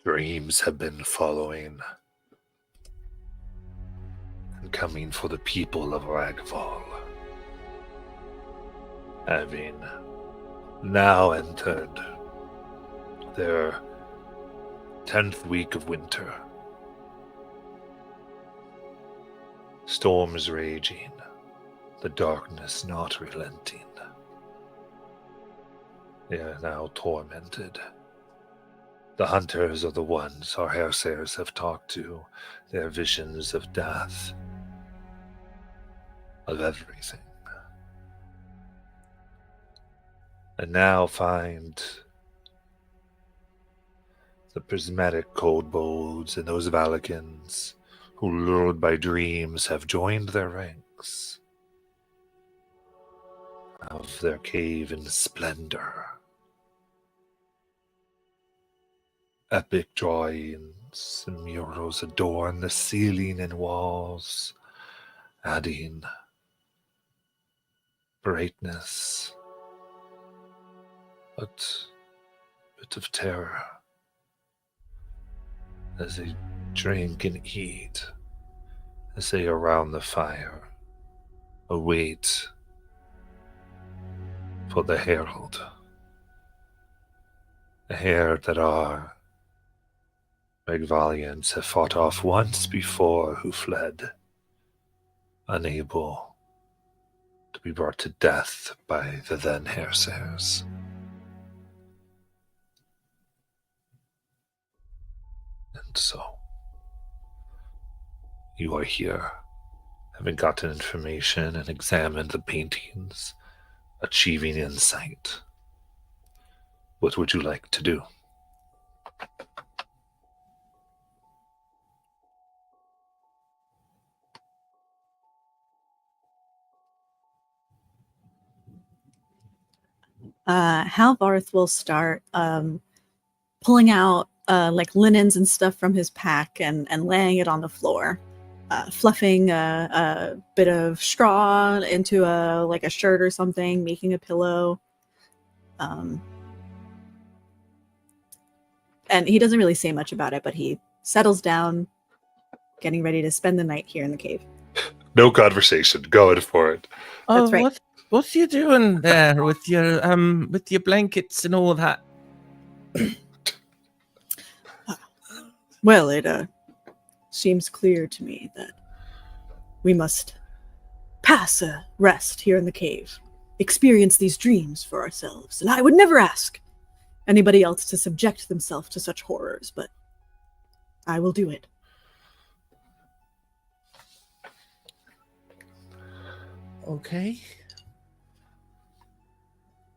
Dreams have been following and coming for the people of Ragval, having now entered their 10th week of winter. Storms raging, the darkness not relenting. They are now tormented. The hunters are the ones our Hairsayers have talked to, their visions of death, of everything. And now find the prismatic kobolds and those Valicans who, lured by dreams, have joined their ranks of their cave in splendor. Epic drawings and murals adorn the ceiling and walls, adding brightness, but a bit of terror as they drink and eat, as they around the fire await for the herald, the hare that our Megvalians have fought off once before, who fled, unable to be brought to death by the then Hairsayers. And so, you are here, having gotten information and examined the paintings, achieving insight. What would you like to do? Halvarth will start pulling out like linens and stuff from his pack and laying it on the floor, fluffing a bit of straw into a shirt or something, making a pillow. And he doesn't really say much about it, but he settles down, getting ready to spend the night here in the cave. No conversation. Going for it. That's right. What are you doing there with your blankets and all that? Well, it seems clear to me that we must pass a rest here in the cave, experience these dreams for ourselves, and I would never ask anybody else to subject themselves to such horrors, but I will do it. Okay.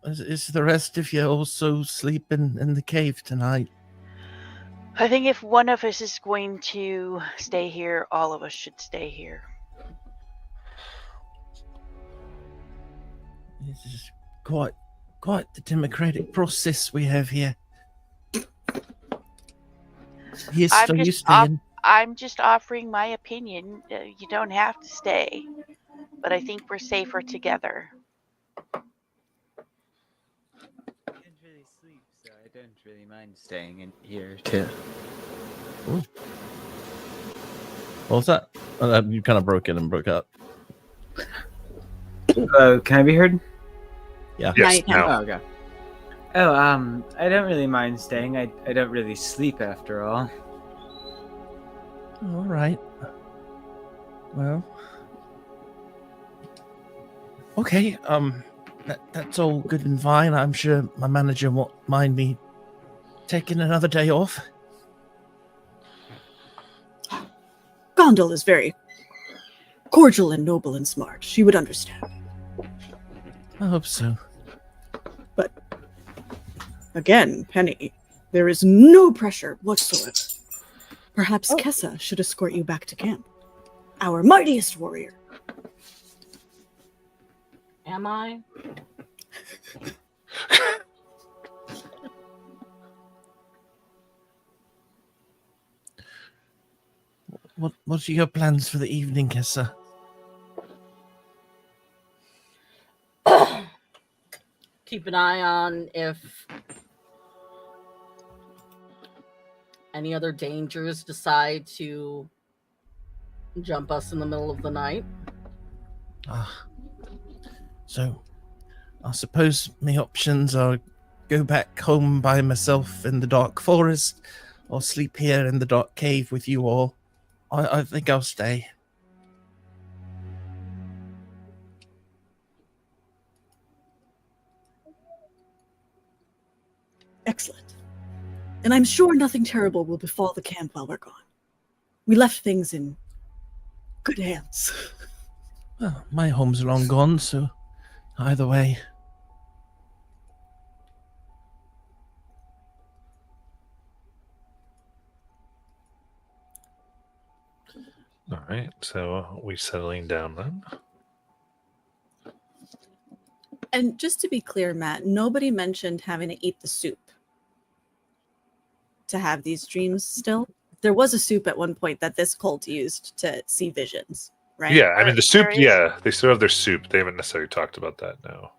Is the rest of you also sleeping in the cave tonight? I think if one of us is going to stay here, all of us should stay here. This is quite the democratic process we have here. Yes, so you staying? I'm just offering my opinion. You don't have to stay, but I think we're safer together. I can't really sleep, so I don't really mind staying in here too. Ooh. What was that? You kind of broke in and broke up. Can I be heard? Yeah. Yes, now. Oh, okay. Oh, I don't really mind staying. I don't really sleep after all. All right. Well. Okay. That's all good and fine. I'm sure my manager won't mind me taking another day off. Gondel is very cordial and noble and smart. She would understand. I hope so. But again, Penny, there is no pressure whatsoever. Perhaps Kessa should escort you back to camp. Our mightiest warrior. Am I? What are your plans for the evening, Kessa? Keep an eye on if any other dangers decide to jump us in the middle of the night. So, I suppose my options are go back home by myself in the dark forest, or sleep here in the dark cave with you all. I think I'll stay. Excellent. And I'm sure nothing terrible will befall the camp while we're gone. We left things in good hands. Well, my home's long gone, so either way. All right, so we settling down then? And just to be clear, Matt, nobody mentioned having to eat the soup to have these dreams still. There was a soup at one point that this cult used to see visions, right? Yeah, I mean the soup. There is- Yeah, they still have their soup. They haven't necessarily talked about that now.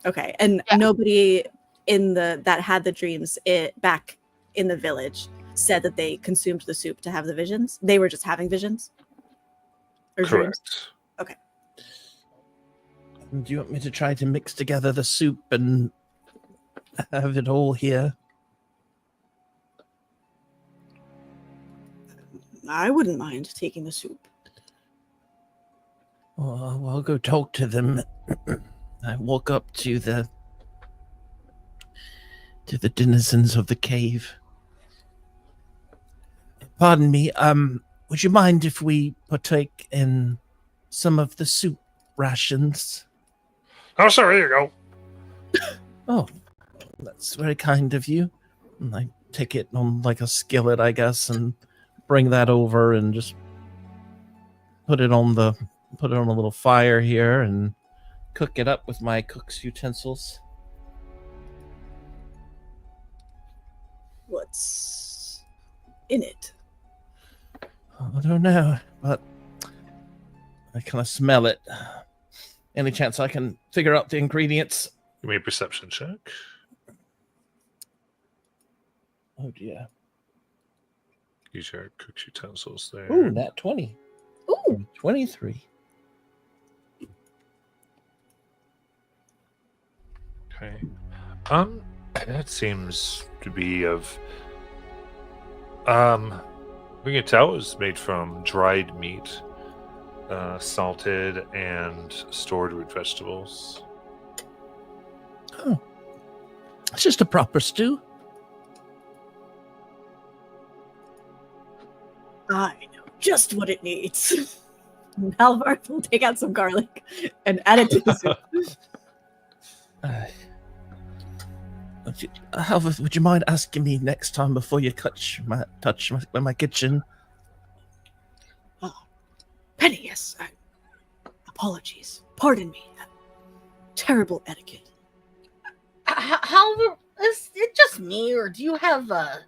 Okay. And Yeah. nobody in that had the dreams back in the village said that they consumed the soup to have the visions. They were just having visions. Or dreams. Correct. Do you want me to try to mix together the soup and have it all here? I wouldn't mind taking the soup. Well, I'll go talk to them. I walk up to the denizens of the cave. Pardon me, would you mind if we partake in some of the soup rations? Oh, sorry. Here you go. Oh, that's very kind of you. And I take it on like a skillet, I guess, and bring that over and just put it on a little fire here and cook it up with my cook's utensils. What's in it? I don't know, but I kind of smell it. Any chance I can figure out the ingredients? Give me a perception check. Oh dear. Use your cook's utensils there. Ooh, nat 20. Ooh, 23. Okay. That seems to be of. We can tell it was made from dried meat, salted and stored root vegetables. Oh. It's just a proper stew. I know just what it needs. Malvarth will take out some garlic and add it to the soup. However, would you mind asking me next time before you touch my kitchen? Oh, Penny, yes. Apologies. Pardon me. Terrible etiquette. How is it just me, or do you have a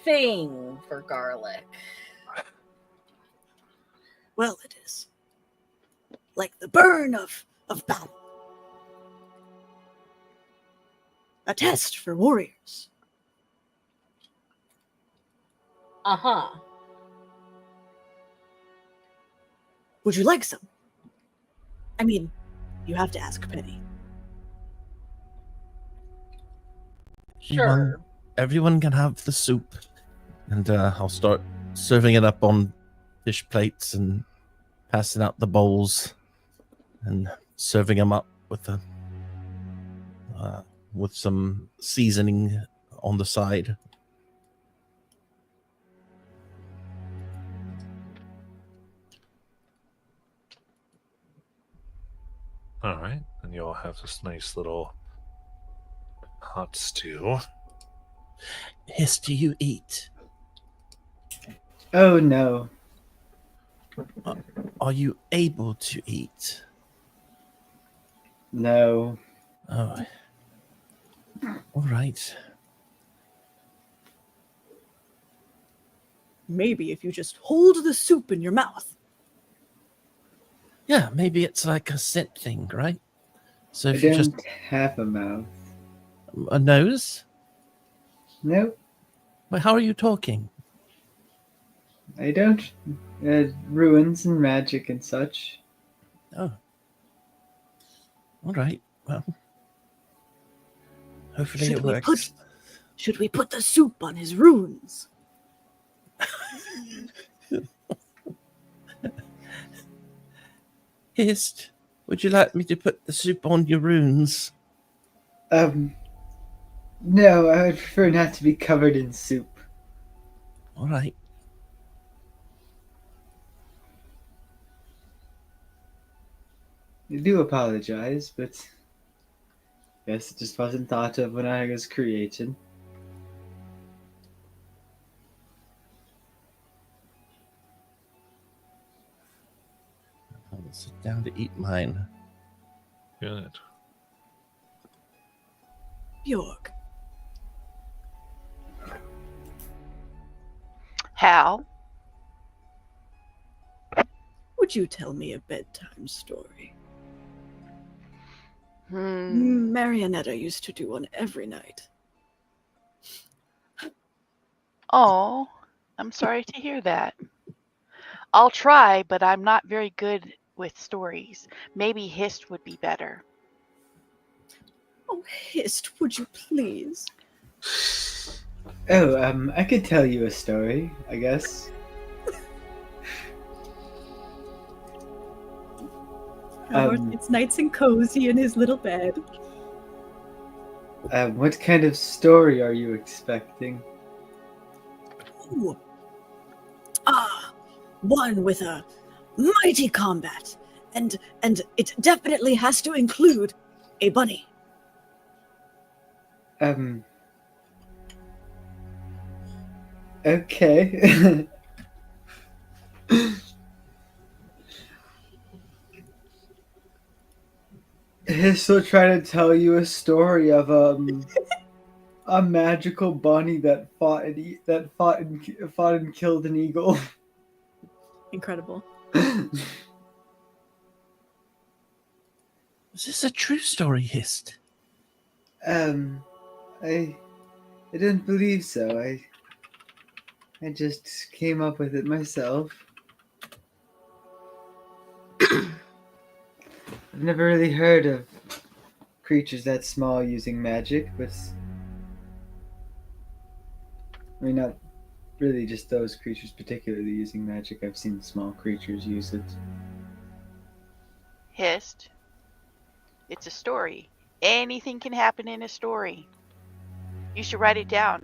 thing for garlic? Well, it is. Like the burn of battle. A test for warriors. Uh-huh. Would you like some? I mean, you have to ask Penny. Sure. Everyone can have the soup. And I'll start serving it up on dish plates and passing out the bowls and serving them up with some seasoning on the side. All right, and you all have this nice little hot stew. Yes, do you eat? Oh no. Are you able to eat? No. Oh. All right. Maybe if you just hold the soup in your mouth. Yeah, maybe it's like a scent thing, right? So I if you don't just have a mouth. a nose. Nope. Wait, how are you talking? I don't. Ruins and magic and such. Oh. All right. Well, hopefully Should it we works. Should we put the soup on his runes? Hist, would you like me to put the soup on your runes? No, I would prefer not to be covered in soup. All right. I do apologize, but yes, it just wasn't thought of when I was created. I'll sit down to eat mine. Good. Bjork, Hal, would you tell me a bedtime story? hmm. Marionetta used to do one every night. Oh, I'm sorry to hear that. I'll try, but I'm not very good with stories. Maybe Hist would be better. Oh, Hist, would you please? Oh, I could tell you a story, I guess. It's nice and cozy in his little bed. What kind of story are you expecting? Ooh. One with a mighty combat, and it definitely has to include a bunny. Okay. He's still trying to tell you a story of a magical bunny that fought and killed an eagle. Incredible. Is this a true story, Hist? I didn't believe so. I just came up with it myself. I've never really heard of creatures that small using magic, but I mean, not really just those creatures particularly using magic. I've seen small creatures use it. Hist, it's a story. Anything can happen in a story. You should write it down.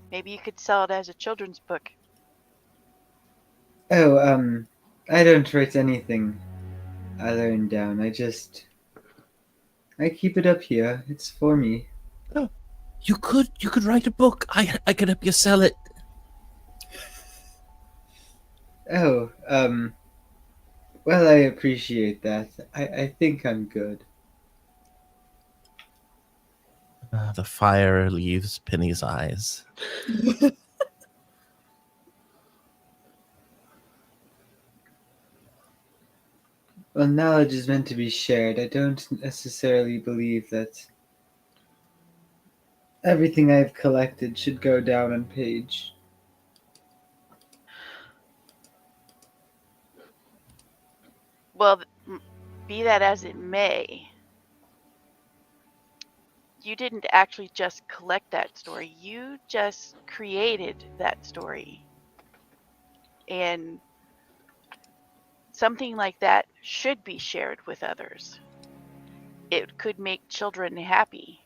Maybe you could sell it as a children's book. Oh, I don't write anything I learn down. I keep it up here. It's for me. Oh, you could write a book. I could help you sell it. Oh, well, I appreciate that. I think I'm good. The fire leaves Penny's eyes. Well, knowledge is meant to be shared. I don't necessarily believe that everything I've collected should go down on page. Well, be that as it may, you didn't actually just collect that story. You just created that story. And something like that should be shared with others. It could make children happy.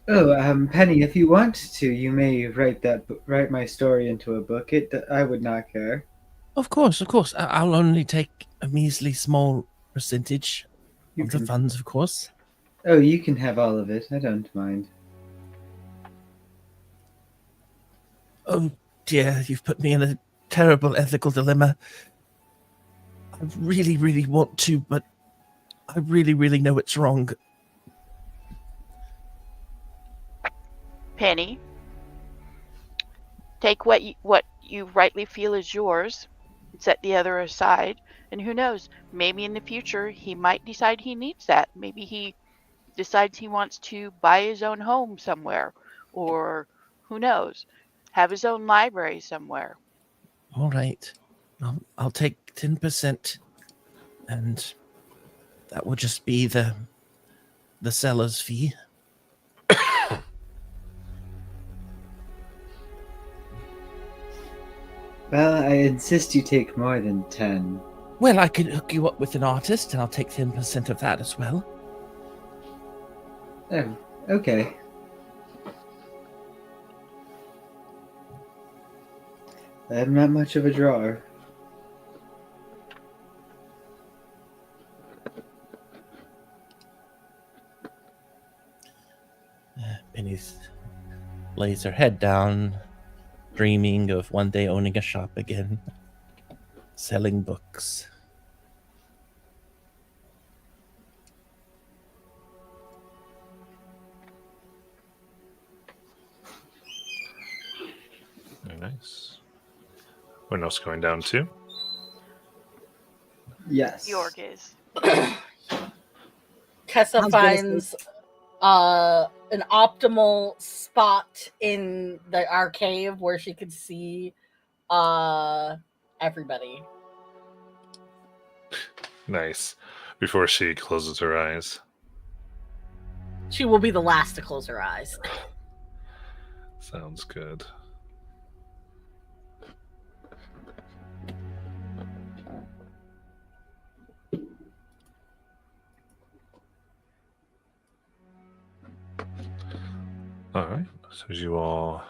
Oh, Penny, if you want to, you may write my story into a book. I would not care. Of course. I'll only take a measly small percentage You of the can, funds, of course. oh, you can have all of it. I don't mind. Oh dear, you've put me in a terrible ethical dilemma. I really, really want to, but I really, really know it's wrong. Penny, take what you rightly feel is yours, set the other aside, and who knows, maybe in the future he might decide he needs that. Maybe he decides he wants to buy his own home somewhere, or who knows, have his own library somewhere. All right. I'll take 10%, and that will just be the seller's fee. Well, I insist you take more than 10. Well, I could hook you up with an artist, and I'll take 10% of that as well. Oh, okay. I'm not much of a drawer. Penny lays her head down, dreaming of one day owning a shop again, selling books. Very nice. When else going down to? Yes. York is. Kessa Sounds finds an optimal spot in our cave where she could see everybody. Nice. Before she closes her eyes. She will be the last to close her eyes. Sounds good. All right. So as you all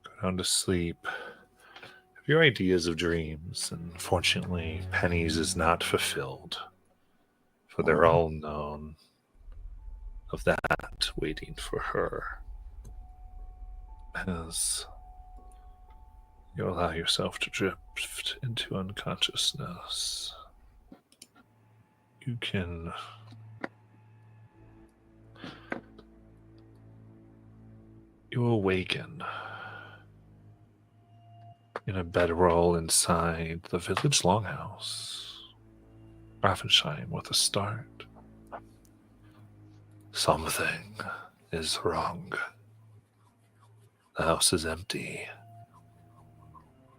go down to sleep, have your ideas of dreams, and unfortunately, Penny's is not fulfilled, for they're all known of that waiting for her. As you allow yourself to drift into unconsciousness, you can you awaken in a bedroll inside the village longhouse, Raffensheim, with a start. Something is wrong. The house is empty.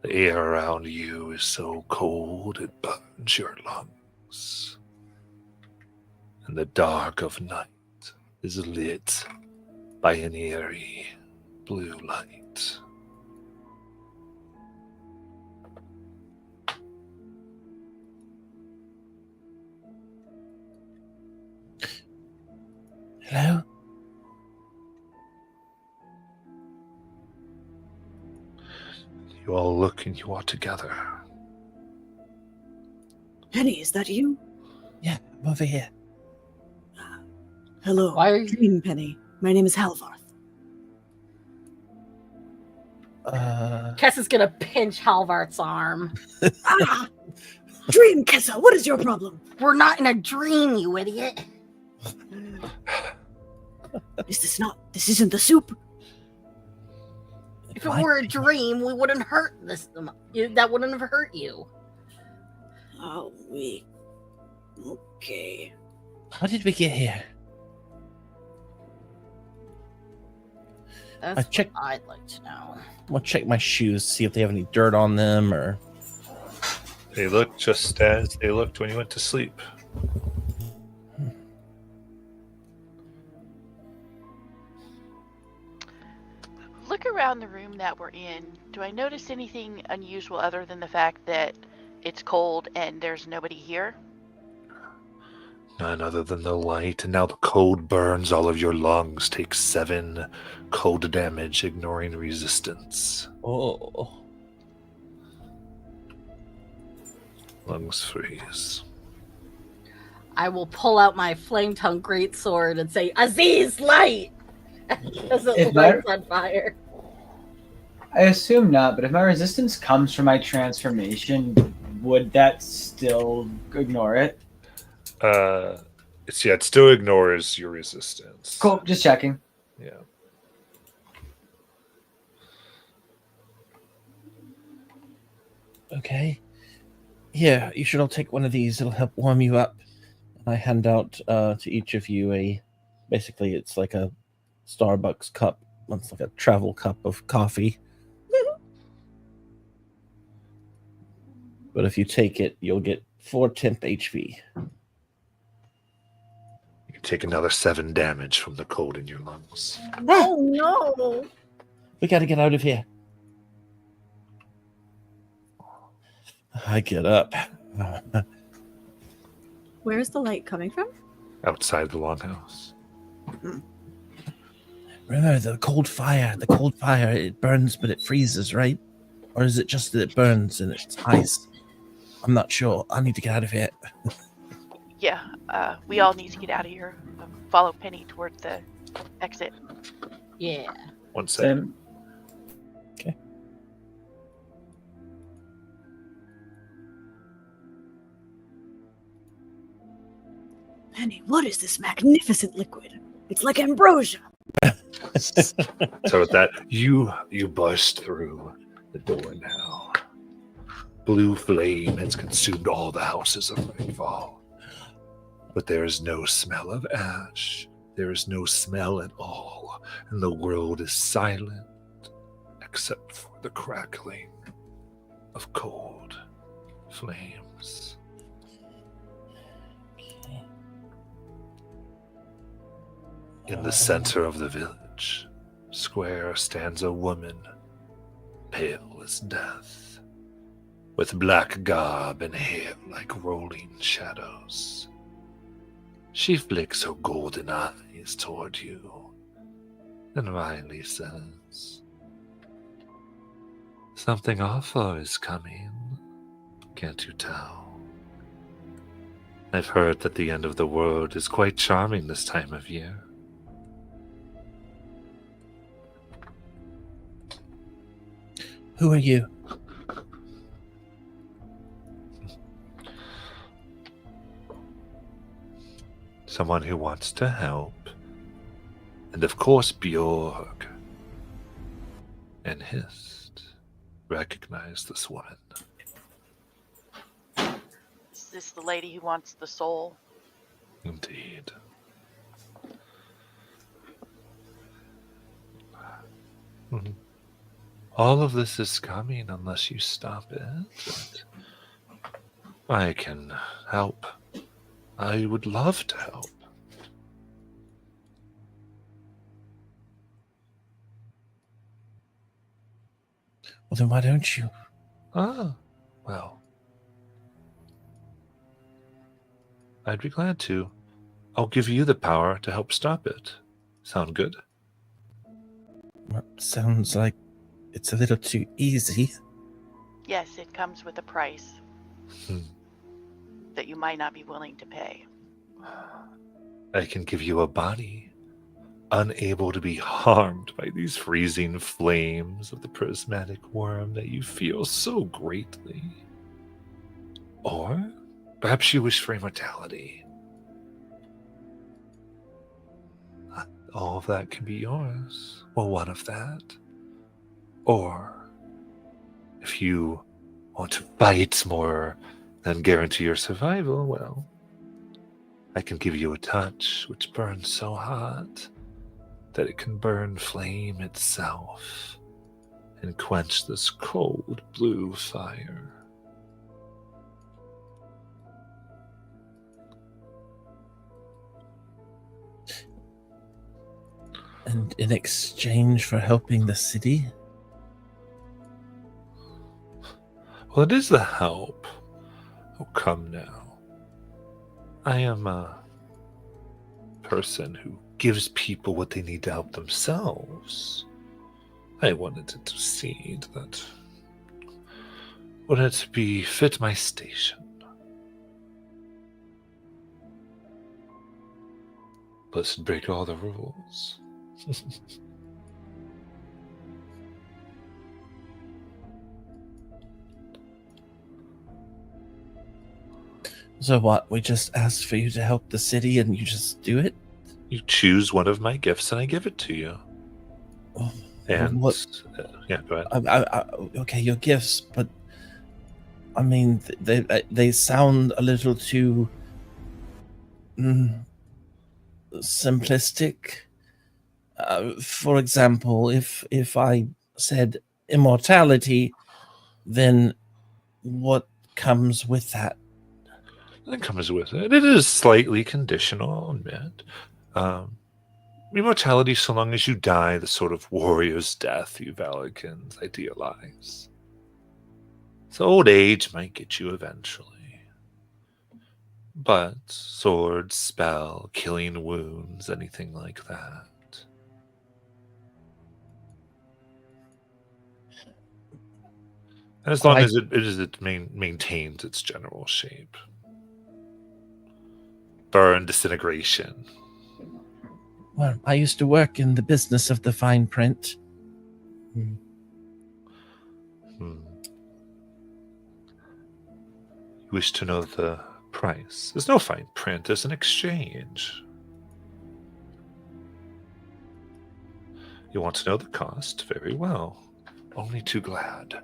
The air around you is so cold it burns your lungs. And the dark of night is lit by an eerie blue light. Hello? You all look and you are together. Penny, is that you? Yeah, I'm over here. Hello, Why are you- Dream Penny. My name is Halvarth. Kessa's gonna pinch Halvart's arm. Ah! Dream Kessa, what is your problem? We're not in a dream, you idiot. This isn't the soup? If it were a dream, we wouldn't hurt this. That wouldn't have hurt you. Oh, okay. How did we get here? That's checked- what I'd like to know. I'll check my shoes, see if they have any dirt on them, or... They look just as they looked when you went to sleep. Look around the room that we're in. Do I notice anything unusual other than the fact that it's cold and there's nobody here? None other than the light, and now the cold burns all of your lungs. Take 7 cold damage, ignoring resistance. Oh. Lungs freeze. I will pull out my flame tongue greatsword and say, Aziz, light! As If it my- lights on fire. I assume not, but if my resistance comes from my transformation, would that still ignore it? It still ignores your resistance. Cool, just checking. Yeah. Okay. Yeah, you should all take one of these. It'll help warm you up. And I hand out to each of you a Basically, it's like a Starbucks cup. It's like a travel cup of coffee. But if you take it, you'll get 4 temp HP. You take another 7 damage from the cold in your lungs. Oh no! We gotta get out of here. I get up. Where's the light coming from? Outside the longhouse. Remember the cold fire. The cold fire, it burns, but it freezes, right? Or is it just that it burns and it's ice? I'm not sure. I need to get out of here. Yeah, we all need to get out of here. Follow Penny toward the exit. Yeah. 1 second. Same. Penny, what is this magnificent liquid? It's like ambrosia. So with that, you burst through the door now. Blue flame has consumed all the houses of Rainfall. But there is no smell of ash. There is no smell at all. And the world is silent except for the crackling of cold flames. In the center of the village square stands a woman, pale as death, with black garb and hair like rolling shadows. She flicks her golden eyes toward you, and Riley says, "Something awful is coming, can't you tell? I've heard that the end of the world is quite charming this time of year." Who are you? Someone who wants to help. And of course Bjorg and Hist recognize this woman. Is this the lady who wants the soul? Indeed. Mhm. All of this is coming unless you stop it. I can help. I would love to help. Well, then why don't you? Well. I'd be glad to. I'll give you the power to help stop it. Sound good? Well, sounds like it's a little too easy. Yes, it comes with a price Hmm. that you might not be willing to pay. I can give you a body, unable to be harmed by these freezing flames of the prismatic worm that you feel so greatly. Or perhaps you wish for immortality. All of that can be yours. Well, one of that. Or if you want to fight more than guarantee your survival, well, I can give you a touch which burns so hot that it can burn flame itself and quench this cold blue fire. And in exchange for helping the city? Well, it is the help. Oh, come now. I am a person who gives people what they need to help themselves. I wanted to intercede that. Would it be fit my station? Let's break all the rules. So what? We just asked for you to help the city and you just do it? You choose one of my gifts and I give it to you. Oh, And what? yeah, go ahead. Okay, your gifts, but I mean, they sound a little too simplistic. For example, if I said immortality, then what comes with that? That comes with it. It is slightly conditional, I'll admit. Immortality, so long as you die the sort of warrior's death you Valicans idealize. So old age might get you eventually. But sword, spell, killing wounds, anything like that. And as long as it maintains its general shape. Burn, disintegration. Well, I used to work in the business of the fine print. Hmm. You wish to know the price? There's no fine print, there's an exchange. You want to know the cost? Very well. Only too glad.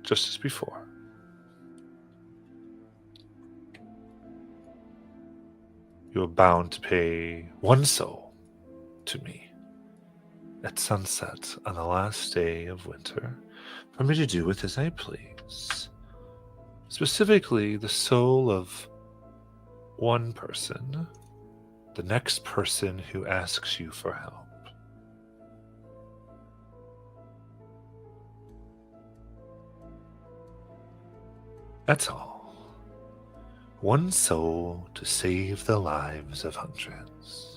Just as before. You are bound to pay 1 soul to me at sunset on the last day of winter for me to do with as I please. Specifically, the soul of one person, the next person who asks you for help. That's all. 1 soul to save the lives of hundreds.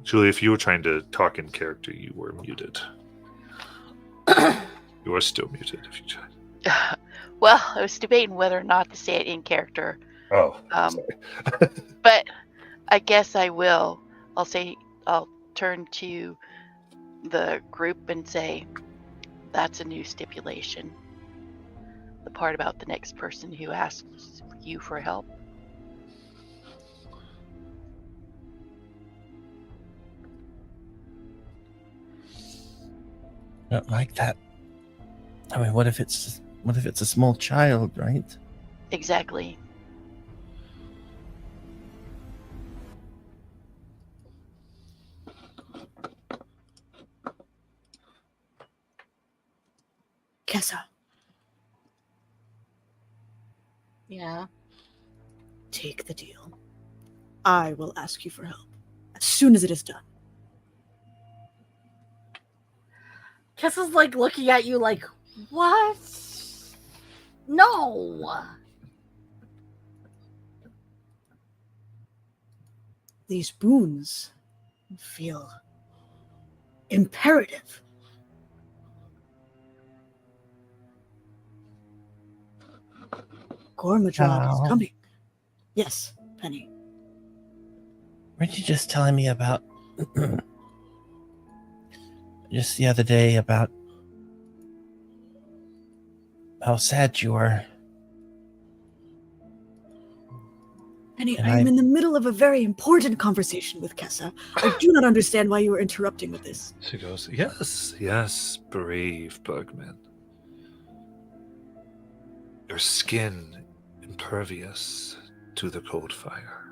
Julie, if you were trying to talk in character, you were muted. You are still muted if you tried. Well, I was debating whether or not to say it in character. Oh, sorry. But I guess I will. I'll turn to the group and say, that's a new stipulation. The part about the next person who asks you for help. I don't like that. I mean, what if it's a small child, right? Exactly. Kessa, Yeah. take the deal. I will ask you for help as soon as it is done. Kessa's like looking at you like, what? No. These boons feel imperative. Gormadron is Oh. coming. Yes, Penny. Weren't you just telling me about just the other day about how sad you were? Penny, And I am I- in the middle of a very important conversation with Kessa. I do not understand why you are interrupting with this. She goes, yes, brave Bergman. Your skin impervious to the cold fire.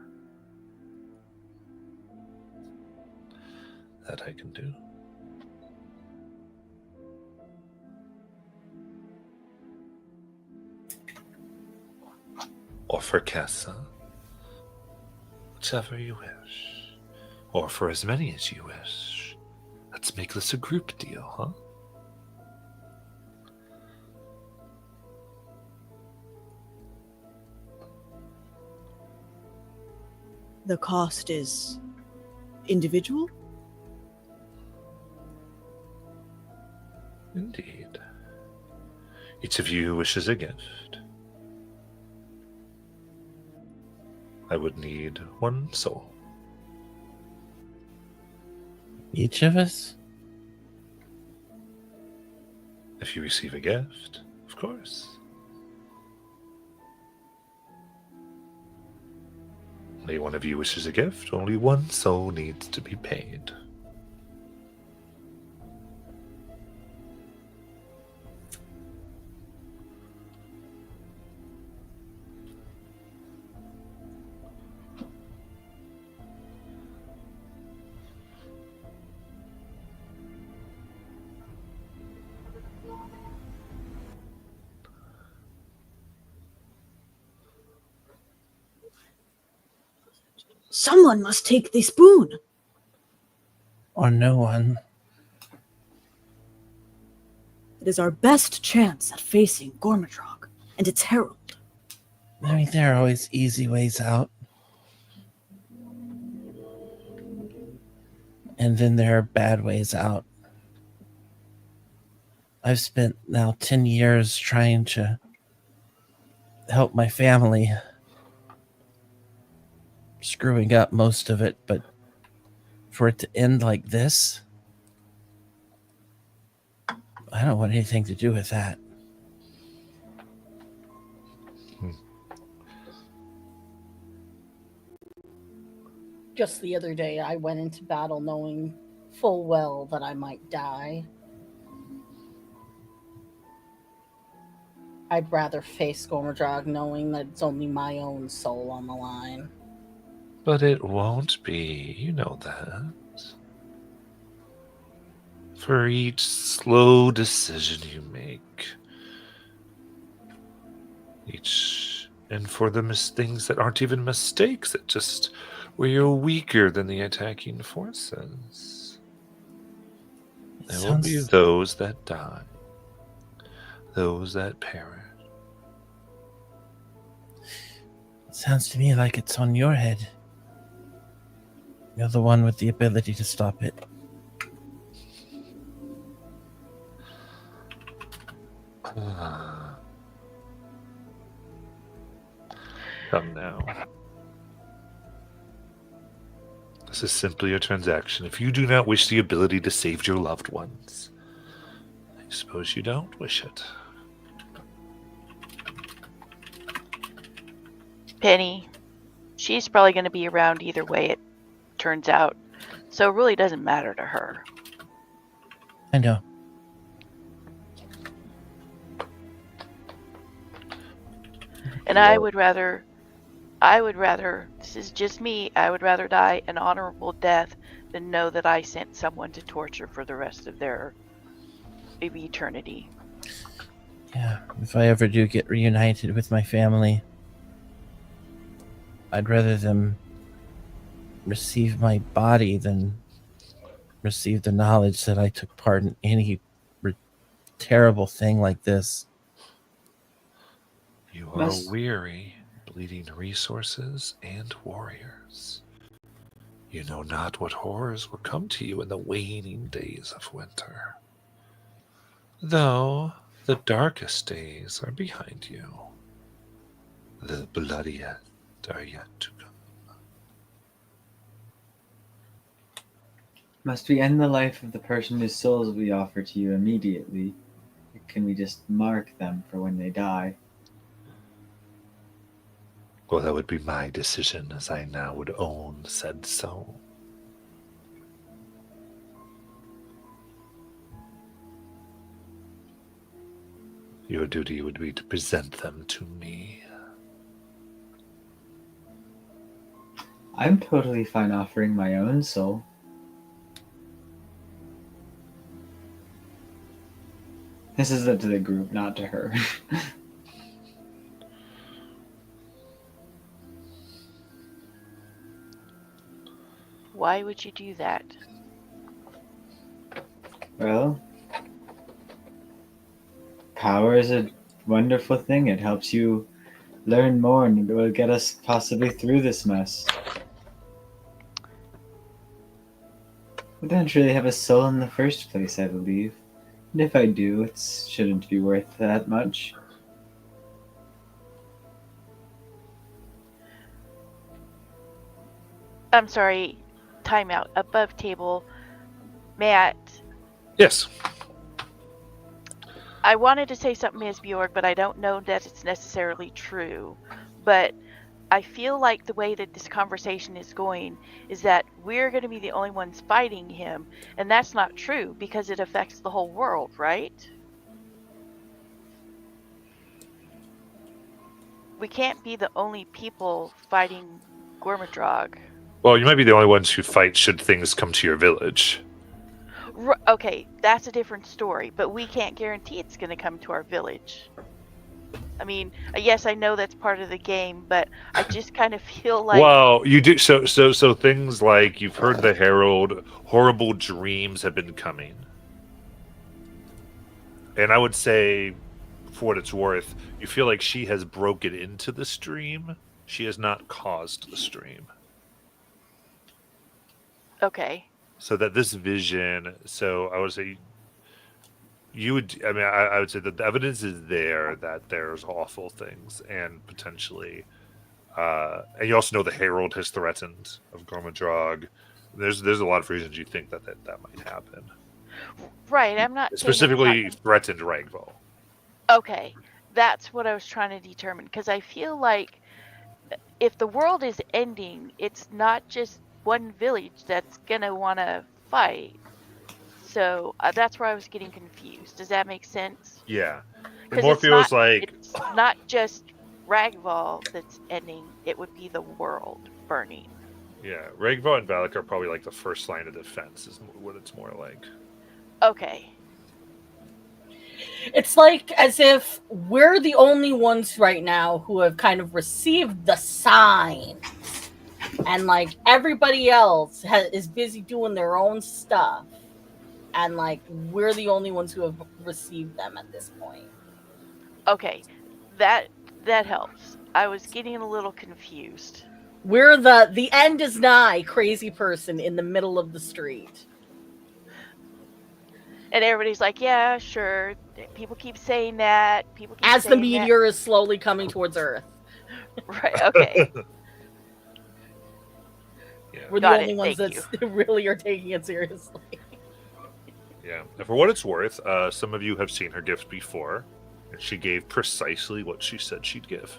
That I can do. Or for Kessa. Whichever you wish. Or for as many as you wish. Let's make this a group deal, huh? The cost is individual? Indeed. Each of you wishes a gift. I would need 1 soul. Each of us? If you receive a gift, of course. Only one of you wishes a gift, only 1 soul needs to be paid. Someone must take the spoon. Or no one. It is our best chance at facing Gormadrog and its herald. I mean, there are always easy ways out. And then there are bad ways out. I've spent now 10 years trying to help my family, screwing up most of it, but for it to end like this, I don't want anything to do with that. Just the other day, I went into battle knowing full well that I might die. I'd rather face Gormadrog knowing that it's only my own soul on the line. But it won't be. You know that. For each slow decision you make, and for the things that aren't even mistakes, that just where you're weaker than the attacking forces, there will be those that die, those that perish. Sounds to me like it's on your head. You're the one with the ability to stop it. Come now. This is simply a transaction. If you do not wish the ability to save your loved ones, I suppose you don't wish it. Penny, she's probably going to be around either way it turns out, so it really doesn't matter to her. I know. And I would rather, this is just me, I would rather die an honorable death than know that I sent someone to torture for the rest of their eternity. Yeah, if I ever do get reunited with my family, I'd rather them receive my body than receive the knowledge that I took part in any terrible thing like this. You are weary, bleeding resources and warriors. You know not what horrors will come to you in the waning days of winter. Though the darkest days are behind you, the bloodiest are yet to come. Must we end the life of the person whose souls we offer to you immediately? Or can we just mark them for when they die? Well, that would be my decision, as I now would own said soul. Your duty would be to present them to me. I'm totally fine offering my own soul. This is up to the group, not to her. Why would you do that? Well, power is a wonderful thing. It helps you learn more and it will get us possibly through this mess. I don't really have a soul in the first place, I believe. And if I do, it shouldn't be worth that much. I'm sorry, timeout. Above table, Matt. Yes. I wanted to say something, Ms. Bjork, but I don't know that it's necessarily true. But I feel like the way that this conversation is going is that we're going to be the only ones fighting him, and that's not true because it affects the whole world, right? We can't be the only people fighting Gormadrog. Well, you might be the only ones who fight should things come to your village. Okay, that's a different story, but we can't guarantee it's going to come to our village. I mean, yes, I know that's part of the game, but I just kind of feel like Well, you do so things like you've heard the herald, horrible dreams have been coming. And I would say, for what it's worth, you feel like she has broken into the stream. She has not caused the stream. okay, So that this vision, so I would say you would, I mean, I would say that the evidence is there that there's awful things and potentially, and you also know the Herald has threatened of Gormadrog. There's a lot of reasons you think that might happen. right. I'm not saying it's Specifically not- threatened Ragval. Okay, that's what I was trying to determine because I feel like if the world is ending, it's not just one village that's gonna want to fight. So that's where I was getting confused. Does that make sense? Yeah. It 'Cause more it's feels not- like It's not just Ragval that's ending; it would be the world burning. yeah, Ragval and Valak are probably like the first line of defense is what it's more like. Okay. It's like as if we're the only ones right now who have kind of received the sign, and like everybody else is busy doing their own stuff, and like we're the only ones who have received them at this point. Okay, that helps. I was getting a little confused. We're the end is nigh crazy person in the middle of the street. And everybody's like, yeah, sure. People keep saying that. People keep As the saying meteor is slowly coming towards Earth. that. Right, okay. Yeah. We're the Got only it, ones thank that really are taking it seriously. Yeah. And for what it's worth, some of you have seen her gift before, and she gave precisely what she said she'd give.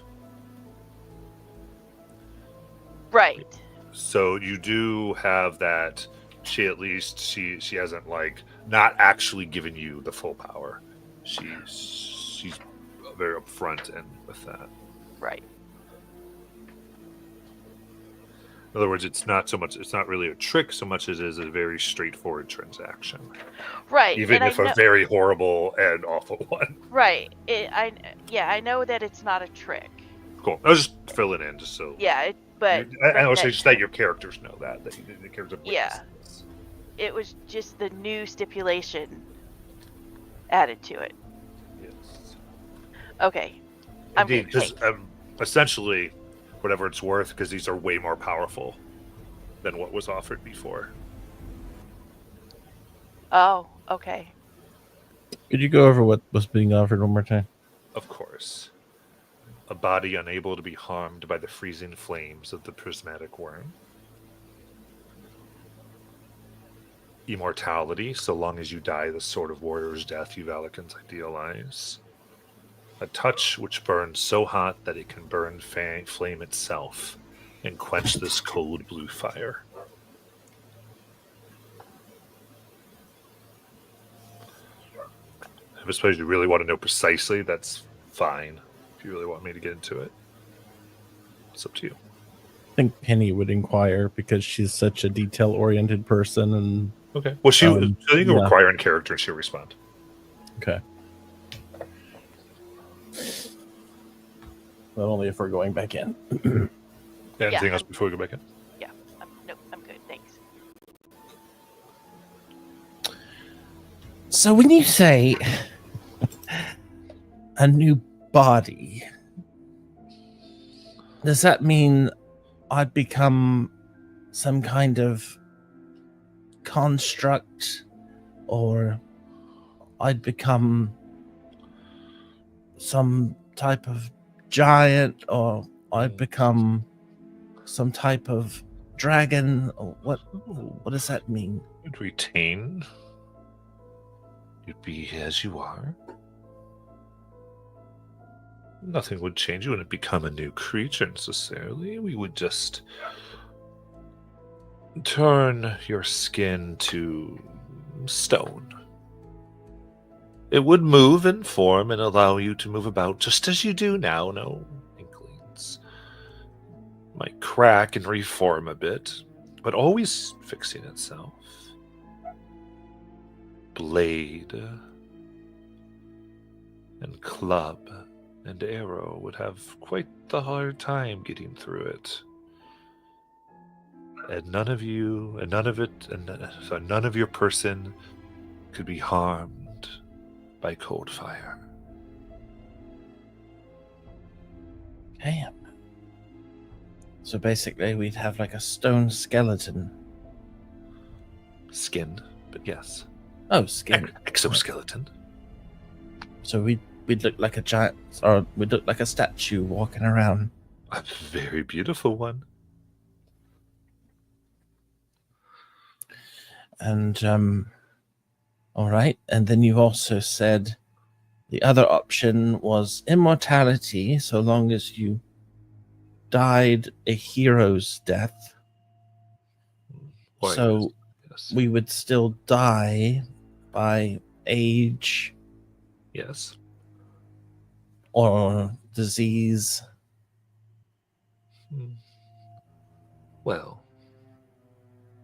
Right. So you do have that. She at least she hasn't like not actually given you the full power. She's very upfront and with that. Right. In other words, it's not really a trick so much as it is a very straightforward transaction, Right. even and if I a know, very horrible and awful one. right. I know that it's not a trick. Cool. I was just filling in just so. Yeah, but I also that- just that your characters know that the characters. Have Yeah. witnessed this. it was just the new stipulation added to it. Yes. Okay. I'm Indeed, good, because thanks. essentially, whatever it's worth, because these are way more powerful than what was offered before. Oh, okay. Could you go over what was being offered one more time? Of course. A body unable to be harmed by the freezing flames of the prismatic worm. Immortality, so long as you die the sort of warrior's death you Valicans idealize. A touch which burns so hot that it can burn flame itself and quench this cold blue fire. I suppose you really want to know precisely, that's fine. If you really want me to get into it, it's up to you. I think Penny would inquire because she's such a detail-oriented person, and Okay. Well, I think you yeah. require in character and she'll respond. okay. But only if we're going back in. Anything else before we go back in? Nope, I'm good, thanks. So when you say a new body, does that mean I'd become some kind of construct, or I'd become some type of giant, or I'd become some type of dragon? Or what does that mean? You'd retain. You'd be as you are. Nothing would change. You wouldn't become a new creature necessarily. We would just turn your skin to stone. It would move and form and allow you to move about just as you do now. No inklings. Might crack and reform a bit, but always fixing itself. Blade and club and arrow would have quite the hard time getting through it. And none of you, and none of it, and so none of your person could be harmed by cold fire. Damn. So basically, we'd have like a stone skeleton. Skin, but yes. Oh, skin. Exoskeleton. So we'd look like a giant, or we'd look like a statue walking around. A very beautiful one. And all right. And then you also said the other option was immortality, so long as you died a hero's death. Why, So yes. we would still die by age Yes. or disease. Hmm. Well,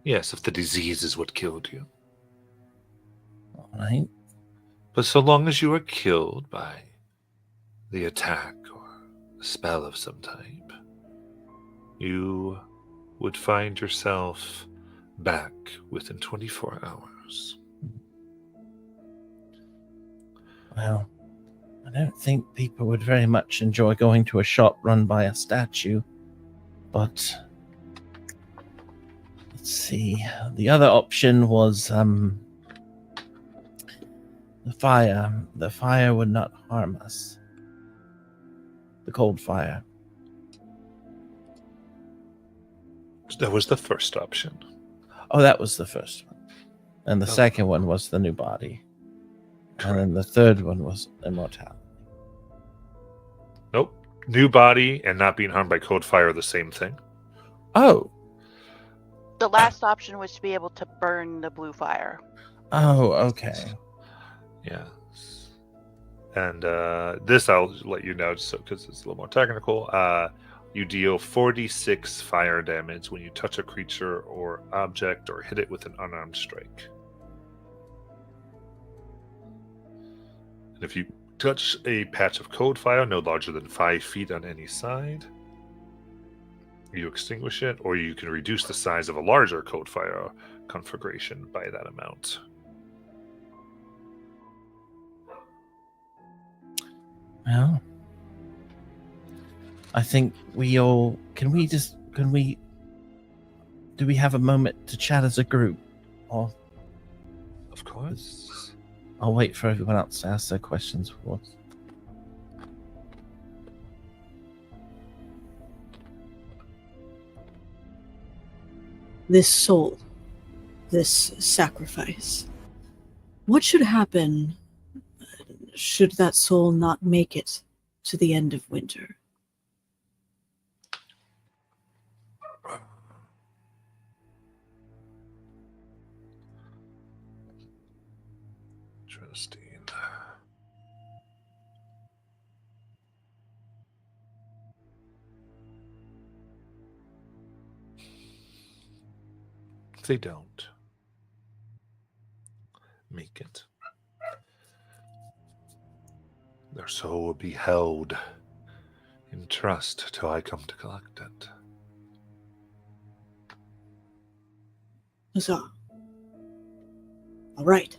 yes, if the disease is what killed you. All right. But so long as you are killed by the attack or a spell of some type, you would find yourself back within 24 hours. Well, I don't think people would very much enjoy going to a shop run by a statue, but let's see. The other option was the fire. The fire would not harm us. The cold fire. That was the first option. Oh, that was the first one. And the Oh. second one was the new body. And then the third one was immortality. Nope. New body and not being harmed by cold fire are the same thing. Oh. The last option was to be able to burn the blue fire. Oh, okay. Yes. And this I'll let you know, so because it's a little more technical. You deal 46 fire damage when you touch a creature or object or hit it with an unarmed strike. And if you touch a patch of cold fire no larger than 5 feet on any side, you extinguish it, or you can reduce the size of a larger cold fire conflagration by that amount. Well, I think we all do we have a moment to chat as a group? Or Of course. I'll wait for everyone else to ask their questions for us. This soul, this sacrifice. What should happen should that soul not make it to the end of winter? Interesting. If they don't make it, their soul will be held in trust till I come to collect it. Huzzah. All right.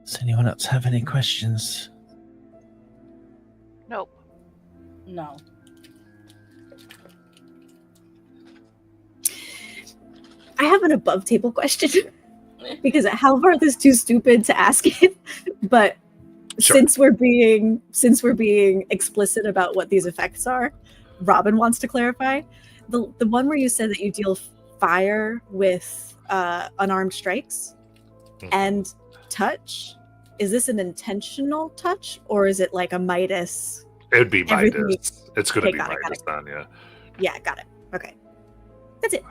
Does anyone else have any questions? Nope. No. I have an above table question because Halvarth is too stupid to ask it. But Sure. since we're being explicit about what these effects are, Robin wants to clarify the one where you said that you deal fire with unarmed strikes Mhm. and touch. Is this an intentional touch or is it like a Midas? It would be Everything Midas. It's going to Okay, be got it, Midas, Anya. Yeah, got it. Okay, that's it.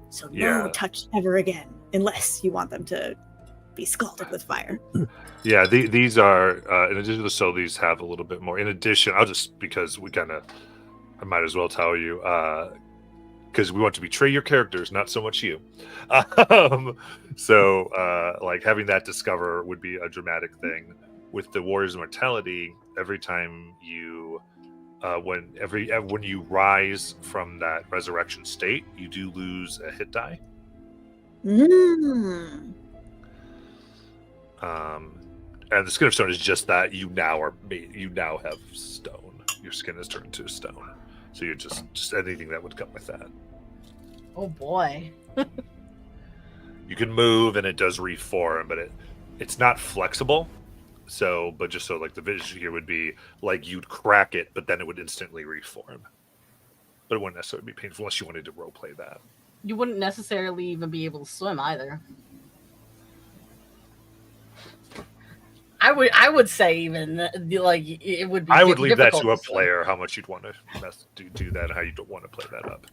So Yeah. no touch ever again. unless you want them to be scalded with fire. Yeah, these are in addition to the soul, these have a little bit more. In addition, I'll just because I might as well tell you because we want to betray your characters, not so much you. So like having that discover would be a dramatic thing. With the Warrior's Immortality, every time you when you rise from that resurrection state, you do lose a hit die. Mm. And the skin of stone is just that you now have stone. Your skin is turned to stone, so you're just anything that would come with that. Oh boy. You can move and it does reform, but it's not flexible. So, but just so like the vision here would be like you'd crack it, but then it would instantly reform. But it wouldn't necessarily be painful unless you wanted to roleplay that. You wouldn't necessarily even be able to swim either. I would say even like it would be. I would leave that to a difficult player how much you'd want to do that and how you don't want to play that up.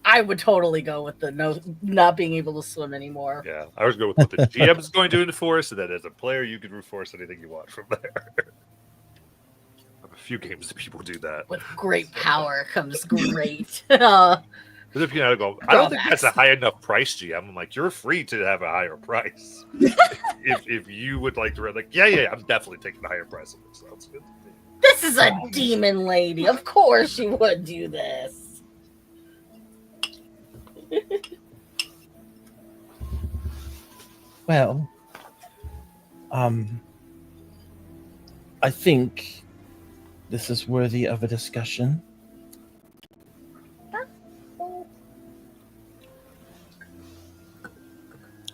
I would totally go with the not being able to swim anymore. Yeah, I was going with what the GM is going to enforce, and then as a player, you can enforce anything you want from there. I have a few games that people do that. With great power comes great. Because if you know, go, I don't think Drawbacks. that's a high enough price, GM. I'm like, you're free to have a higher price. if you would like to, like, yeah, I'm definitely taking the higher price. It sounds good to me. This is a demon lady. Of course she would do this. Well, I think this is worthy of a discussion.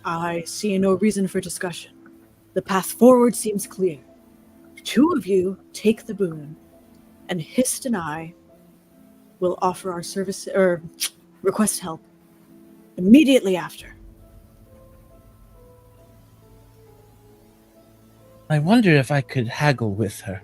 I see no reason for discussion. The path forward seems clear. Two of you take the boon, and Hist and I will offer our service or request help immediately after. I wonder if I could haggle with her.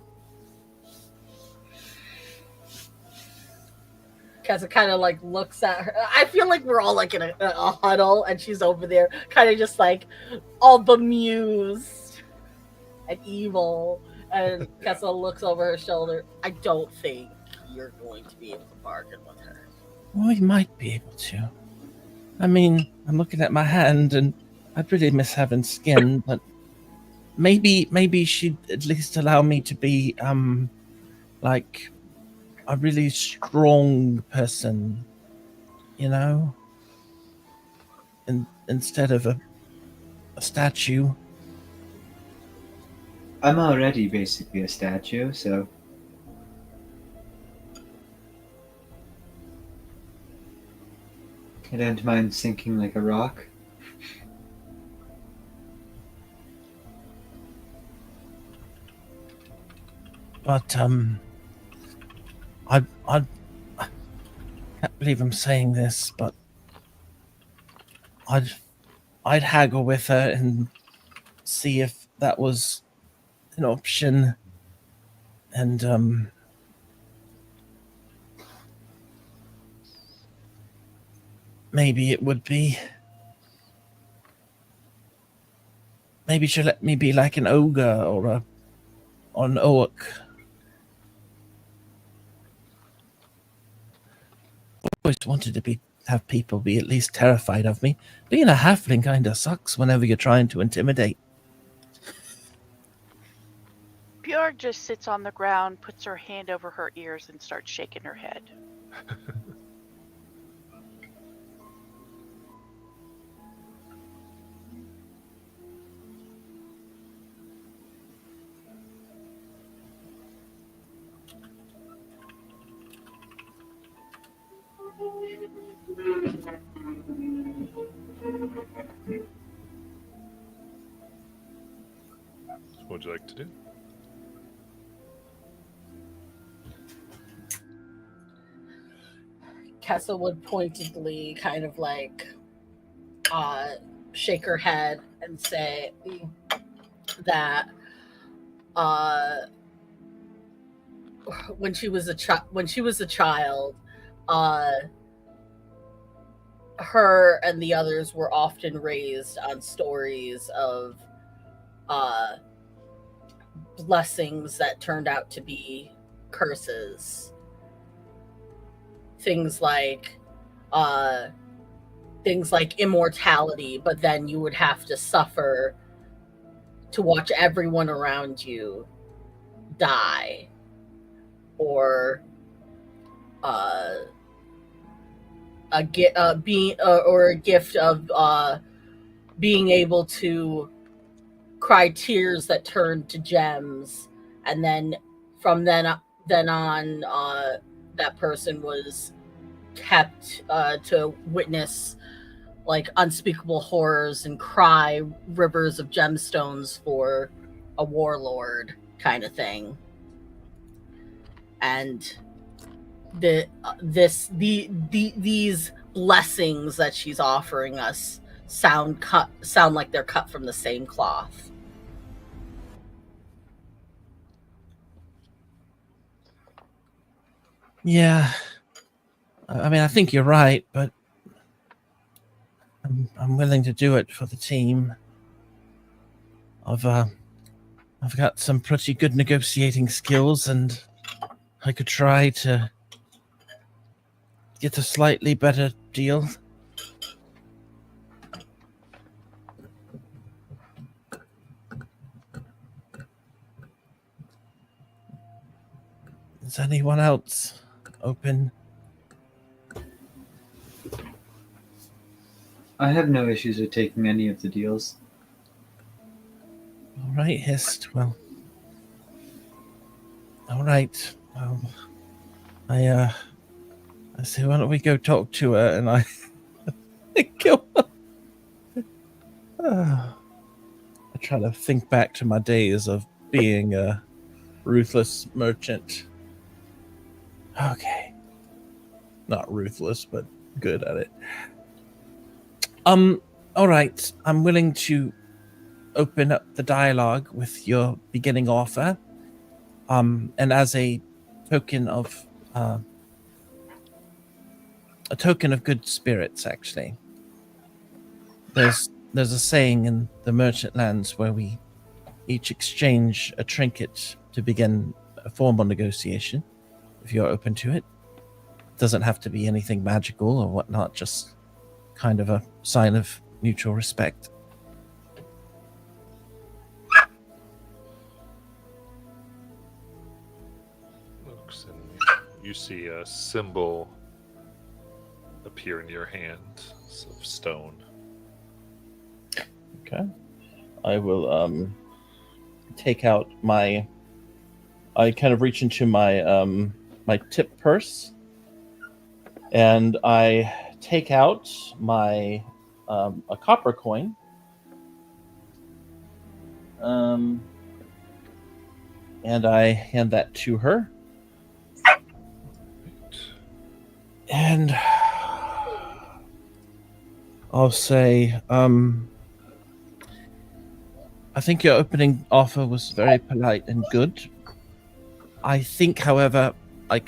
Kessa kind of like looks at her. I feel like we're all like in a huddle, and she's over there, kind of just like all bemused and evil. And Kessa looks over her shoulder. I don't think you're going to be able to bargain with her. Well, we might be able to. I mean, I'm looking at my hand, and I'd really miss having skin, but maybe she'd at least allow me to be, like a really strong person, you know? Instead of a statue. I'm already basically a statue, so I don't mind sinking like a rock. But, I can't believe I'm saying this, but I'd haggle with her and see if that was an option. And, maybe it would be. Maybe she'll let me be like an ogre or an orc. Always wanted to have people be at least terrified of me. Being a halfling kind of sucks whenever you're trying to intimidate. Bjorg just sits on the ground, puts her hand over her ears, and starts shaking her head. What would you like to do? Kessa would pointedly kind of like shake her head and say that when she was a child, her and the others were often raised on stories of blessings that turned out to be curses. Things like immortality, but then you would have to suffer to watch everyone around you die, or a gift of being able to cry tears that turned to gems, and then from then on, that person was kept to witness like unspeakable horrors and cry rivers of gemstones for a warlord kind of thing. And these blessings that she's offering us sound like they're cut from the same cloth. Yeah. I mean, I think you're right, but I'm willing to do it for the team. I've got some pretty good negotiating skills, and I could try to get a slightly better deal. Is anyone else open? I have no issues with taking any of the deals. All right, Hist. Well, all right. I say, why don't we go talk to her? And I go. I try to think back to my days of being a ruthless merchant. Okay, not ruthless, but good at it. All right. I'm willing to open up the dialogue with your beginning offer. And as a token of good spirits, actually. There's a saying in the merchant lands where we each exchange a trinket to begin a formal negotiation, if you're open to it. It doesn't have to be anything magical or whatnot, just kind of a sign of mutual respect. Looks, and you see a symbol appear in your hand of stone. Okay. I will take out I kind of reach into my my tip purse, and I take out my a copper coin, and I hand that to her, and I'll say, I think your opening offer was very polite and good. I think, however, I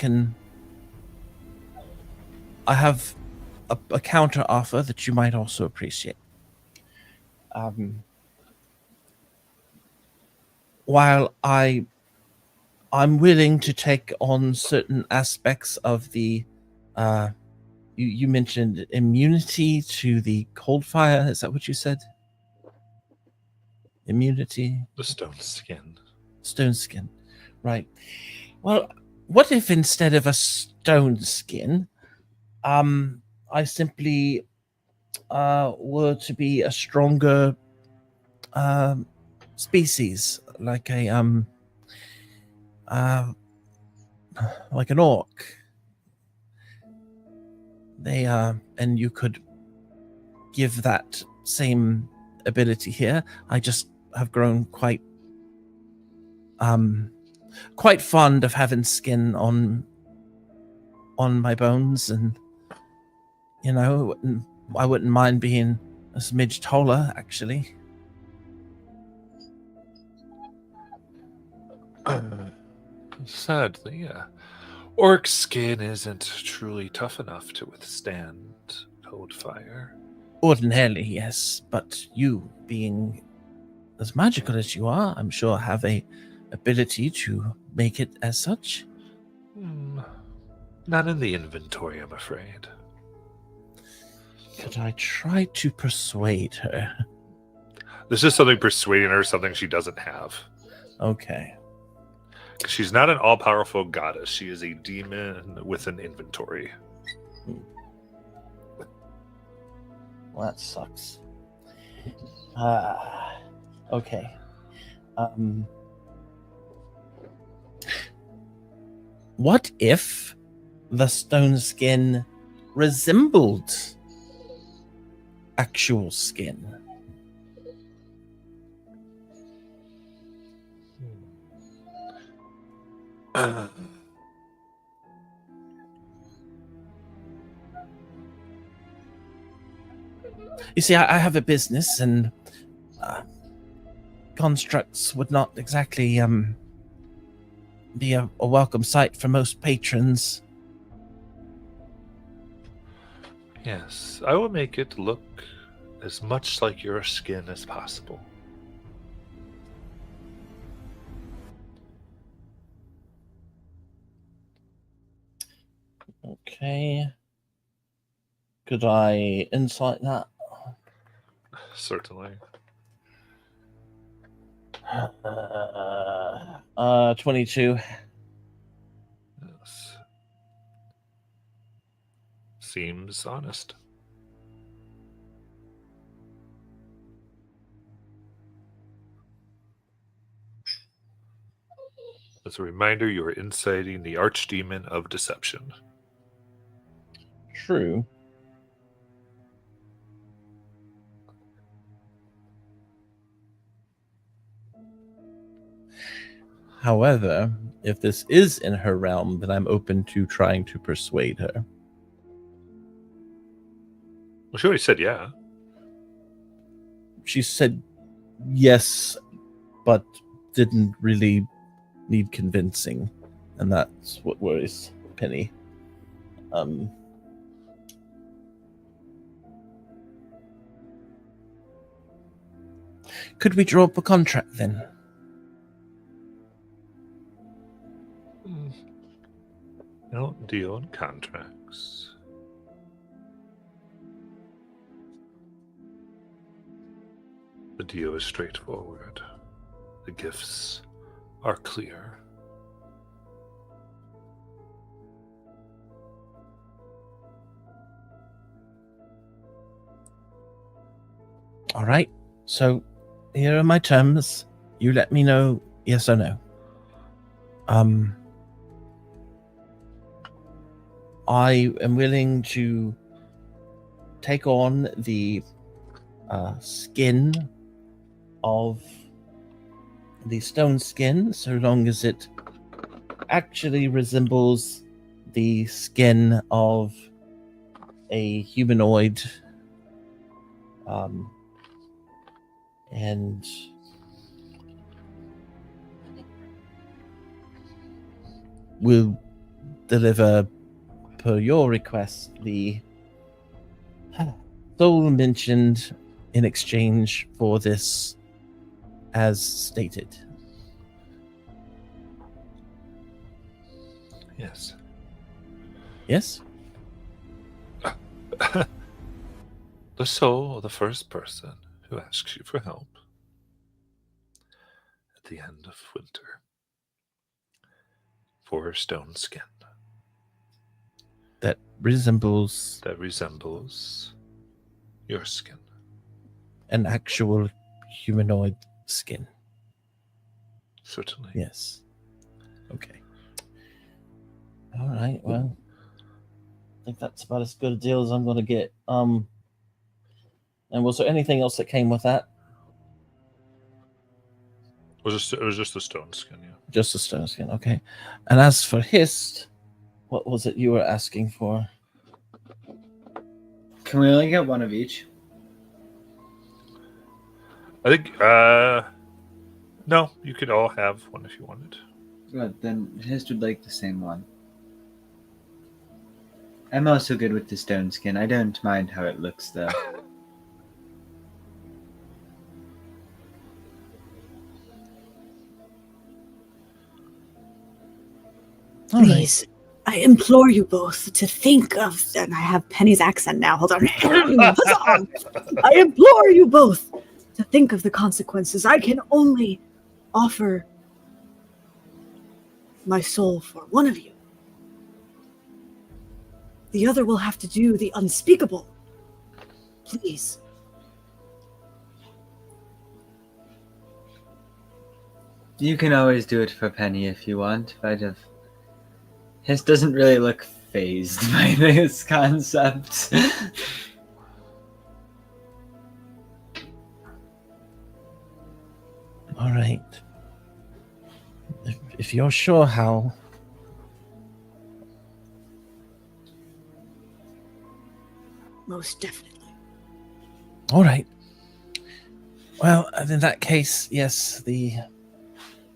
have a counter offer that you might also appreciate. While I'm willing to take on certain aspects of the, you mentioned immunity to the cold fire. Is that what you said? Immunity? The stone skin. Stone skin. Right. Well, what if instead of a stone skin, I simply were to be a stronger species, like an orc. And you could give that same ability here. I just have grown quite fond of having skin on my bones, and I wouldn't mind being a smidge taller, actually. Sadly, orc skin isn't truly tough enough to withstand hold fire. Ordinarily, yes, but you, being as magical as you are, I'm sure have a ability to make it as such. Not in the inventory, I'm afraid. Could I try to persuade her? This is something persuading her, something she doesn't have. Okay. She's not an all-powerful goddess. She is a demon with an inventory. Well, that sucks. Okay. What if the stone skin resembled actual skin? You see, I have a business, and constructs would not exactly be a welcome sight for most patrons. Yes, I will make it look as much like your skin as possible. Okay. Could I insight that? Certainly. 22. Yes. Seems honest. As a reminder, you are inciting the Archdemon of Deception. True. However, if this is in her realm, then I'm open to trying to persuade her. Well, she already said yeah. She said yes, but didn't really need convincing, and that's what worries Penny. Could we draw up a contract then? I don't deal in contracts. The deal is straightforward. The gifts are clear. All right. So here are my terms. You let me know yes or no. I am willing to take on the skin of the stone skin, so long as it actually resembles the skin of a humanoid, and will deliver, per your request, the soul mentioned in exchange for this, as stated. Yes. Yes? The soul of the first person who asks you for help at the end of winter for her stone skin That resembles that resembles your skin. an actual humanoid skin. Certainly. Yes. Okay. All right. Well, I think that's about as good a deal as I'm going to get. And was there anything else that came with that? It was just the stone skin, yeah. Just the stone skin. Okay. And as for Hist, what was it you were asking for? Can we only get one of each? I think no, you could all have one if you wanted. Good, then his would like the same one. I'm also good with the stone skin. I don't mind how it looks, though. All right. Please, I implore you both to think of, and I have Penny's accent now, hold on. Huzzah! I implore you both to think of the consequences. I can only offer my soul for one of you. The other will have to do the unspeakable. Please. You can always do it for Penny if you want, but his doesn't really look phased by this concept. All right. If you're sure, Hal. Most definitely. All right. Well, in that case, yes, the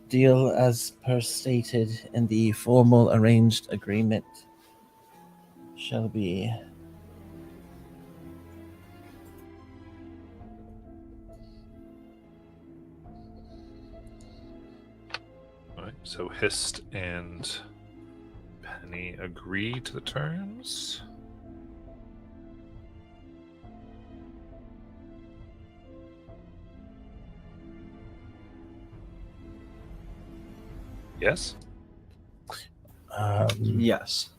deal as per stated in the formal arranged agreement shall be. All right, so Hist and Penny agree to the terms. Yes? Yes.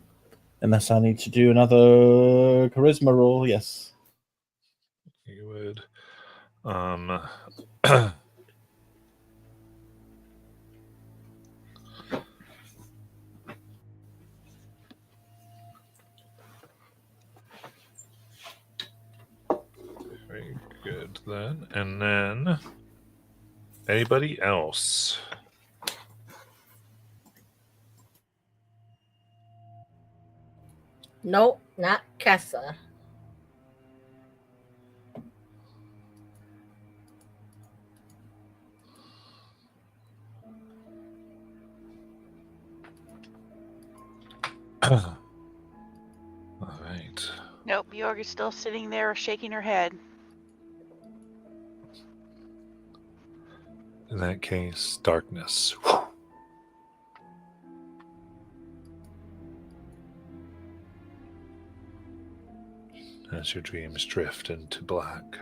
Unless I need to do another charisma roll, yes. You would. Very good then. And then anybody else? Nope, not Kessa. All right. Nope, Bjorg is still sitting there shaking her head. In that case, darkness. As your dreams drift into black.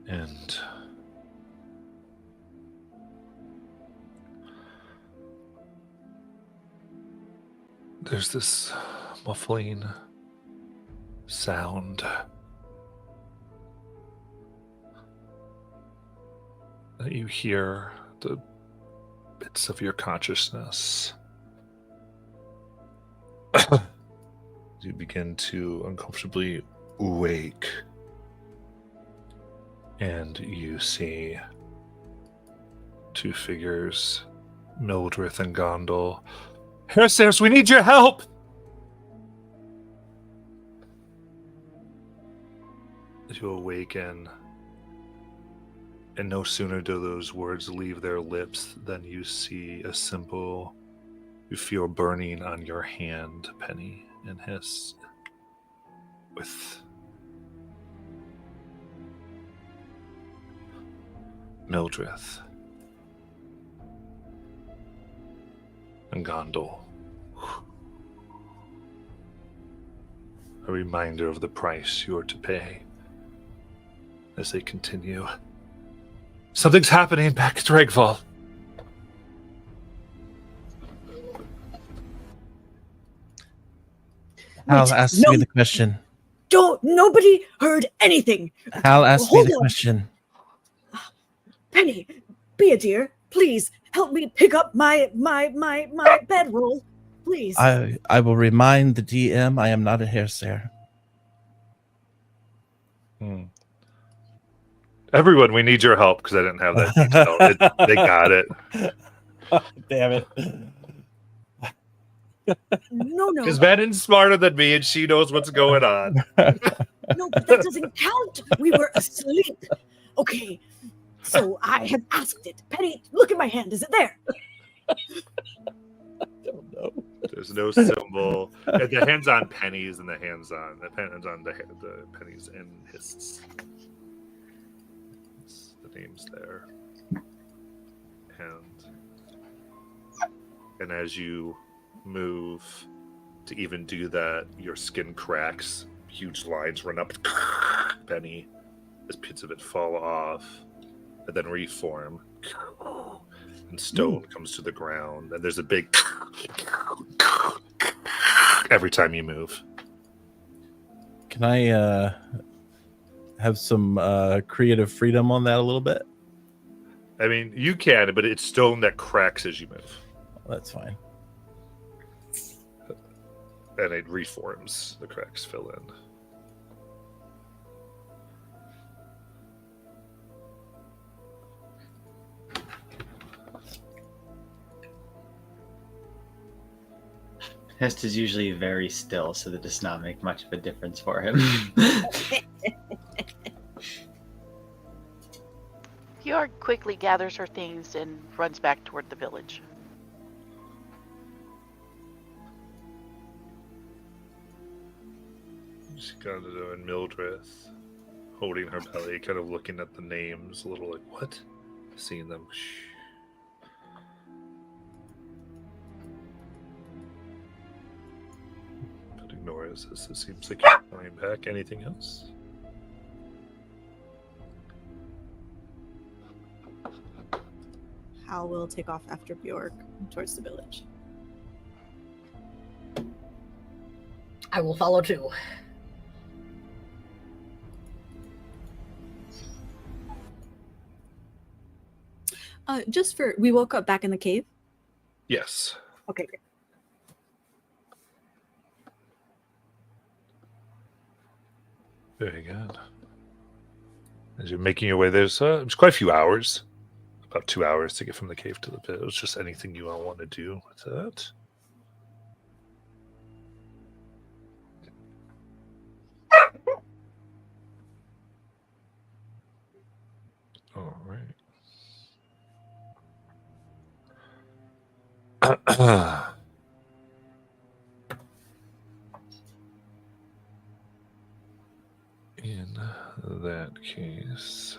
And there's this muffling sound that you hear, the bits of your consciousness. You begin to uncomfortably wake, and you see two figures, Mildred and Gondel. Hersirs, we need your help! You awaken, and no sooner do those words leave their lips than you see a symbol you feel burning on your hand, Penny, and Hist, with Mildred and Gondel. A reminder of the price you are to pay as they continue. Something's happening back at Dragval. Hal Wait, asked no, me the question. nobody heard anything. Hal asked me Hold the on. question. Penny, be a dear. Please help me pick up my bedroll. Please. I will remind the DM I am not a hairsayer. Everyone, we need your help because I didn't have that detail. They got it. Damn it. No. Because Vanon's smarter than me and she knows what's going on. No, but that doesn't count. We were asleep. Okay. So I have asked it. Penny, look at my hand. Is it there? Don't know. There's no symbol. The hands on pennies and the hands on the pennies and hists. The name's there. And as you move to even do that, your skin cracks. Huge lines run up Penny as bits of it fall off and then reform. And stone comes to the ground, and there's a big every time you move. Can I have some creative freedom on that a little bit? I mean, you can, but it's stone that cracks as you move. Well, that's fine. And it reforms. The cracks fill in. Hest is usually very still, so that does not make much of a difference for him. Fjord quickly gathers her things and runs back toward the village. She got to do in Mildreth, holding her belly, kind of looking at the names, a little like, what? Seeing them. But ignores this. It seems like you're going back. Anything else? Hal will take off after Bjork towards the village. I will follow too. We woke up back in the cave. Yes. Okay, great. Very good. As you're making your way, there's quite a few hours. About 2 hours to get from the cave to the pit. It's just anything you all want to do with that. All right. In that case,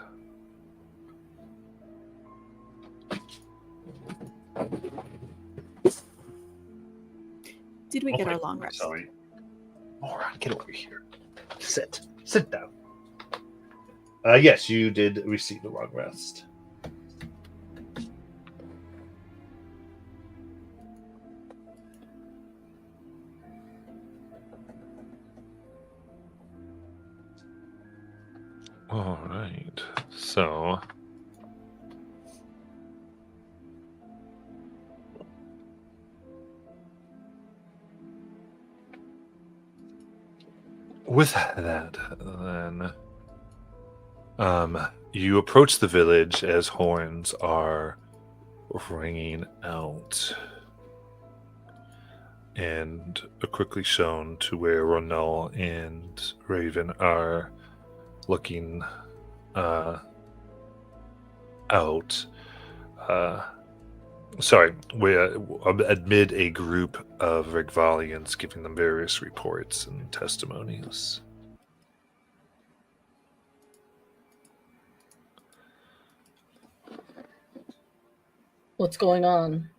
Did we get our long rest? Sorry. Moron, get over here. Sit down. Yes, you did receive a long rest. All right. So, with that, then, you approach the village as horns are ringing out, and are quickly shown to where Ronell and Raven are looking out. Amid a group of Rigvalians giving them various reports and testimonies. What's going on?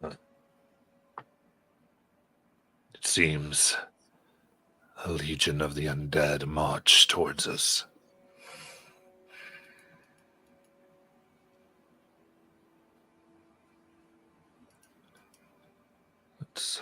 It seems a legion of the undead march towards us. Let's...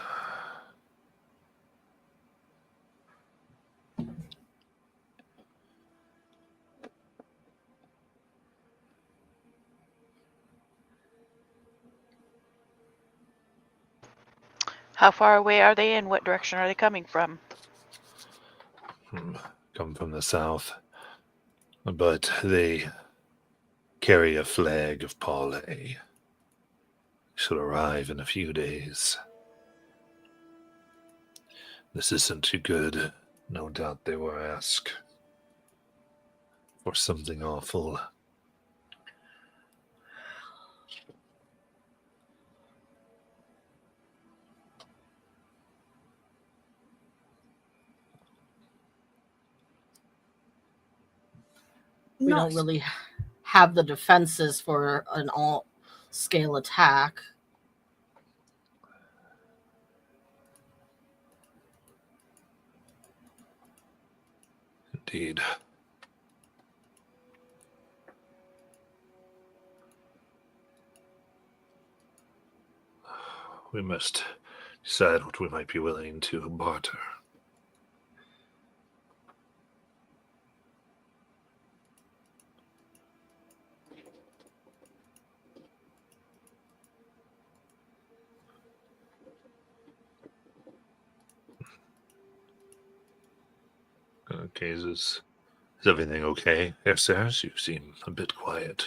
How far away are they and what direction are they coming from? Come from the south, but they carry a flag of parley. Should arrive in a few days. This isn't too good No doubt they were asked for something awful. We don't really have the defenses for an all scale attack. Indeed. We must decide what we might be willing to barter. Okay, is everything okay, Ercers? You seem a bit quiet.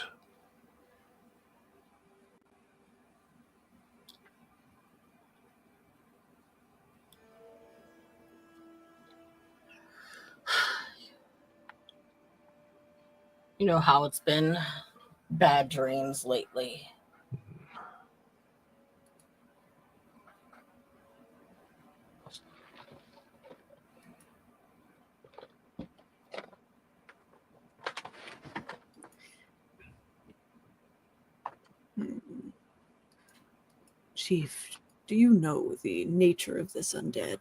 You know how it's been. Bad dreams lately. Chief, do you know the nature of this undead?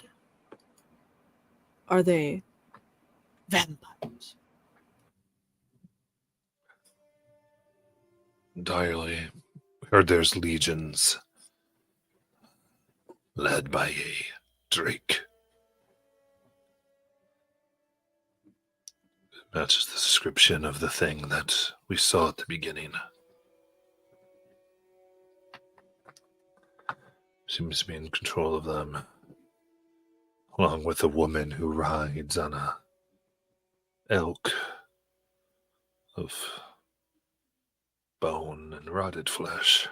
Are they vampires? Entirely. Heard there's legions led by a drake. Matches the description of the thing that we saw at the beginning. Seems to be in control of them, along with a woman who rides on a elk of bone and rotted flesh.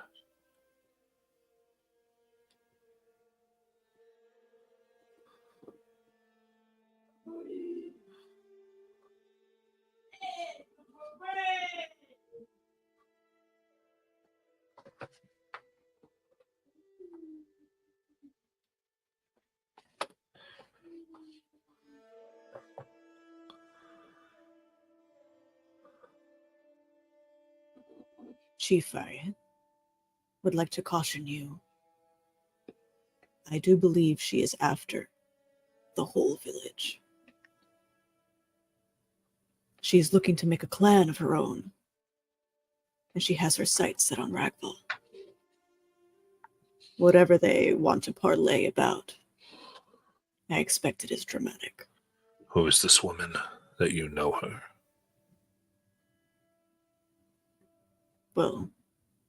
Chief, I would like to caution you. I do believe she is after the whole village. She is looking to make a clan of her own, and she has her sights set on Ragval. Whatever they want to parlay about, I expect it is dramatic. Who is this woman that you know her? Well,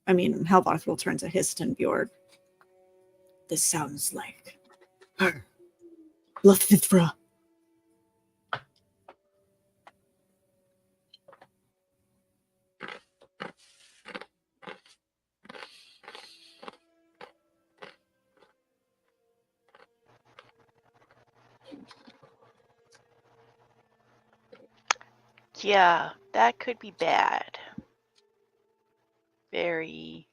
I mean, Halvarth will turn to Histenbjord. This sounds like her. Lothvithra. Yeah, that could be bad. Very,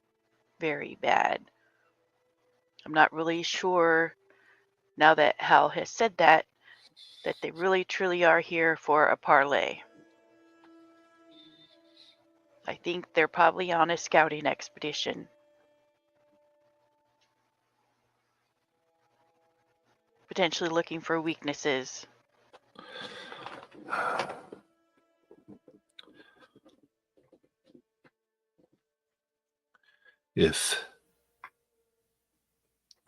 very bad. I'm not really sure, now that Hal has said that they really truly are here for a parlay. I think they're probably on a scouting expedition. Potentially looking for weaknesses. If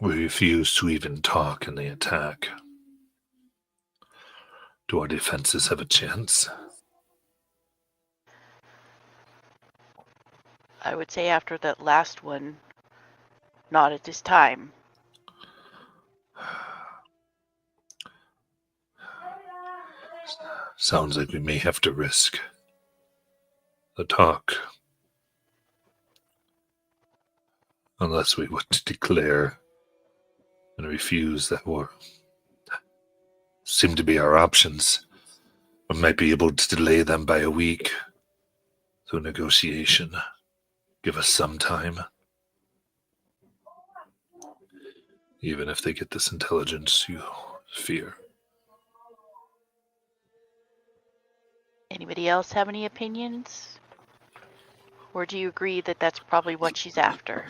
we refuse to even talk and they attack, do our defenses have a chance? I would say after that last one, not at this time. Sounds like we may have to risk the talk. Unless we were to declare and refuse that war. seem to be our options. We might be able to delay them by a week through negotiation. Give us some time. Even if they get this intelligence you fear. Anybody else have any opinions? Or do you agree that that's probably what she's after?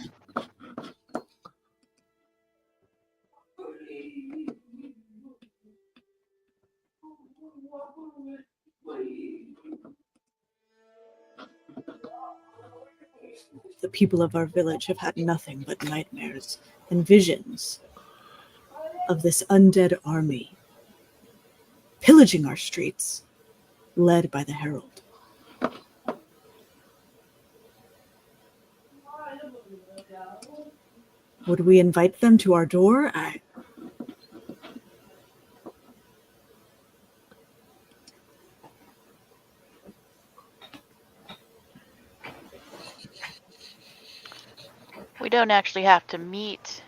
The people of our village have had nothing but nightmares and visions of this undead army pillaging our streets, led by the Herald. Would we invite them to our door? We don't actually have to meet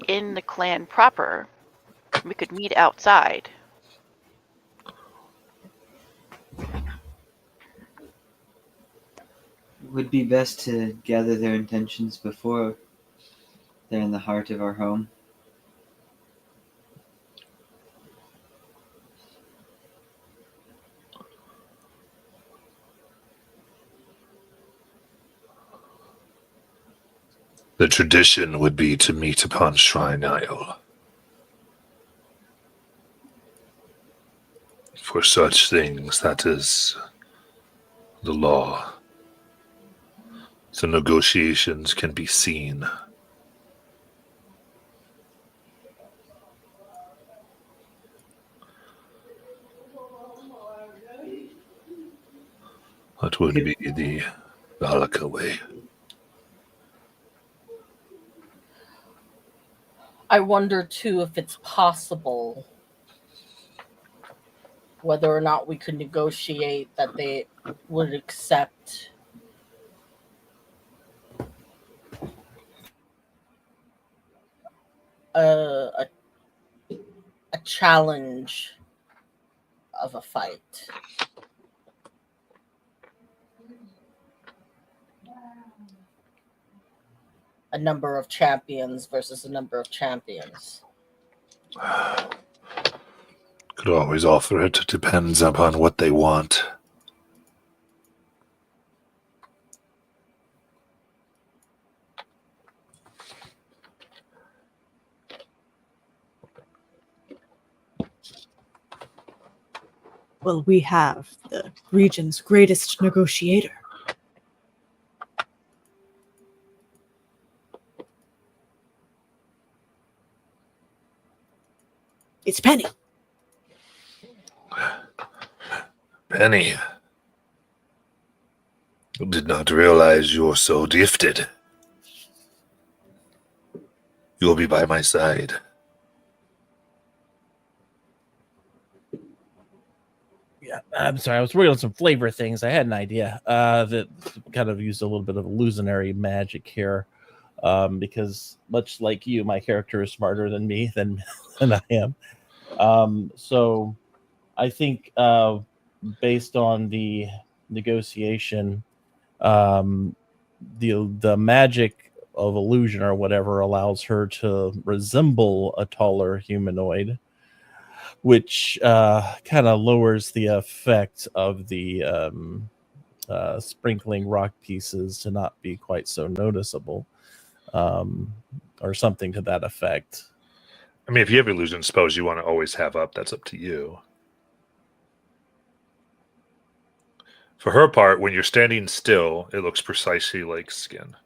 in the clan proper. We could meet outside. It would be best to gather their intentions before they're in the heart of our home. The tradition would be to meet upon Shrine Isle. For such things, that is the law. So negotiations can be seen. That would be the Valaka way. I wonder too if it's possible whether or not we could negotiate that they would accept a challenge of a fight. A number of champions versus a number of champions. Could always offer it. It depends upon what they want. Well, we have the region's greatest negotiator. It's Penny. Penny. Did not realize you're so gifted. You'll be by my side. Yeah, I'm sorry. I was working on some flavor things. I had an idea that kind of used a little bit of illusionary magic here, because much like you, my character is smarter than me than I am. So I think based on the negotiation, the magic of illusion or whatever allows her to resemble a taller humanoid, which kind of lowers the effect of the sprinkling rock pieces to not be quite so noticeable, or something to that effect. I mean, if you have illusion spells you want to always have up, that's up to you. For her part, when you're standing still, it looks precisely like skin.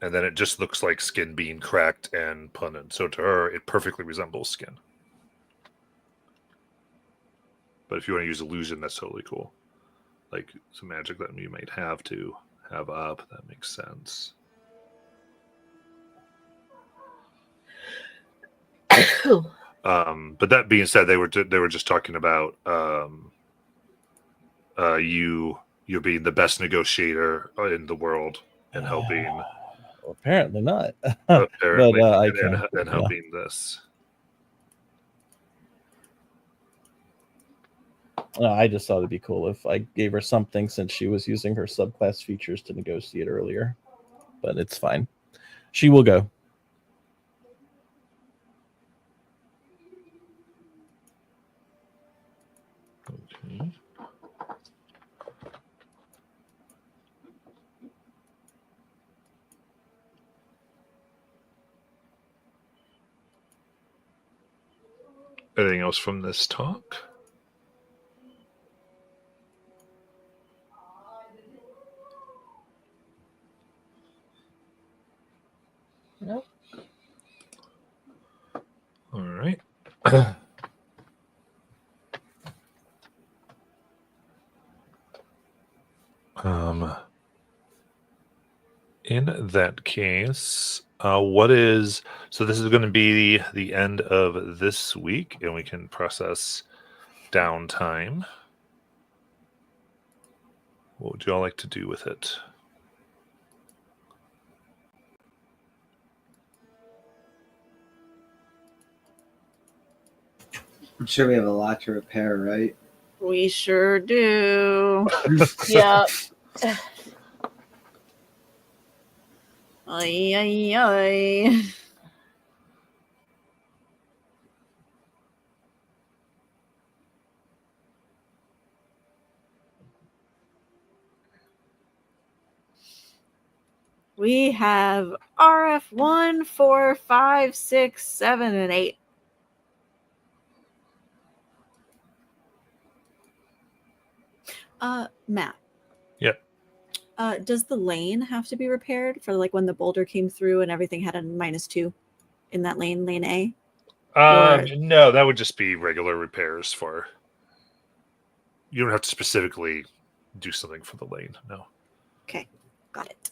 And then it just looks like skin being cracked and punted. So to her, it perfectly resembles skin. But if you want to use illusion, that's totally cool. Like some magic that you might have to have up, that makes sense. But that being said, they were just talking about you being the best negotiator in the world and helping Apparently not. Apparently, I and, can. and helping this. I just thought it'd be cool if I gave her something since she was using her subclass features to negotiate earlier. But it's fine. She will go. Okay. Anything else from this talk? Nope. All right. In that case, what is so? This is going to be the end of this week, and we can process downtime. What would you all like to do with it? I'm sure we have a lot to repair, right? We sure do. Yeah. Ay, ay, ay. We have RF 1, 4, 5, 6, 7, and 8. Matt. Yep. Does the lane have to be repaired for like when the boulder came through and everything had a -2 in that lane, lane A? Or- No, that would just be regular repairs for. You don't have to specifically do something for the lane. No. Okay, got it.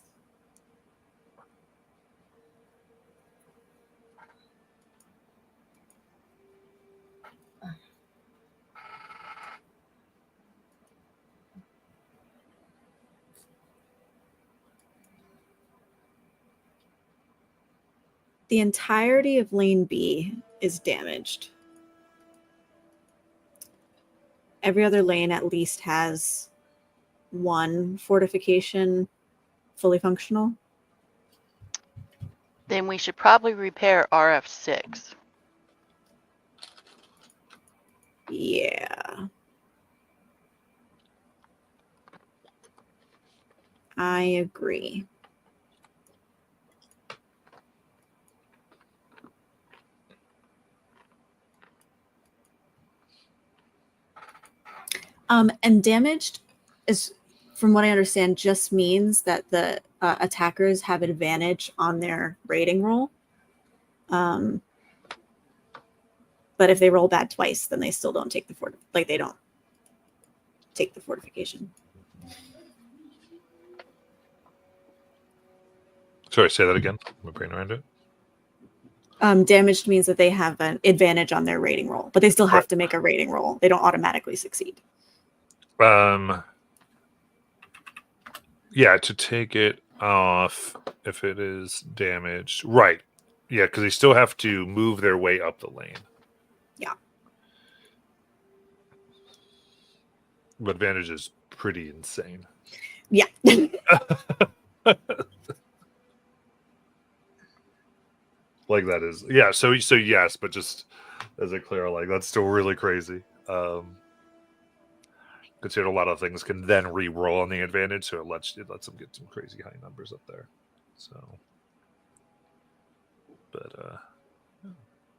The entirety of lane B is damaged. Every other lane at least has one fortification fully functional. Then we should probably repair RF6. Yeah. I agree. And damaged is, from what I understand, just means that the attackers have advantage on their rating roll. But if they roll bad twice, then they still don't take the they don't take the fortification. Sorry, say that again. My brain around it. Damaged means that they have an advantage on their rating roll, but they still have Right. to make a rating roll. They don't automatically succeed. Yeah, to take it off if it is damaged. Right. Yeah, because they still have to move their way up the lane. Yeah. But advantage is pretty insane. Yeah. Like that is so yes, but just as a clear, like that's still really crazy. Consider a lot of things can then re-roll on the advantage, so it lets them get some crazy high numbers up there. So, but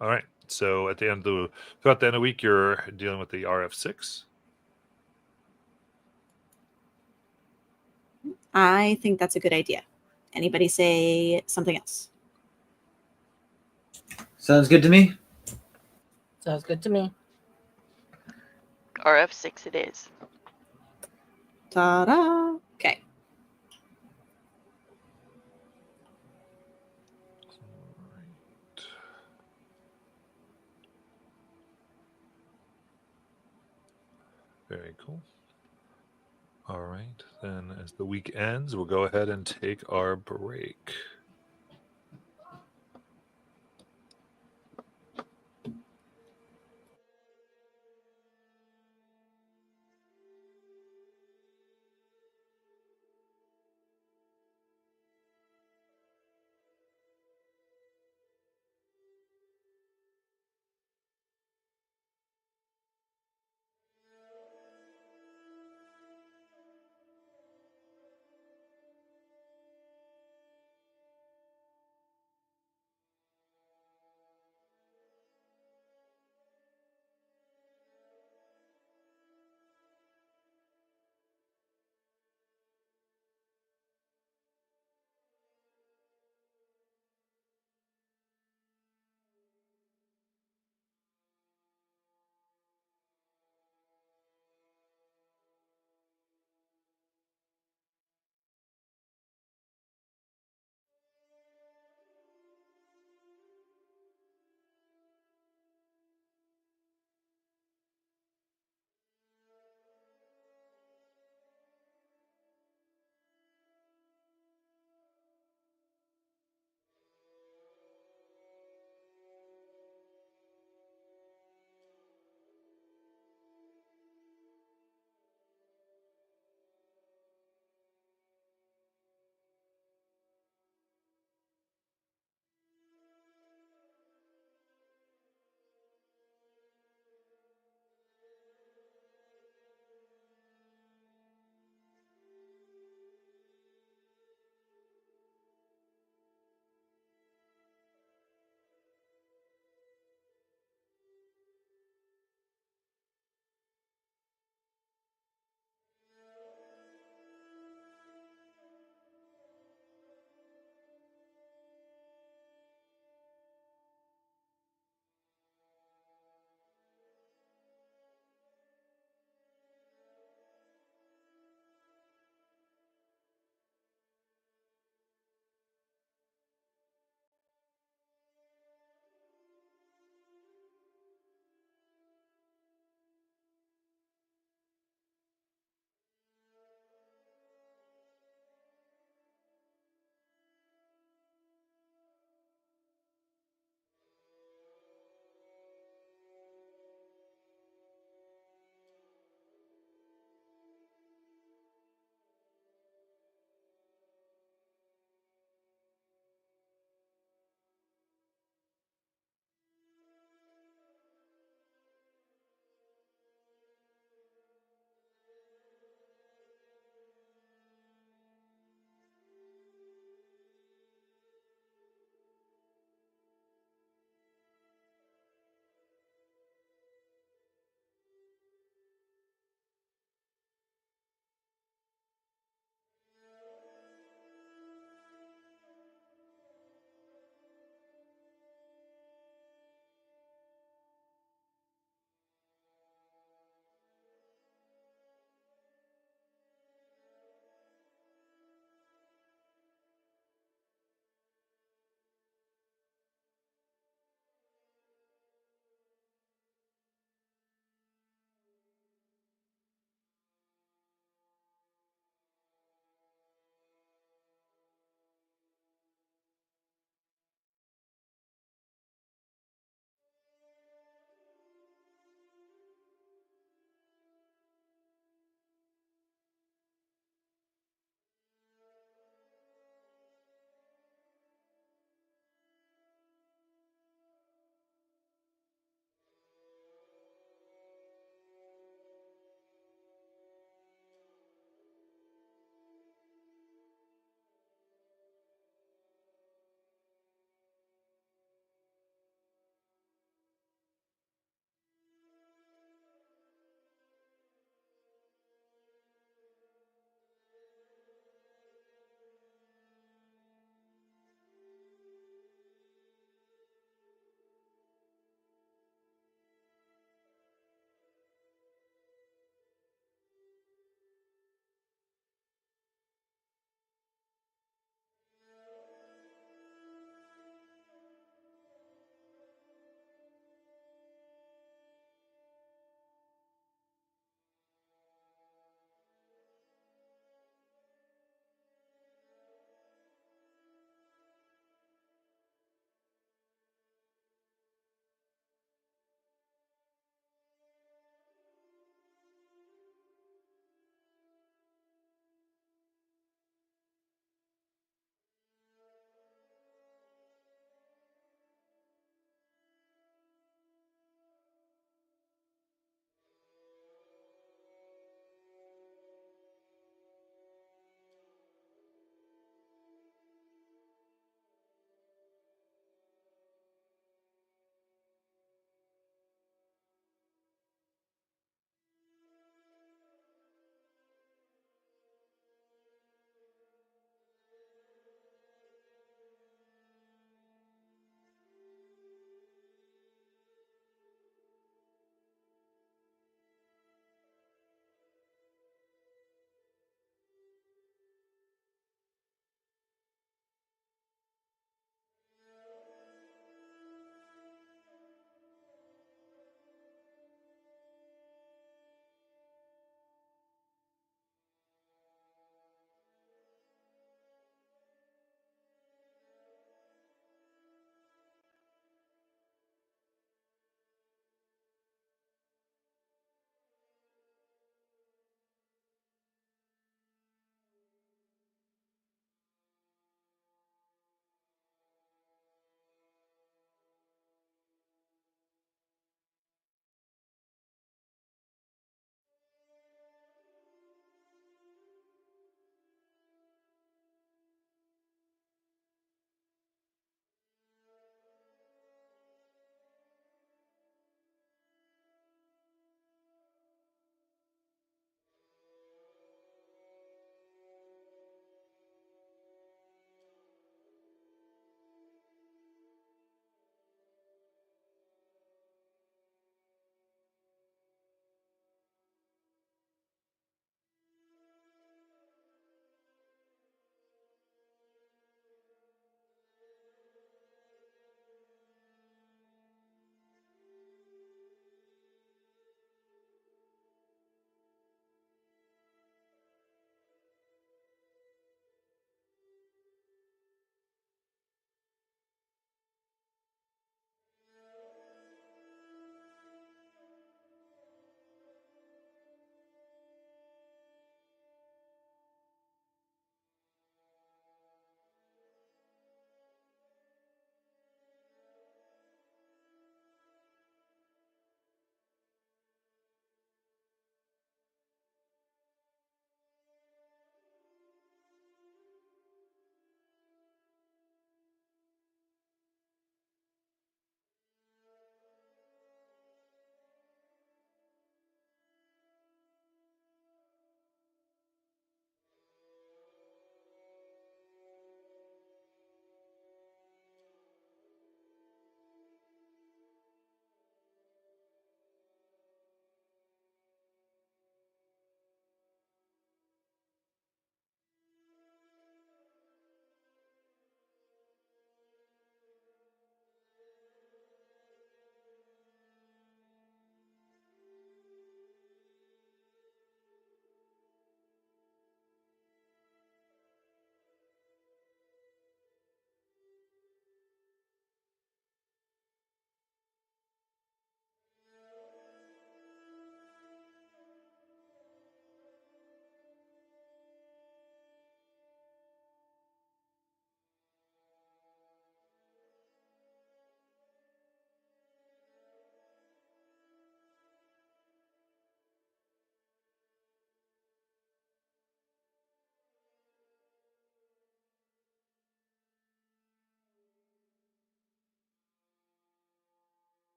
all right. So at the end of throughout the end of the week, you're dealing with the RF6. I think that's a good idea. Anybody say something else? Sounds good to me. Sounds good to me. RF6 it is. Ta-da! Okay. Very cool. All right, then as the week ends, we'll go ahead and take our break.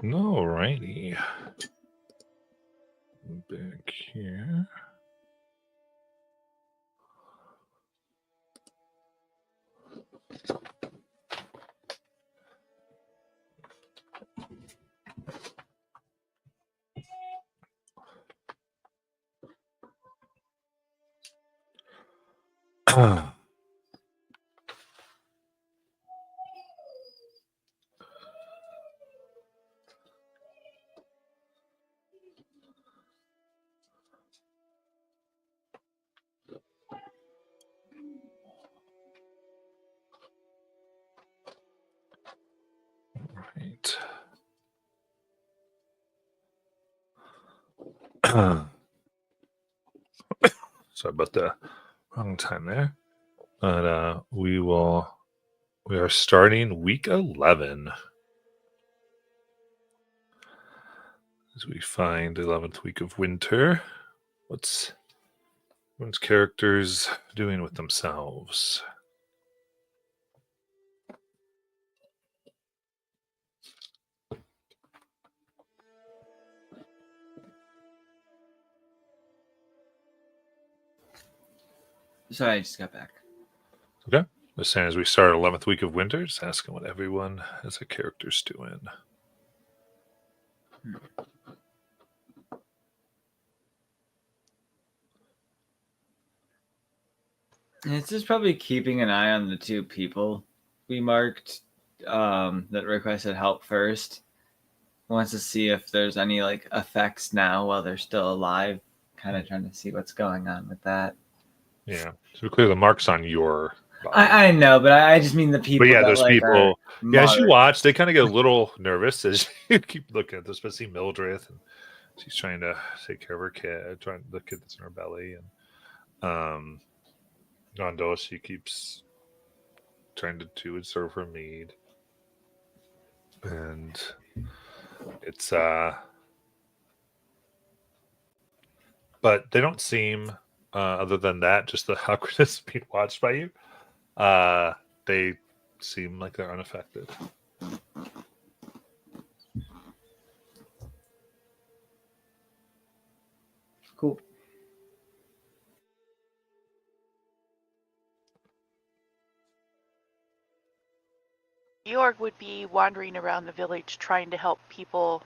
Alrighty. Back here. Right. Sorry about the wrong time there. But we are starting week 11 as we find 11th week of winter. What's everyone's characters doing with themselves? Sorry, I just got back. Okay. Just saying, as we start 11th week of winter, just asking what everyone as a character's doing. It's just probably keeping an eye on the two people we marked that requested help first. Wants to see if there's any like effects now while they're still alive. Kind of trying to see what's going on with that. Yeah. So clear the marks on your body. I know, but I just mean the people. But yeah, that, those like, people. are Yeah, as you moderate. watch, they kind of get a little nervous as you keep looking at this, especially Mildred. And she's trying to take care of her kid, trying the kid that's in her belly. And Gondo, she keeps trying to serve her mead. And it's but they don't seem other than that, just the awkwardness being watched by you, they seem like they're unaffected. Cool. Georg would be wandering around the village trying to help people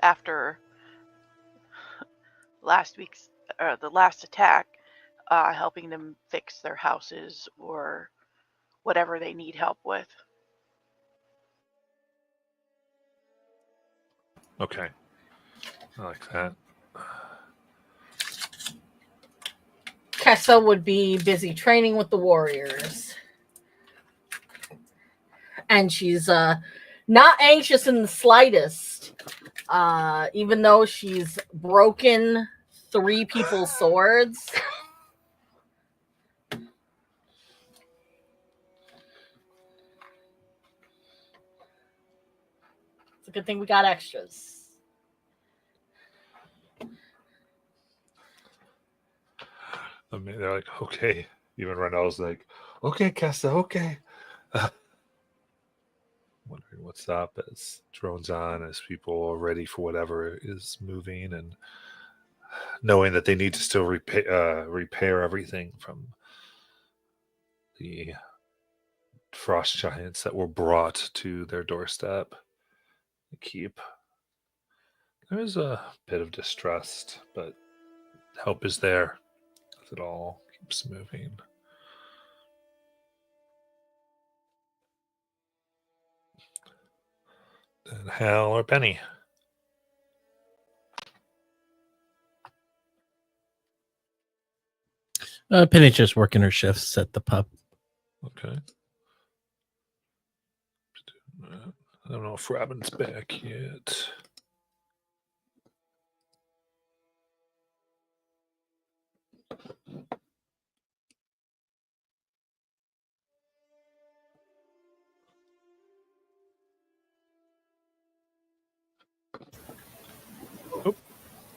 after the last attack, helping them fix their houses or whatever they need help with. Okay. I like that. Kessa would be busy training with the warriors. And she's not anxious in the slightest. Even though she's broken 3 people's swords. It's a good thing we got extras. I mean, they're like, okay. Even Renell's like, okay, Kessa, okay. Wondering what's up as drones on, as people are ready for whatever is moving, and knowing that they need to still repair everything from the frost giants that were brought to their doorstep. The keep. There is a bit of distrust, but help is there as it all keeps moving. And Hal or Penny? Penny's just working her shifts at the pub. Okay. I don't know if Robin's back yet.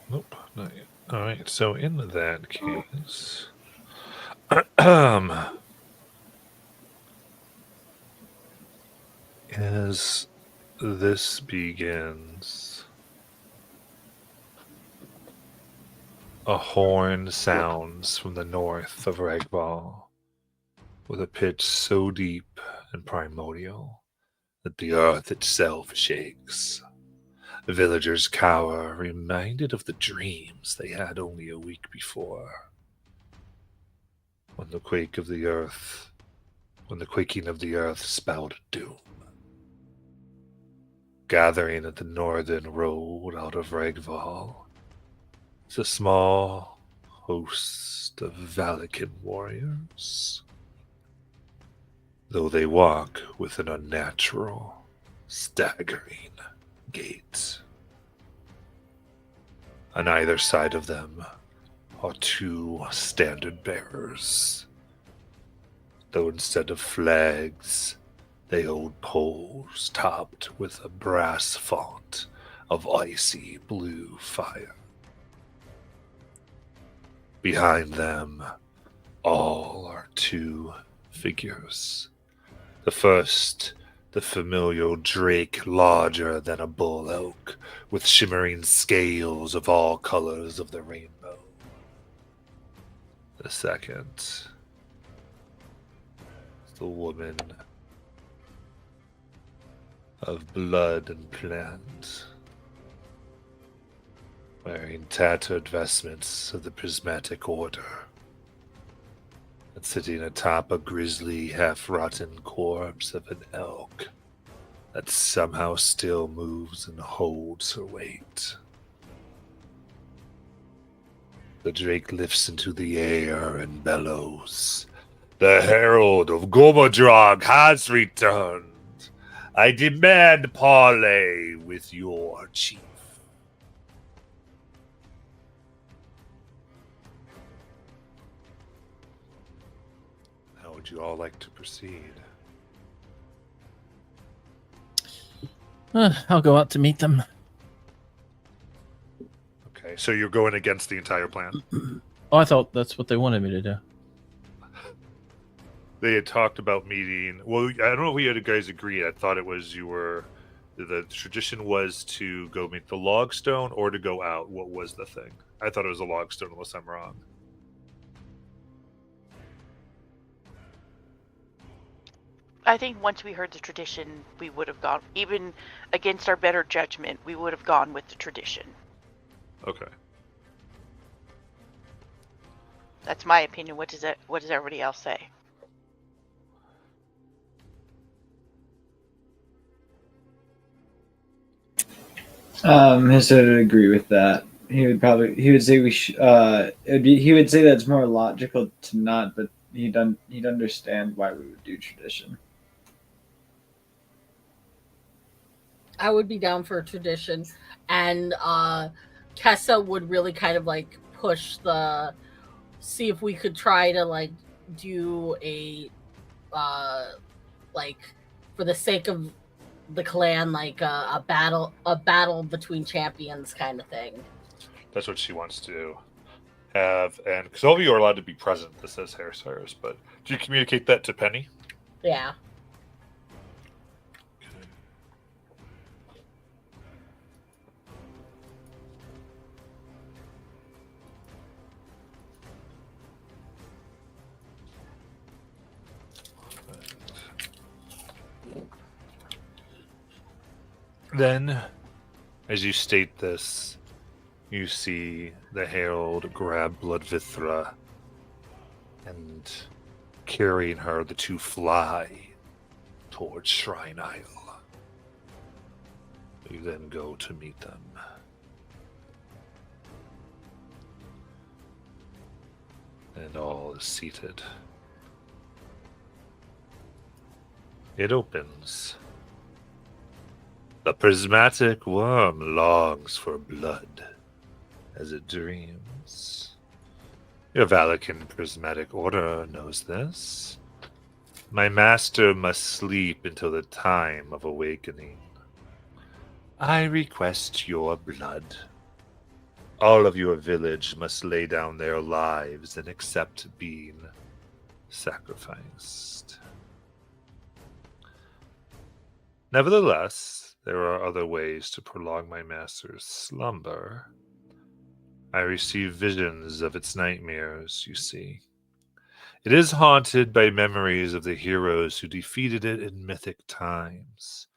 Nope, not yet. All right, so in that case, As this begins, a horn sounds from the north of Regval, with a pitch so deep and primordial that the earth itself shakes. The villagers cower, reminded of the dreams they had only a week before. When the quaking of the earth spelled doom. Gathering at the northern road out of Regval is a small host of Valakin warriors, though they walk with an unnatural, staggering gait. On either side of them are two standard bearers, though instead of flags, they hold poles topped with a brass font of icy blue fire. Behind them, all are two figures. The first, the familiar drake larger than a bull elk, with shimmering scales of all colors of the rainbow. The second, the woman of blood and plant, wearing tattered vestments of the prismatic order, and sitting atop a grisly, half-rotten corpse of an elk that somehow still moves and holds her weight. The drake lifts into the air and bellows, "The Herald of Gomadrog has returned! I demand parley with your chief." How would you all like to proceed? I'll go out to meet them. Okay, so you're going against the entire plan. Oh, I thought that's what they wanted me to do. They had talked about meeting. Well, I don't know if we had guys agree. I thought it was the tradition was to go meet the Logstone or to go out. What was the thing? I thought it was a Logstone, unless I'm wrong. I think once we heard the tradition, we would have gone, even against our better judgment, we would have gone with the tradition. Okay. That's my opinion. What does everybody else say? Hester would agree with that. He would say he would say that's more logical to not, but he'd understand why we would do tradition. I would be down for a tradition, and Kessa would really kind of like push see if we could try to like do a like for the sake of the clan, like a battle between champions kind of thing. That's what she wants to have, and because all of you are allowed to be present, this says Hair Cyrus, but do you communicate that to Penny? Yeah. Then, as you state this, you see the herald grab Bloodvithra and carrying her, the two fly towards Shrine Isle. You then go to meet them. And all is seated. It opens. The prismatic worm longs for blood as it dreams. Your Valakin prismatic order knows this. My master must sleep until the time of awakening. I request your blood. All of your village must lay down their lives and accept being sacrificed. Nevertheless, there are other ways to prolong my master's slumber. I receive visions of its nightmares, you see. It is haunted by memories of the heroes who defeated it in mythic times.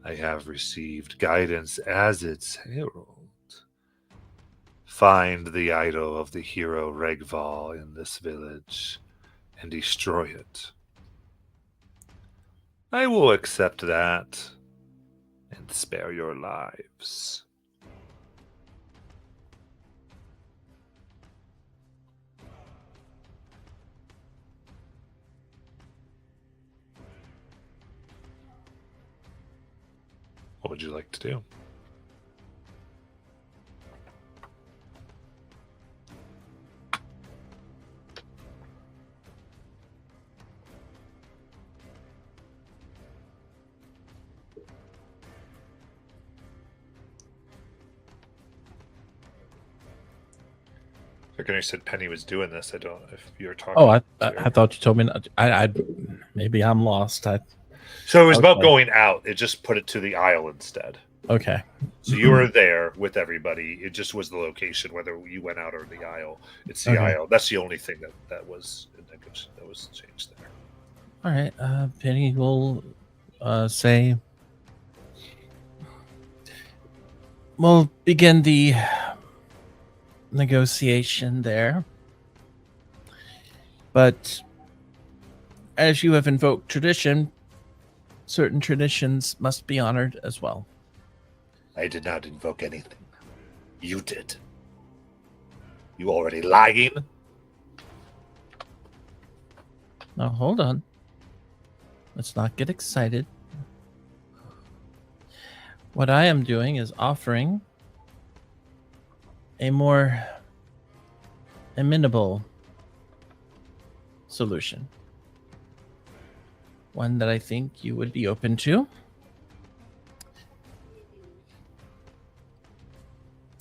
I have received guidance as its herald. Find the idol of the hero Regval in this village and destroy it. I will accept that and spare your lives. What would you like to do? Like I said, Penny was doing this. I don't know if you're talking. Oh, I thought you told me. I maybe I'm lost. So it was about Okay. going out. It just put it to the aisle instead. Okay. So you were there with everybody. It just was the location, whether you went out or the aisle. It's the Okay. aisle. That's the only thing that was changed there. All right. Penny will say, we'll begin the negotiation there. But as you have invoked tradition, certain traditions must be honored as well. I did not invoke anything. You did. You already lying? Now, hold on. Let's not get excited. What I am doing is offering a more amenable solution. One that I think you would be open to.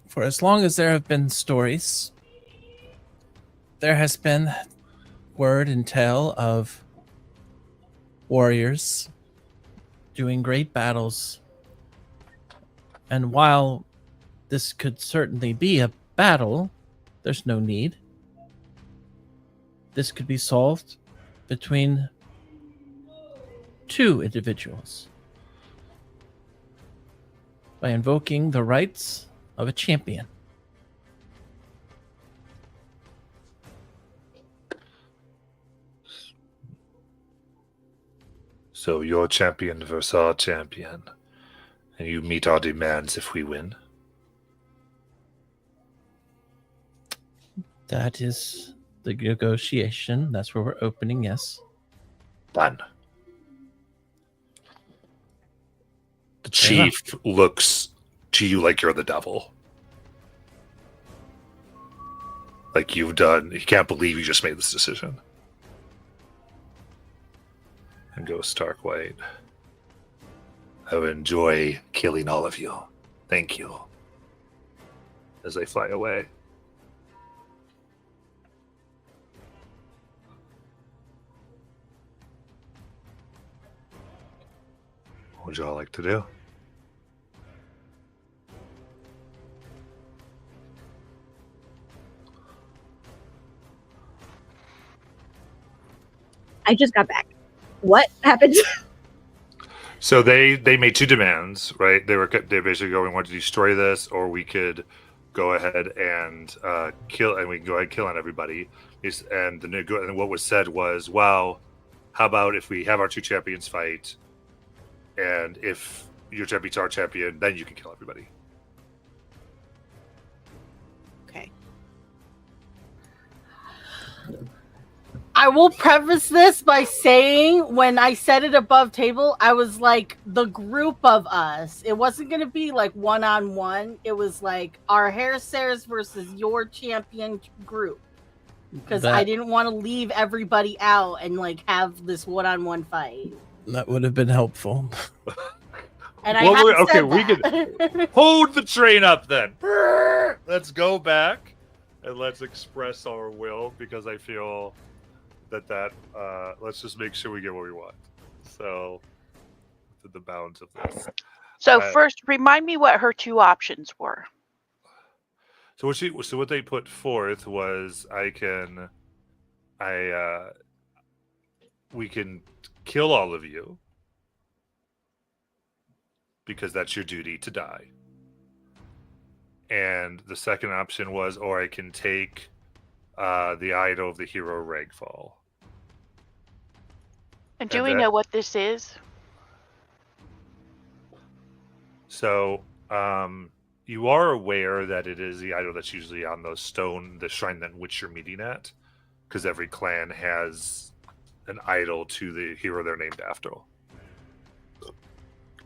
For as long as there have been stories, there has been word and tale of warriors doing great battles. And while this could certainly be a battle, there's no need. This could be solved between two individuals by invoking the rights of a champion. So your champion versus our champion. And you meet our demands if we win. That is the negotiation. That's where we're opening, yes. Done. The chief looks to you like you're the devil. Like you've done. He can't believe you just made this decision. And goes stark white. I will enjoy killing all of you. Thank you. As they fly away. What would y'all like to do? I just got back. What happened? So they made two demands, right? They basically going, we want to destroy this, or we could go ahead and kill, and we can go ahead and kill on everybody. And what was said was, well, how about if we have our two champions fight, and if your champion's our champion, then you can kill everybody. Okay. I will preface this by saying when I said it above table, I was like the group of us. It wasn't going to be like one-on-one. It was like our hairsayers versus your champion group. Because I didn't want to leave everybody out and like have this one-on-one fight. That would have been helpful. And Well, I okay, said we that. Hold the train up then. Let's go back and let's express our will, because I feel that let's just make sure we get what we want. So the bounds of this. So first, remind me what her two options were. So what they put forth was we can kill all of you because that's your duty to die. And the second option was, or I can take the idol of the hero Ragfall. And do we know what this is? So, you are aware that it is the idol that's usually on the shrine that which you're meeting at, because every clan has an idol to the hero they're named after.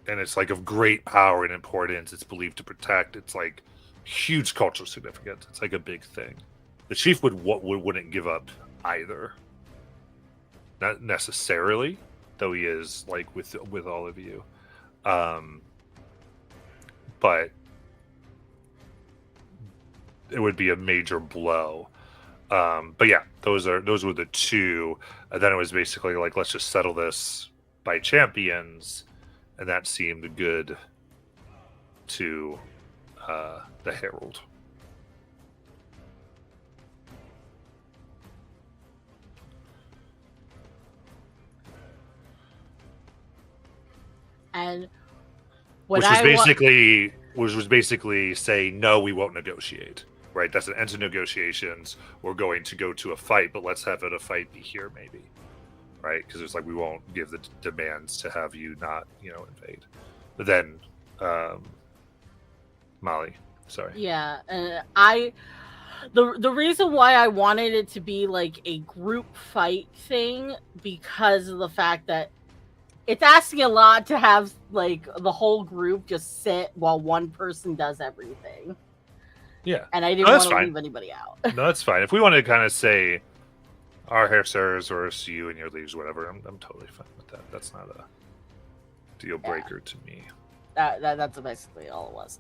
And it's like of great power and importance. It's believed to protect. It's like huge cultural significance. It's like a big thing. The chief wouldn't give up either. Not necessarily, though he is like with all of you. But it would be a major blow. But yeah, those were the two. And then it was basically like, let's just settle this by champions, and that seemed good to the Herald. And Which was basically say, no, we won't negotiate. Right? That's an end to negotiations. We're going to go to a fight, but let's have a fight be here, maybe. Right? Because it's like we won't give the demands to have you not, invade. But then, Molly, sorry. Yeah, and the reason why I wanted it to be like a group fight thing, because of the fact that it's asking a lot to have like the whole group just sit while one person does everything. Yeah. And I didn't want to leave anybody out. No, that's fine. If we want to kind of say our hair sirs or you and your leaves, whatever, I'm totally fine with that. That's not a deal breaker to me. That's basically all it was.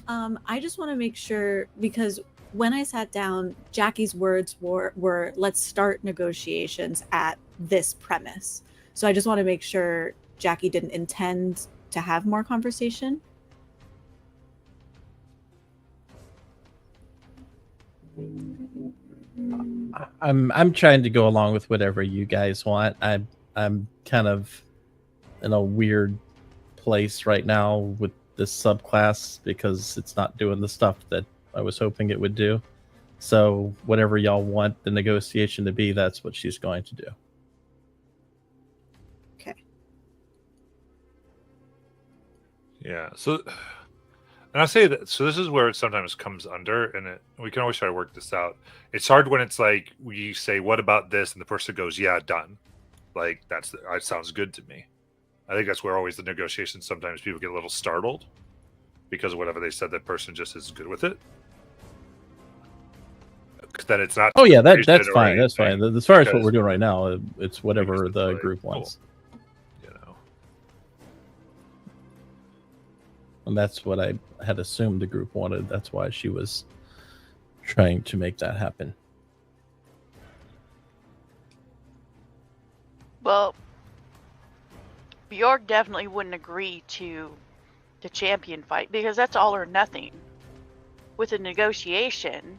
I just want to make sure, because when I sat down, Jackie's words were let's start negotiations at this premise. So I just want to make sure Jackie didn't intend to have more conversation. I'm trying to go along with whatever you guys want. I'm kind of in a weird place right now with this subclass because it's not doing the stuff that I was hoping it would do. So whatever y'all want the negotiation to be, that's what she's going to do. Okay. Yeah. So, and I say that. So this is where it sometimes comes under, and we can always try to work this out. It's hard when it's like we say, "What about this?" and the person goes, "Yeah, done." Like that sounds good to me. I think that's where always the negotiations. Sometimes people get a little startled because of whatever they said. That person just is good with it. Then it's not. Oh yeah, that's fine. That's fine. As far as what because we're doing right now, it's whatever the like, group wants. Cool. And that's what I had assumed the group wanted. That's why she was trying to make that happen. Well, Bjork definitely wouldn't agree to the champion fight because that's all or nothing. With a negotiation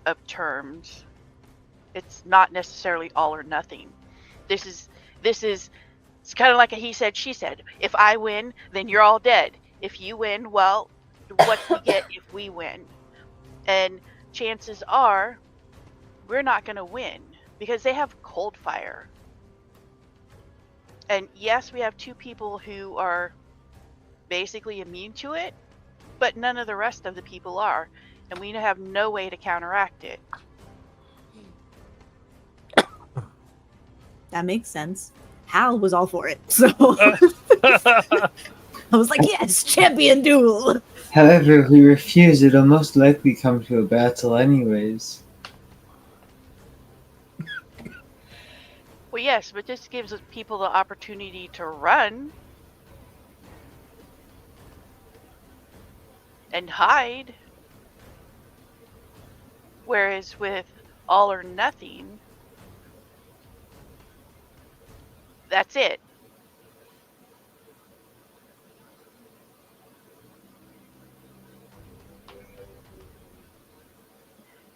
of terms, it's not necessarily all or nothing. This is it's kind of like a he said, she said. If I win, then you're all dead. If you win, well, what do we get if we win? And chances are we're not going to win because they have cold fire. And yes, we have two people who are basically immune to it, but none of the rest of the people are. And we have no way to counteract it. That makes sense. Hal was all for it, so I was like, yes, champion duel. However, if we refuse, it'll most likely come to a battle anyways. Well, yes, but this gives people the opportunity to run and hide. Whereas with all or nothing, That's it.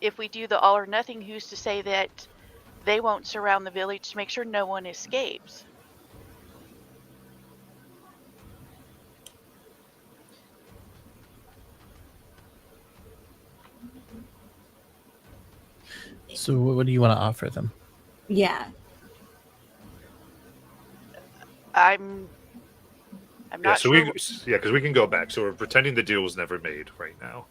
If we do the all or nothing, who's to say that they won't surround the village to make sure no one escapes? So what do you want to offer them? Yeah. I'm Yeah, not so sure. because we can go back. So we're pretending the deal was never made right now,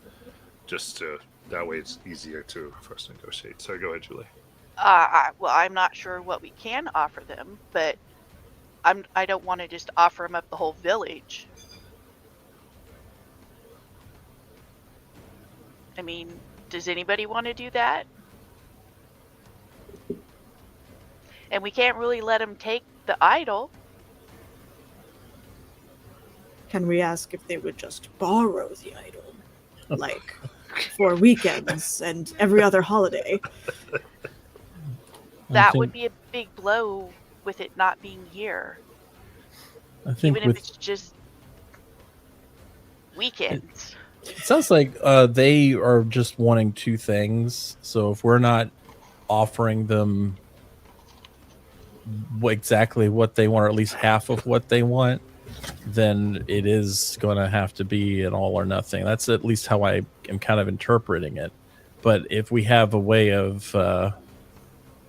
just to that way it's easier for us to negotiate. So go ahead, Julie. Well, I'm not sure what we can offer them, but I don't want to just offer them up the whole village. I mean, does anybody want to do that? And we can't really let them take the idol. Can we ask if they would just borrow the idol? Like, for weekends and every other holiday? That would be a big blow with it not being here. I think Even if it's just weekends. it sounds like they are just wanting two things. So if we're not offering them exactly what they want, or at least half of what they want, then it is going to have to be an all or nothing. That's at least how I am kind of interpreting it. But if we have a way of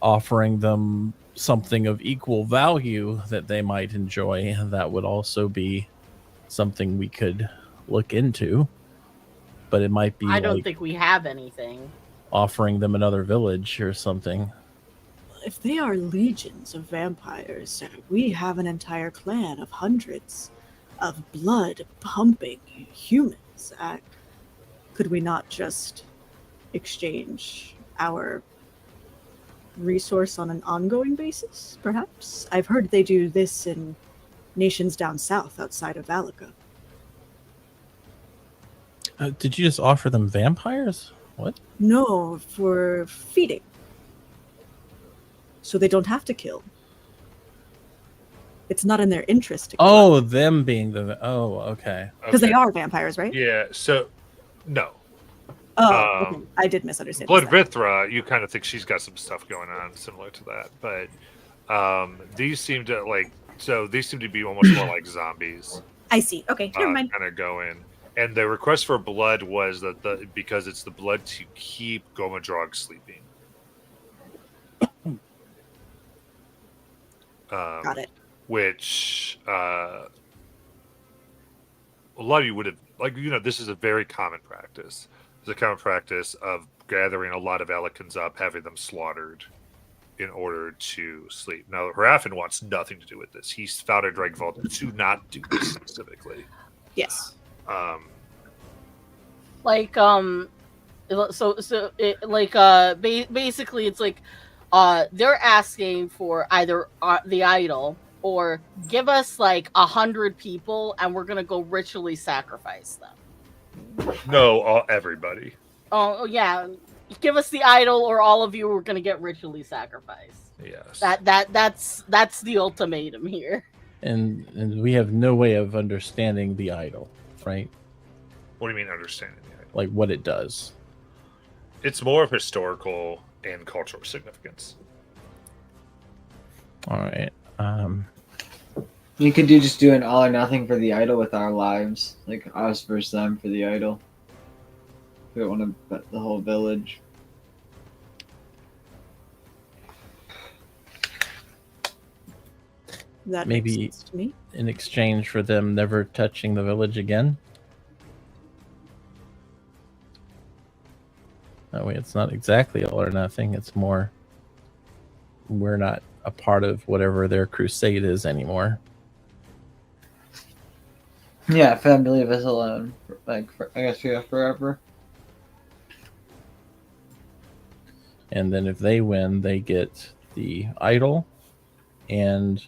offering them something of equal value that they might enjoy, that would also be something we could look into. But it might be I don't think we have anything. offering them another village or something. If they are legions of vampires, we have an entire clan of hundreds of blood-pumping humans. Could we not just exchange our resource on an ongoing basis, perhaps? I've heard they do this in nations down south outside of Valaka. Did you just offer them vampires? What? No, for feeding. So they don't have to kill. It's not in their interest to kill. Oh, them being the... Oh, okay. Because they are vampires, right? Yeah. So no. Oh, okay. I did misunderstand. Blood Vithra, you kind of think she's got some stuff going on similar to that, but these seem to be almost more like zombies. I see. Okay, never mind. Kind of go in. And the request for blood was that because it's the blood to keep Gomadrog sleeping. Got it. Which a lot of you would have, this is a very common practice. It's a common practice of gathering a lot of Elikans up, having them slaughtered in order to sleep. Now, Harafin wants nothing to do with this. He's found a Dregvold to not do this specifically. Yes. Basically it's like they're asking for either the idol or give us like 100 people and we're gonna go ritually sacrifice them. No, everybody. Oh yeah, give us the idol or all of you are gonna get ritually sacrificed. Yes. That's the ultimatum here. And we have no way of understanding the idol, right? What do you mean understanding the idol? Like what it does. It's more of historical and cultural significance. All right. You could just do an all or nothing for the idol with our lives, like us versus them for the idol. We don't want to bet the whole village. That Maybe- makes sense to me. In exchange for them never touching the village again. That way it's not exactly all or nothing. It's more we're not a part of whatever their crusade is anymore. Yeah, for them to leave us alone, I guess forever. And then if they win, they get the idol and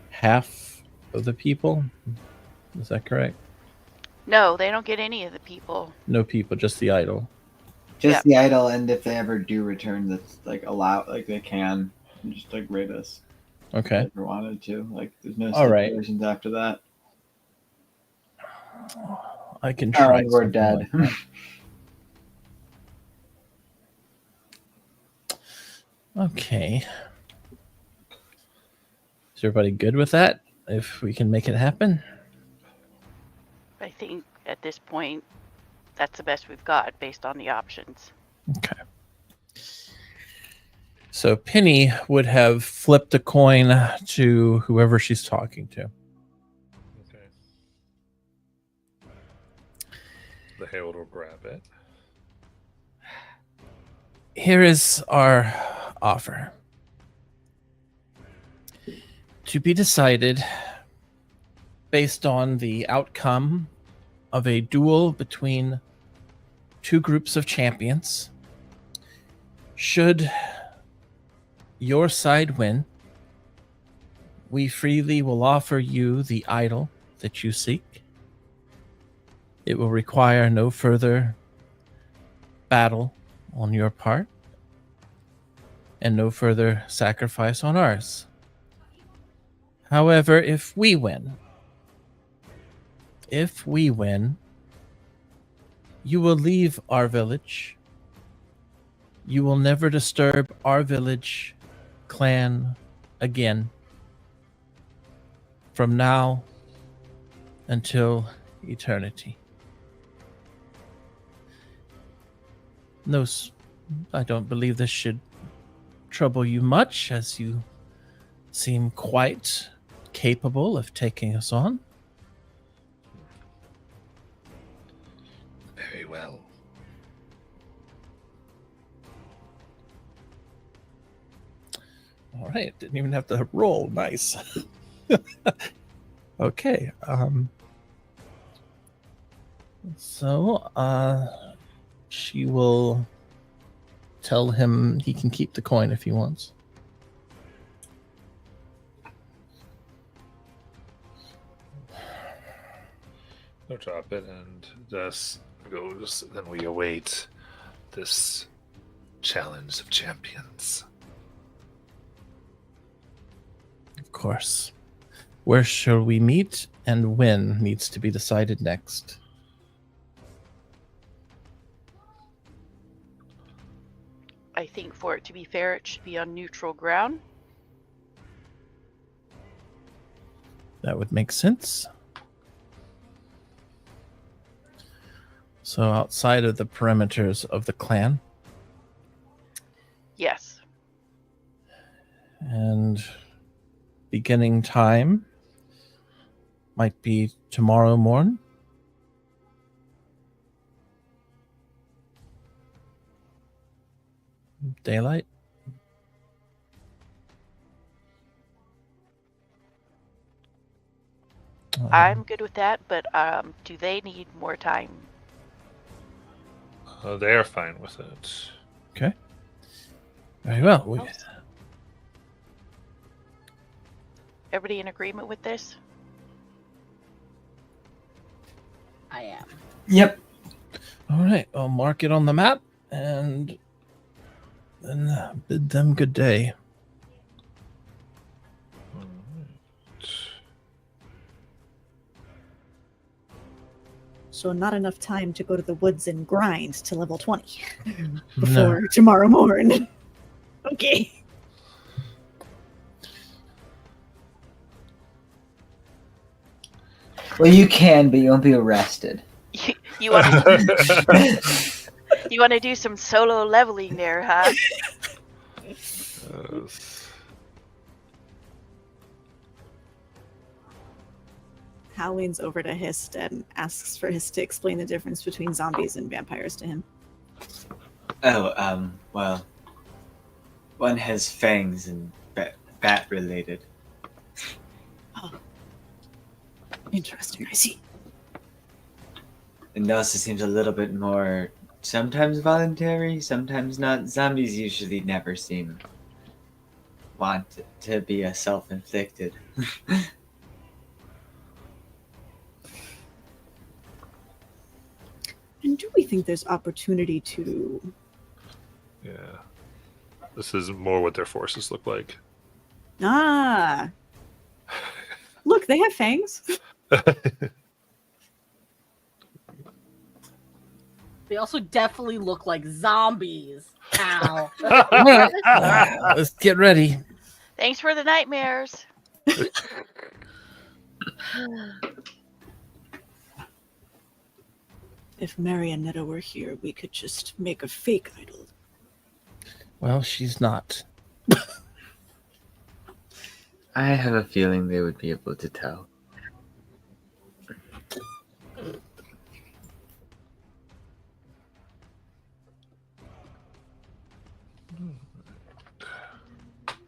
half of the people. Is that correct? No, they don't get any of the people. No people, just the idol. Just the idol, and if they ever do return, that's like allowed, like they can just like raid us. Okay. If you wanted to. Like, there's no All right. stipulations after that. I can try. We're something dead. like that. Okay. Is everybody good with that? If we can make it happen? I think at this point, that's the best we've got based on the options. Okay. So Penny would have flipped a coin to whoever she's talking to. Okay. The herald will grab it. Here is our offer. To be decided based on the outcome of a duel between two groups of champions. Should your side win, we freely will offer you the idol that you seek. It will require no further battle on your part and no further sacrifice on ours. However, if we win, you will leave our village. You will never disturb our village clan again. From now until eternity. No, I don't believe this should trouble you much, as you seem quite capable of taking us on. Very well. All right, didn't even have to roll. Nice. Okay. So, she will tell him he can keep the coin if he wants. They'll drop it, and thus goes. Then we await this challenge of champions. Of course. Where shall we meet and when needs to be decided next. I think for it to be fair, it should be on neutral ground. That would make sense. So outside of the perimeters of the clan. Yes. And beginning time might be tomorrow morning. Daylight. I'm good with that, but do they need more time? They are fine with it. Okay. Very well. Everybody in agreement with this? I am. Yep. All right. I'll mark it on the map and then bid them good day. So not enough time to go to the woods and grind to level 20 No. before tomorrow morning. Okay. Well, you can, but you won't be arrested. You want to you want to do some solo leveling there, huh? Hal leans over to Hist and asks for Hist to explain the difference between zombies and vampires to him. Oh, well, one has fangs and bat related. Oh. Interesting, I see. And also seems a little bit more sometimes voluntary, sometimes not. Zombies usually never seem want to be a self-inflicted. And do we think there's opportunity to... Yeah. This is more what their forces look like. Ah. Look, they have fangs. They also definitely look like zombies. Ow. Let's get ready. Thanks for the nightmares. If Marionetta were here, we could just make a fake idol. Well, she's not. I have a feeling they would be able to tell.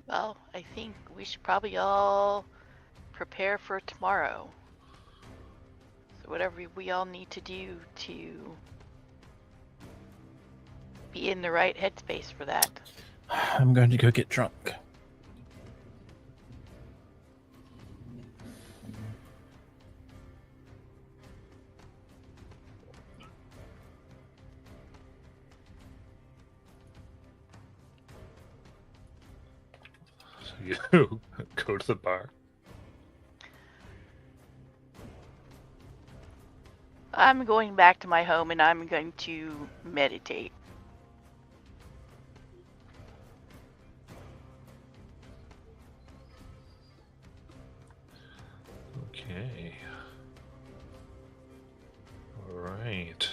Well, I think we should probably all prepare for tomorrow. So whatever we all need to do to be in the right headspace for that. I'm going to go get drunk. So you go to the bar. I'm going back to my home and I'm going to meditate. Okay. All right.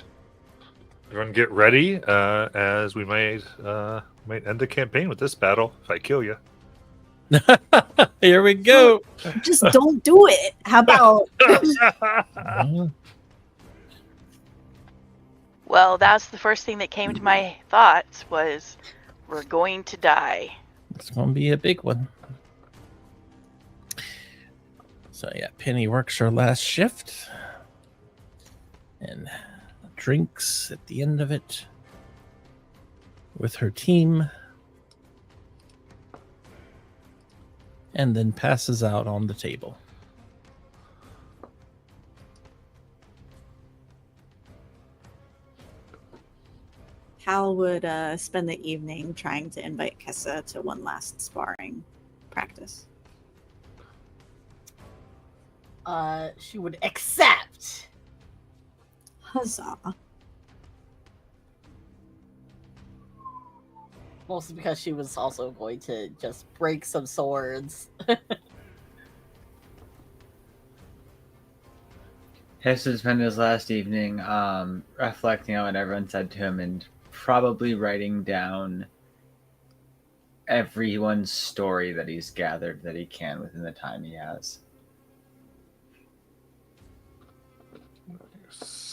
Everyone get ready, as we might end the campaign with this battle if I kill you. Here we go. Just don't do it. How about Well, that's the first thing that came to my thoughts was we're going to die. It's going to be a big one. So yeah, Penny works her last shift and drinks at the end of it with her team and then passes out on the table. Hal would spend the evening trying to invite Kessa to one last sparring practice. She would accept. Huzzah. Mostly because she was also going to just break some swords. Hess would spend his last evening reflecting on what everyone said to him and probably writing down everyone's story that he's gathered that he can within the time he has. Yes.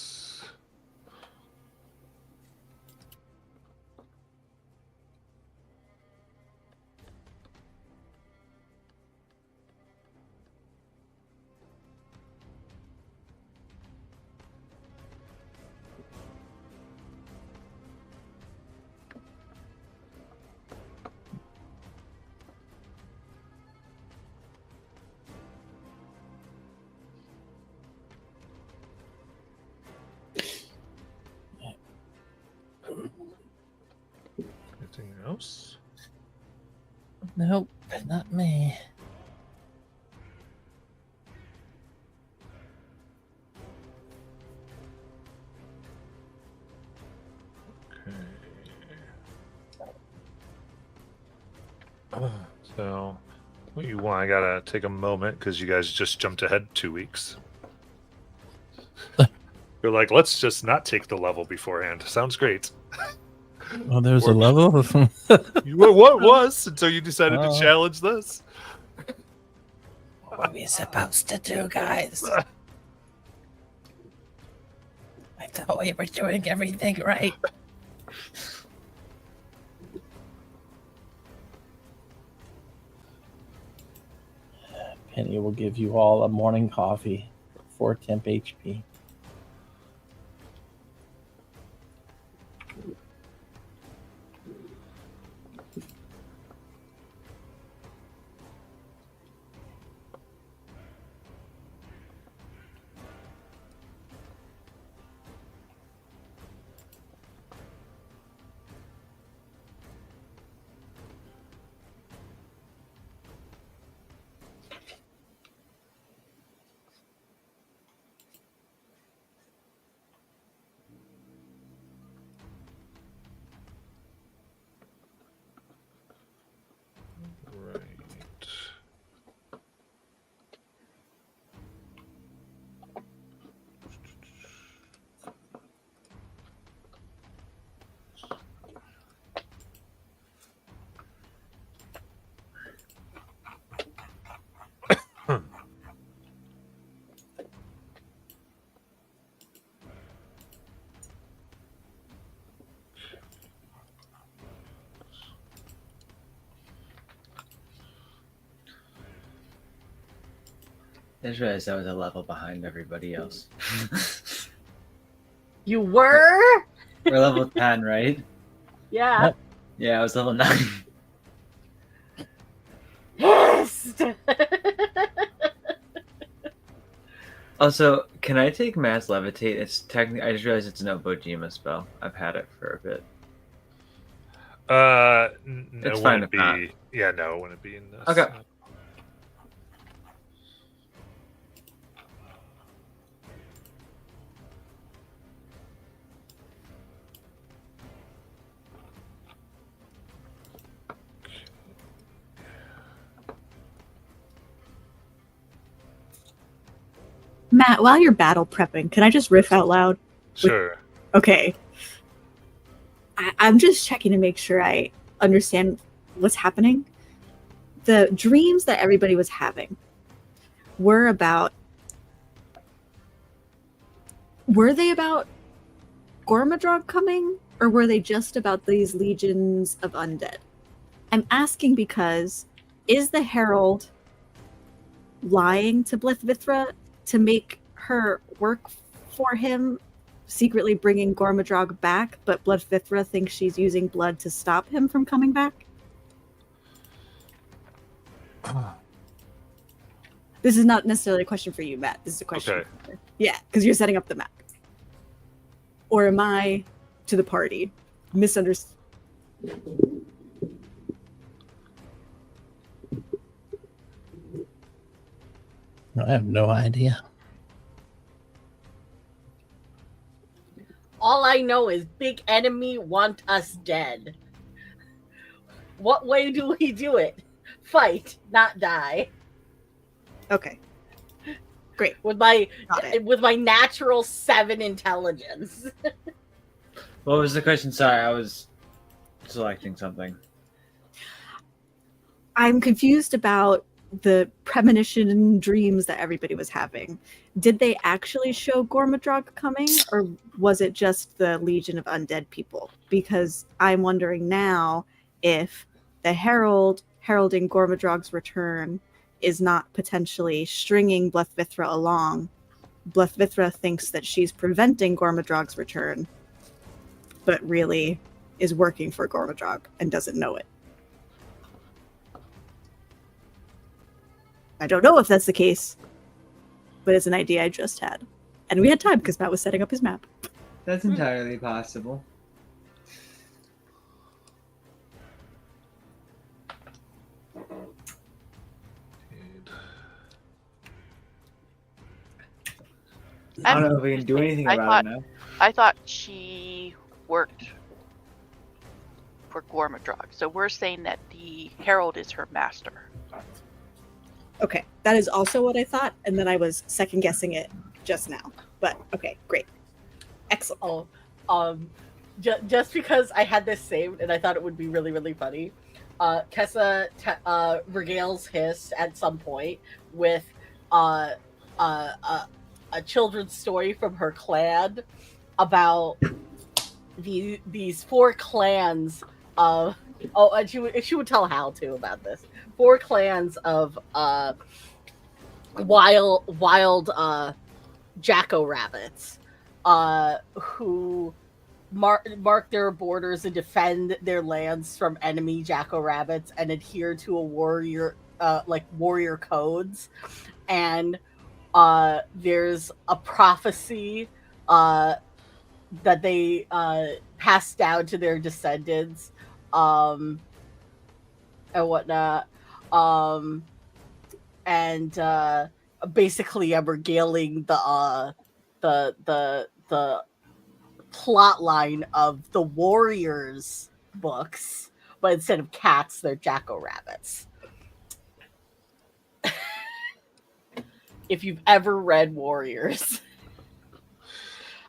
Anything else? Nope, not me. So, what you want? I gotta take a moment because you guys just jumped ahead 2 weeks. You're like, let's just not take the level beforehand. Sounds great. Oh, there's a level? What was until you decided to challenge this? What are we supposed to do, guys? I thought we were doing everything right. Penny will give you all a morning coffee for temp HP. I just realized I was a level behind everybody else. You were? We're level 10, right? Yeah. Yep. Yeah, I was level 9. Yes. Also, can I take Mass Levitate? It's technically, I just realized it's no Bojima spell. I've had it for a bit. No, It's it fine wouldn't if not. be. Yeah, no, it wouldn't be in this. Okay. Matt, while you're battle prepping, can I just riff out loud? Sure. Okay. I'm just checking to make sure I understand what's happening. The dreams that everybody was having were they about Gormadrog coming, or were they just about these legions of undead? I'm asking because is the Herald lying to Blithvithra to make her work for him, secretly bringing Gormadrog back, but Blithvithra thinks she's using blood to stop him from coming back? This is not necessarily a question for you, Matt. This is a question. Okay. Yeah, because you're setting up the map. Or am I, to the party, misunderstood? I have no idea. All I know is big enemy want us dead. What way do we do it? Fight, not die. Okay. Great. With my Got it. with my natural 7 intelligence. What was the question? Sorry, I was selecting something. I'm confused about the premonition dreams that everybody was having. Did they actually show Gormadrog coming, or was it just the Legion of Undead people? Because I'm wondering now if the Herald heralding Gormadrog's return is not potentially stringing Blethvithra along. Blethvithra thinks that she's preventing Gormadrog's return, but really is working for Gormadrog and doesn't know it. I don't know if that's the case, but it's an idea I just had. And we had time because Matt was setting up his map. That's entirely possible. I don't know if we can do anything about it now. I thought she worked for Gormadrog. So we're saying that the Herald is her master. Okay, that is also what I thought, and then I was second guessing it just now. But okay, great. Excellent. Just because I had this saved and I thought it would be really, really funny, Kessa regales Hiss at some point with a children's story from her clan about these 4 clans of and she would tell Hal too about this. 4 clans of wild jacko-rabbits who mark their borders and defend their lands from enemy jacko-rabbits and adhere to a warrior codes. And there's a prophecy that they pass down to their descendants and whatnot. And basically I'm regaling the plot line of the Warriors books, but instead of cats, they're jacko-rabbits. If you've ever read Warriors,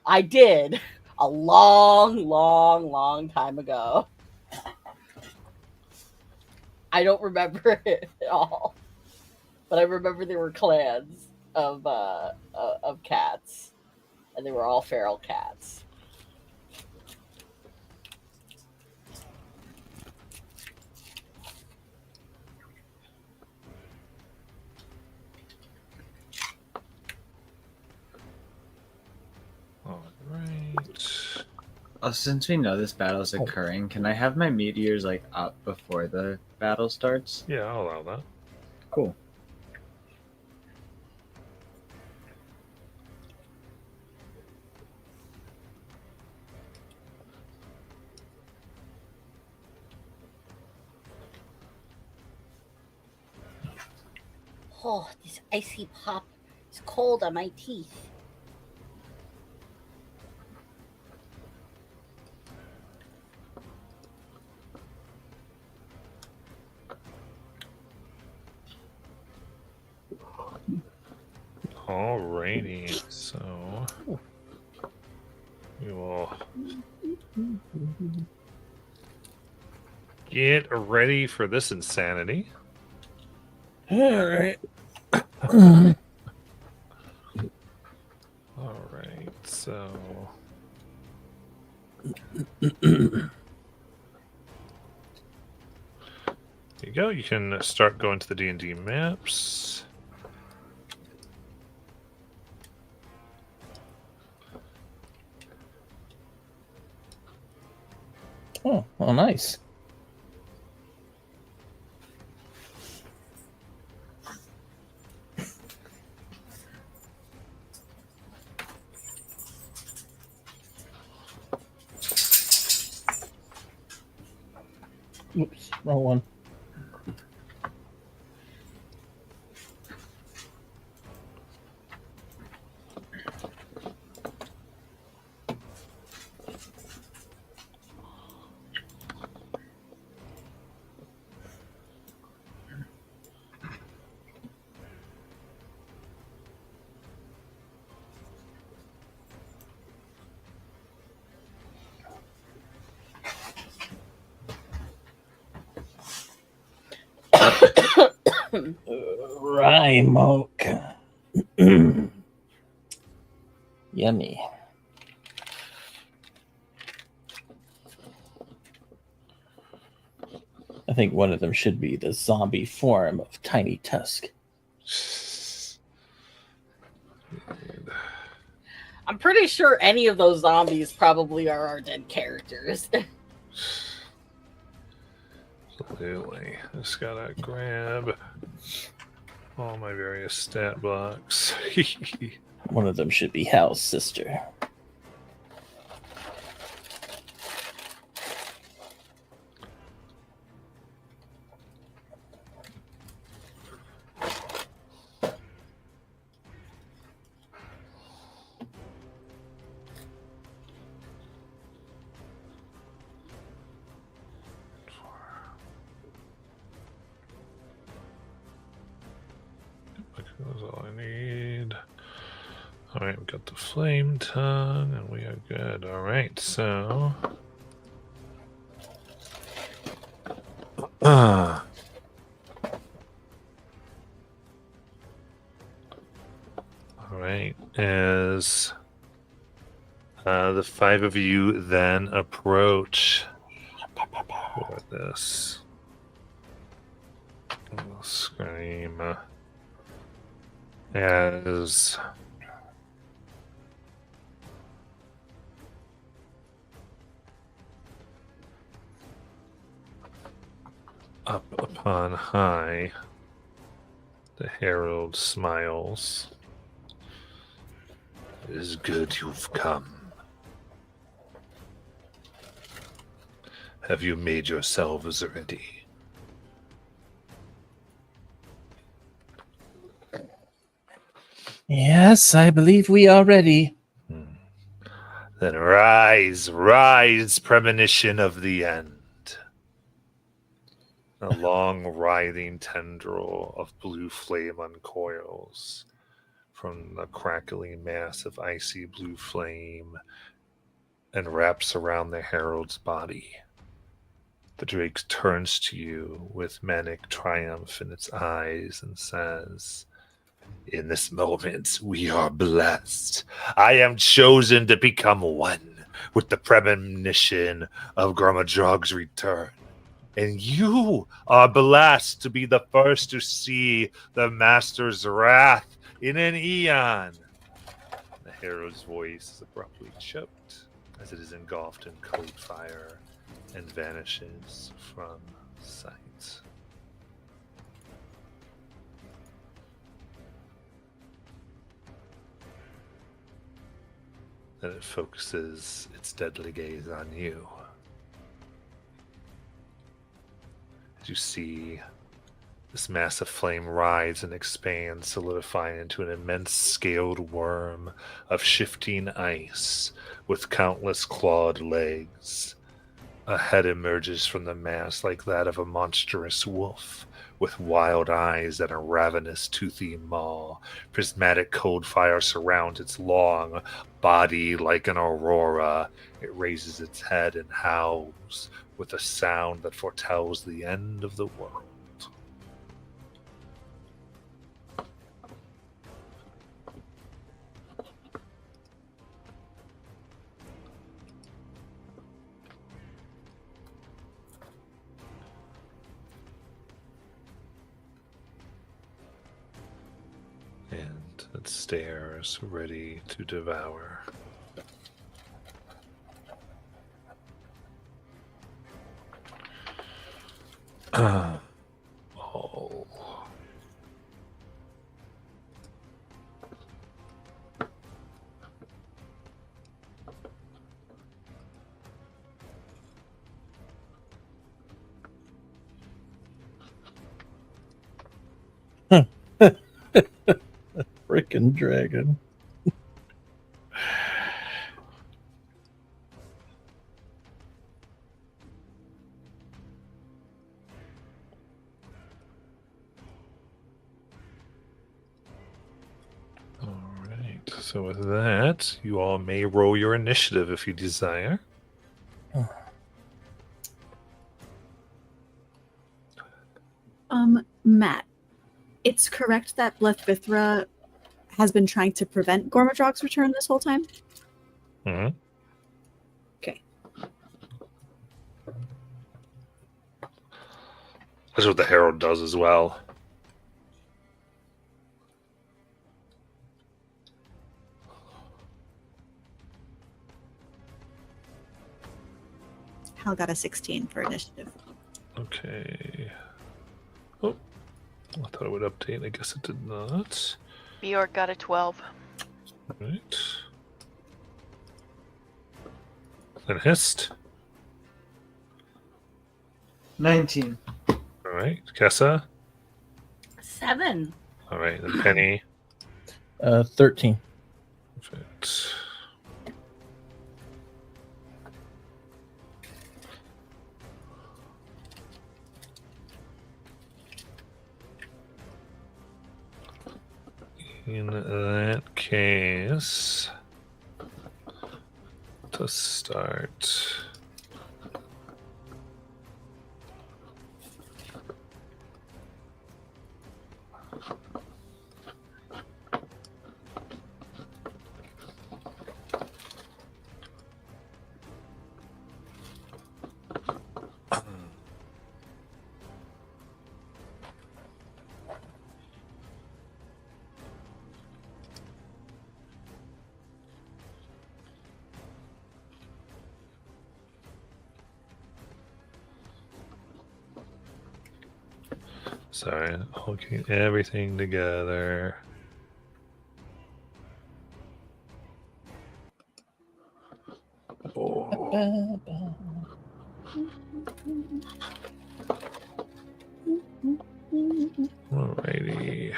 I did a long time ago. I don't remember it at all, but I remember there were clans of cats, and they were all feral cats. Since we know this battle is occurring, can I have my meteors like up before the battle starts? Yeah, I'll allow that. Cool. Oh, this icy pop is cold on my teeth. Alrighty, so we will get ready for this insanity. All right. Alright, so there you go. You can start going to the D&D maps. Oh, well, nice. Oops, wrong one. Rhymoke. Yummy. I think one of them should be the zombie form of Tiny Tusk. I'm pretty sure any of those zombies probably are our dead characters. Absolutely. Just gotta grab all my various stat blocks. One of them should be Hal's sister. That's all I need. Alright, we got the flame tongue, and we are good. Alright, so. Alright, as the five of you then approach with this. I'll scream. As up upon high, the herald smiles. It is good you've come. Have you made yourselves ready? Yes, I believe we are ready. Then rise, rise, premonition of the end. A long writhing tendril of blue flame uncoils from the crackling mass of icy blue flame and wraps around the herald's body. The drake turns to you with manic triumph in its eyes and says, "In this moment, we are blessed. I am chosen to become one with the premonition of Gormadrog's return. And you are blessed to be the first to see the Master's wrath in an eon." The herald's voice is abruptly choked as it is engulfed in cold fire and vanishes from sight. Then it focuses its deadly gaze on you. As you see this massive flame rise and expand, solidifying into an immense scaled worm of shifting ice with countless clawed legs. A head emerges from the mass like that of a monstrous wolf, with wild eyes and a ravenous toothy maw. Prismatic cold fire surrounds its long body like an aurora. It raises its head and howls with a sound that foretells the end of the world. And it stares, ready to devour. Oh. Frickin' dragon. All right. So with that, you all may roll your initiative if you desire. Matt, it's correct that Blethvithra has been trying to prevent Gormadrog's return this whole time? Hmm. Okay. That's what the Herald does as well. Hal got a 16 for initiative. Okay. Oh, I thought it would update. I guess it did not. Bjork got a 12. Right. Then Hist. 19. All right. Kessa. 7. All right. Then Penny. 13. Perfect. In that case, to start, sorry, I'll get everything together. Oh. Alrighty.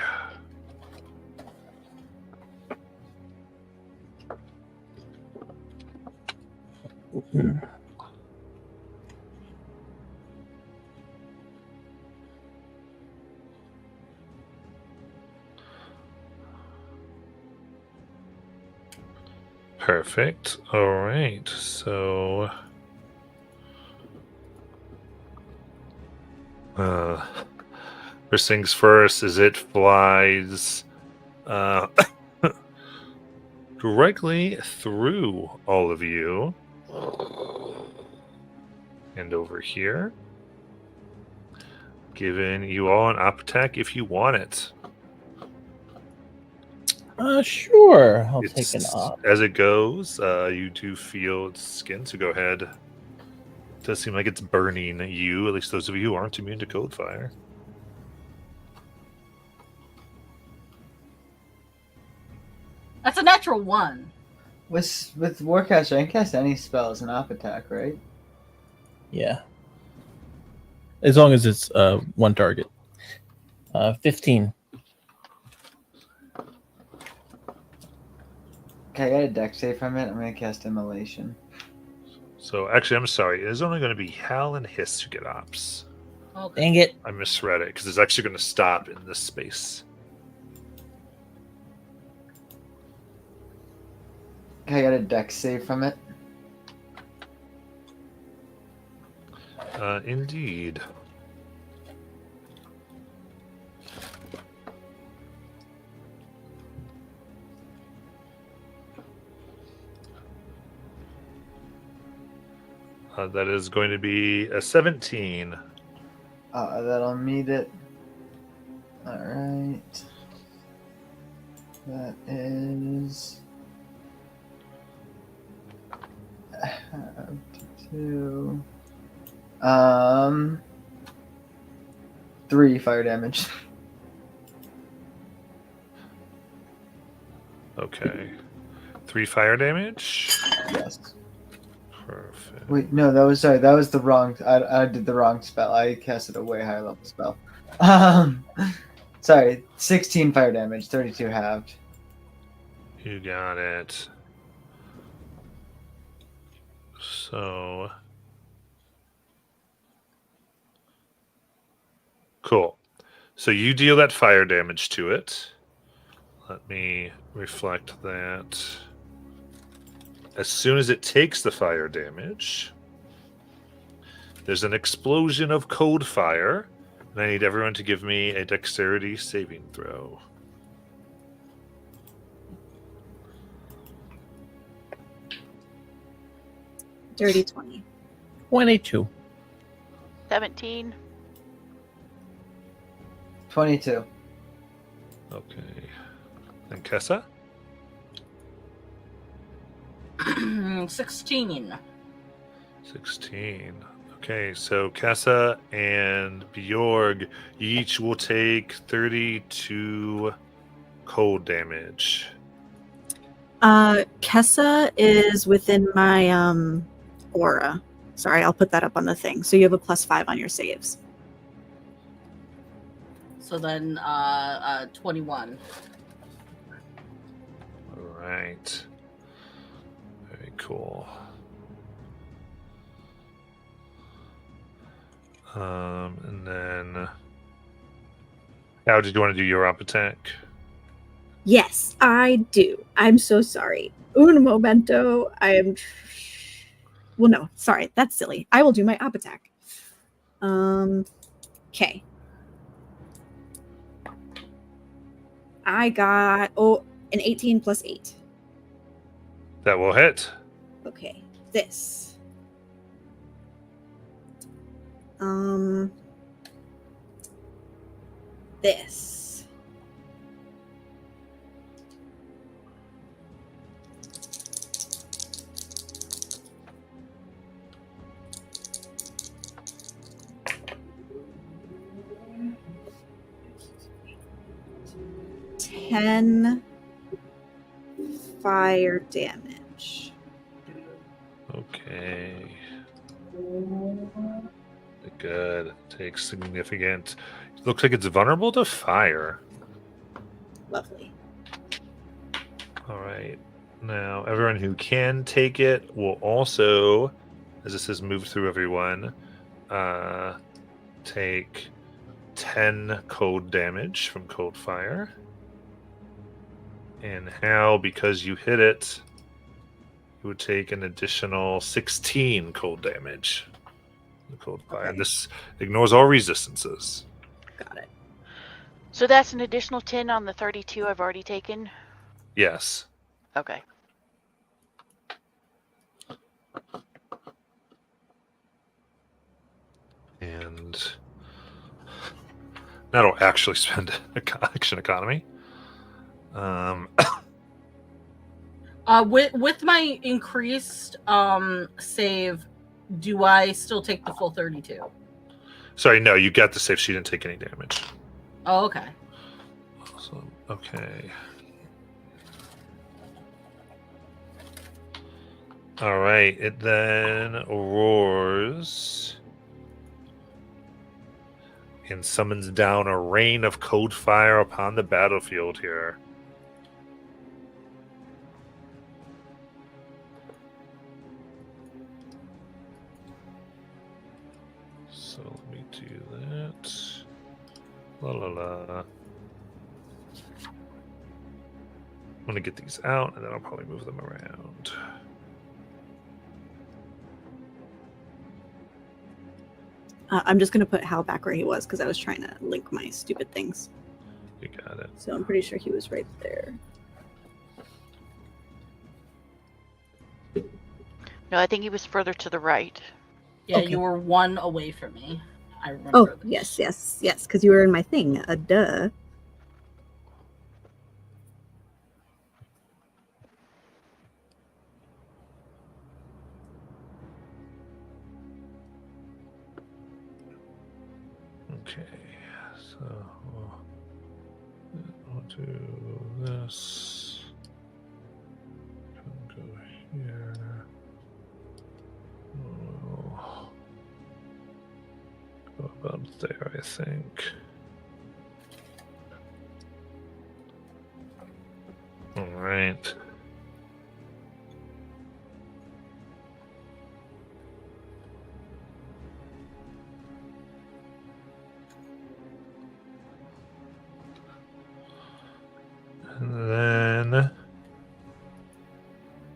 Perfect. All right. So, first things first is it flies directly through all of you and over here, giving you all an up attack if you want it. Sure. I'll take an It's, op. as it goes, you do feel its skin, so go ahead. It does seem like it's burning you, at least those of you who aren't immune to cold fire. That's a natural 1. With Warcaster, I can cast any spell as an op attack, right? Yeah. As long as it's one target. 15. Okay, I got a dex save from it. I'm gonna cast Immolation. So actually, I'm sorry. It is only going to be Hal and Hiss who get ops. Okay. Dang it. I misread it because it's actually going to stop in this space. Okay, I got a dex save from it. Indeed. That is going to be a 17. That'll meet it. Alright. That is... 2... 3 fire damage. Okay. 3 fire damage. Yes. Perfect. Wait, no, that was the wrong. I did the wrong spell. I casted a way higher level spell. Sorry, 16 fire damage, 32 halved. You got it. So cool. So you deal that fire damage to it. Let me reflect that. As soon as it takes the fire damage, there's an explosion of cold fire, and I need everyone to give me a dexterity saving throw. Dirty 20. 22. 17. 22. Okay. And Kessa? 16. 16. Okay, so Kessa and Bjorg each will take 32 cold damage. Kessa is within my aura. Sorry, I'll put that up on the thing. So you have a +5 on your saves. So then 21. All right. Very cool. And then, how did you want to do your up attack? Yes, I do. I'm so sorry. Un momento. Well, no, sorry. That's silly. I will do my op attack. Okay. I got an 18 plus 8. That will hit. Okay. This. This. Ten fire damage. Okay. Good. Takes significant. Looks like it's vulnerable to fire. Lovely. All right. Now, everyone who can take it will also, as this has moved through everyone, take 10 cold damage from cold fire. And Hal, because you hit it, you would take an additional 16 cold damage. The cold fire. Okay. And this ignores all resistances. Got it. So that's an additional 10 on the 32 I've already taken? Yes. Okay. And that'll actually spend action economy. Um, With my increased save, do I still take the full 32? sorry, no, you got the save. She didn't take any damage. Oh, okay. Awesome. Okay. All right. It then roars and summons down a rain of cold fire upon the battlefield here. So let me do that. La la la. I'm gonna get these out, and then I'll probably move them around. I'm just gonna put Hal back where he was because I was trying to link my stupid things. You got it. So I'm pretty sure he was right there. No, I think he was further to the right. Yeah, Okay. you were 1 away from me. I remember. Oh, this. yes, because you were in my thing. Duh. Okay, so I'll do this. Go here. Oh, go about there, I think. All right. And then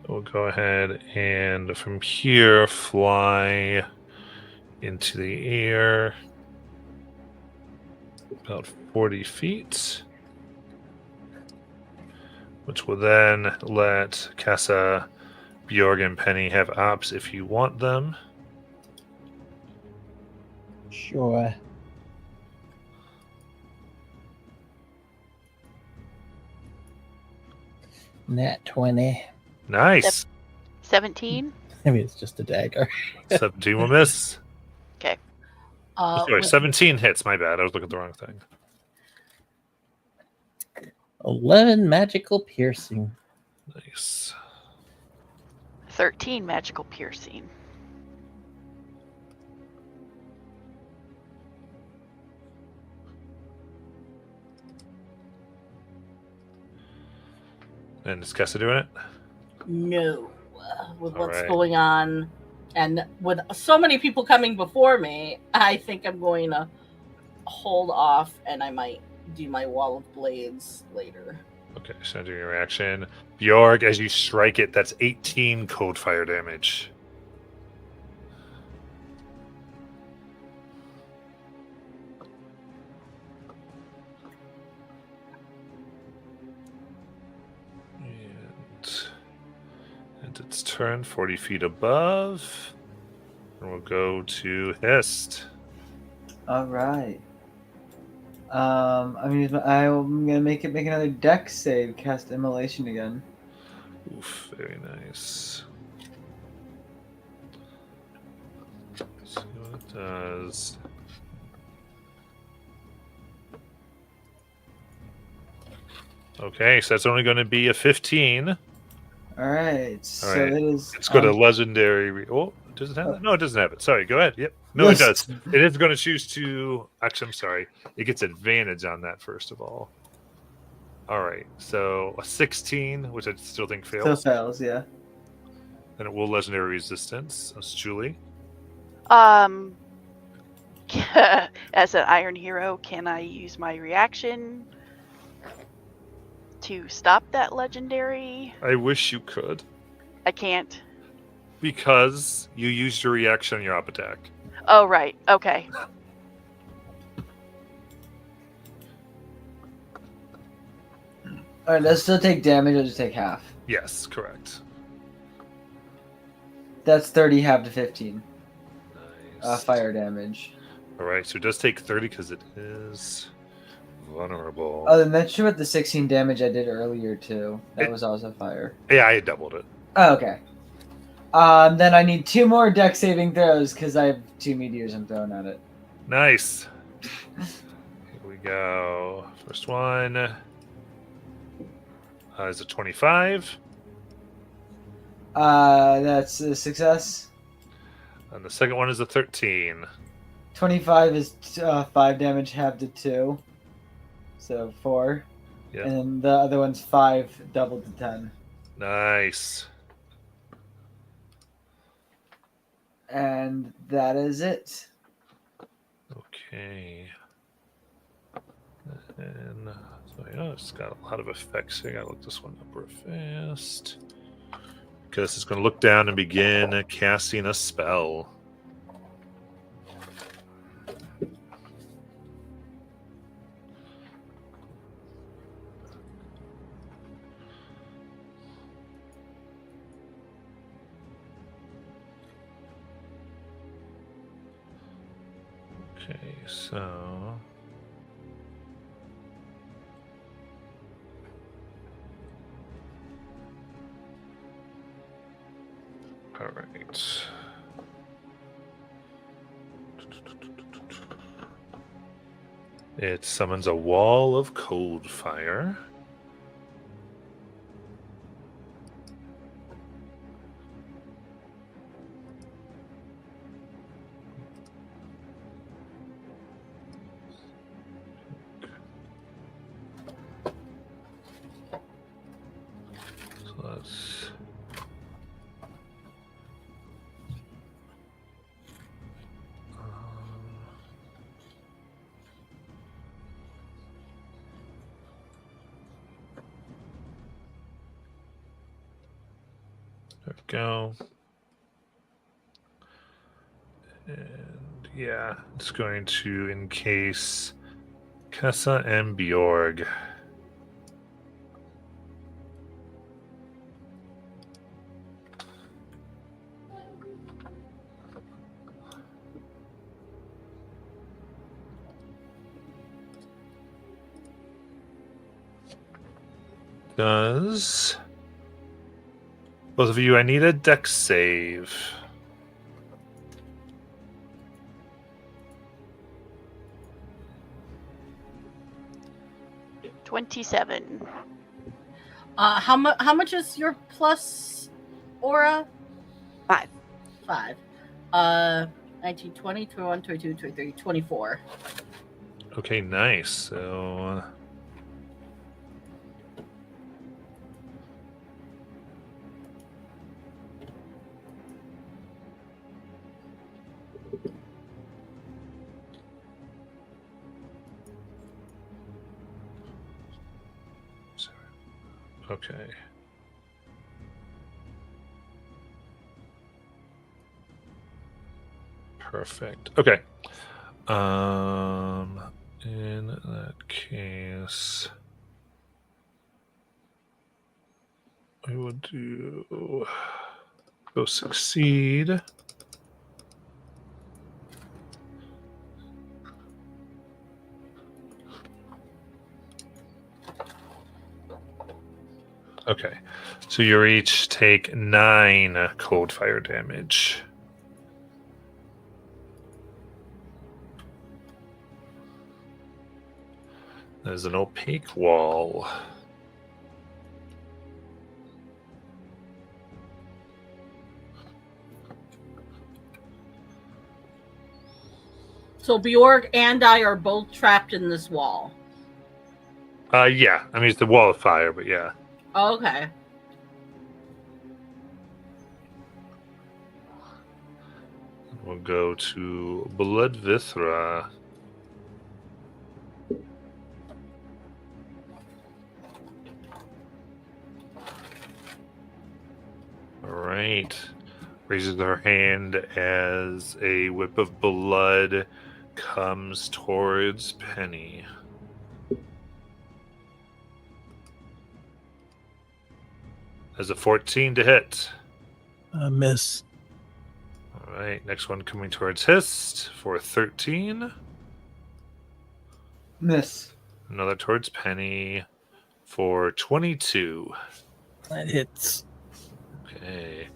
we'll go ahead and from here fly into the air about 40 feet, which will then let Kessa, Bjorg, and Penny have ops if you want them. Sure. Nat 20. Nice. 17? Maybe it's just a dagger. 17 will miss. Sorry, with- 17 hits. My bad. I was looking at the wrong thing. 11 magical piercing. Nice. 13 magical piercing. And is Kessa doing it? No. With All what's right. going on, and with so many people coming before me, I think I'm going to hold off, and I might do my wall of blades later. Okay, so do your reaction. Bjorg, as you strike it, that's 18 cold fire damage. And its turn 40 feet above. And we'll go to Hist. All right. I'm gonna make another dex save. Cast immolation again. Oof, very nice. Let's see what it does. Okay, so that's only going to be a 15. All right. So All right. it is. It's got a legendary. Oh, does it have that? No, it doesn't have it. Sorry, go ahead. Yep. No, Yes. it does. It is going to choose to. Actually, I'm sorry. It gets advantage on that, first of all. All right. So a 16, which I still think Still fails. fails, yeah. Then it will legendary resistance. That's Julie. As an Iron Hero, can I use my reaction to stop that legendary? I wish you could, I can't. because you used your reaction on your op attack. Oh, right. Okay. All right. Let's still take damage. I'll just take half. Yes, correct. That's 30 half to 15. Nice. Fire damage. All right, so it does take 30 because it is vulnerable. Oh, then that's true with the 16 damage I did earlier too. That It- was also fire. Yeah, I doubled it. Oh, okay. Then I need 2 more deck saving throws because I have 2 meteors I'm throwing at it. Nice. Here we go. First one is a 25. That's a success. And the second one is a 13. 25 is 5 damage halved to 2. So 4. Yeah. And then the other one's 5 doubled to 10. Nice. And that is it. Okay. And so yeah, it's got a lot of effects here. I gotta look this one up real fast. Because it's gonna look down and begin casting a spell. Okay, so all right. It summons a wall of cold fire. So let's there we go. And yeah, it's going to encase Kessa and Bjorg. Does both of you, I need a dex save. it. 27. How much is your plus aura? 5. 5. 19, 20, 21, 22, 23, 24. Okay, nice. So okay. Perfect. Okay. In that case, I will do go succeed. Okay, so you each take 9 cold fire damage. There's an opaque wall. So Bjorg and I are both trapped in this wall. Yeah, I mean it's the wall of fire, but yeah. Okay. We'll go to Blood Vithra. All right. Raises her hand as a whip of blood comes towards Penny. As a 14 to hit. Miss. All right, next one coming towards Hist for 13. Miss. Another towards Penny for 22. That hits. Okay.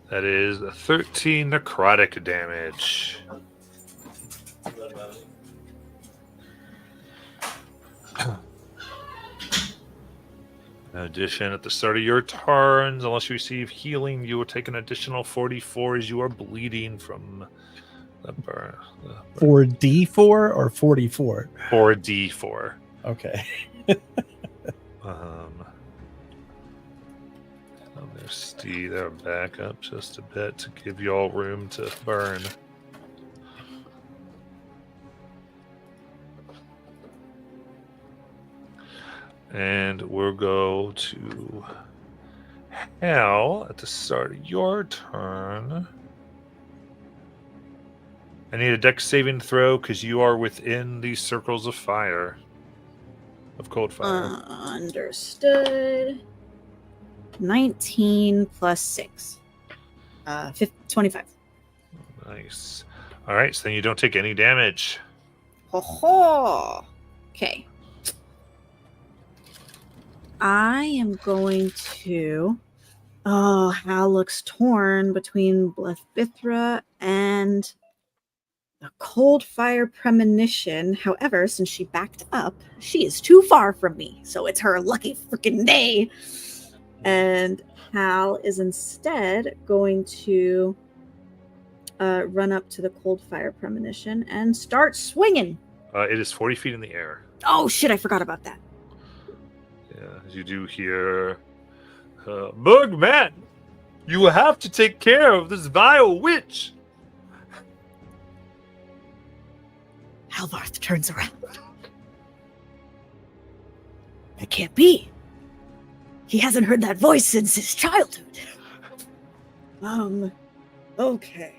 That is 13 necrotic damage. In addition, at the start of your turns, unless you receive healing, you will take an additional 44 as you are bleeding from the burn. 4d4 or 44? 4d4. Okay. There's Steve. They're back up just a bit to give you all room to burn. And we'll go to Hal at the start of your turn. I need a dex saving throw because you are within these circles of fire. Of cold fire. Understood. 19 plus 6. 25. Nice. All right, so then you don't take any damage. Ho ho! Okay. I am going to. Oh, Hal looks torn between Blethbithra and the cold fire premonition. However, since she backed up, she is too far from me, so it's her lucky freaking day. And Hal is instead going to run up to the cold fire premonition and start swinging. It is 40 feet in the air. Oh shit! I forgot about that. Yeah, as you do hear, Bugman, you will have to take care of this vile witch. Halvarth turns around. That can't be. He hasn't heard that voice since his childhood. Okay.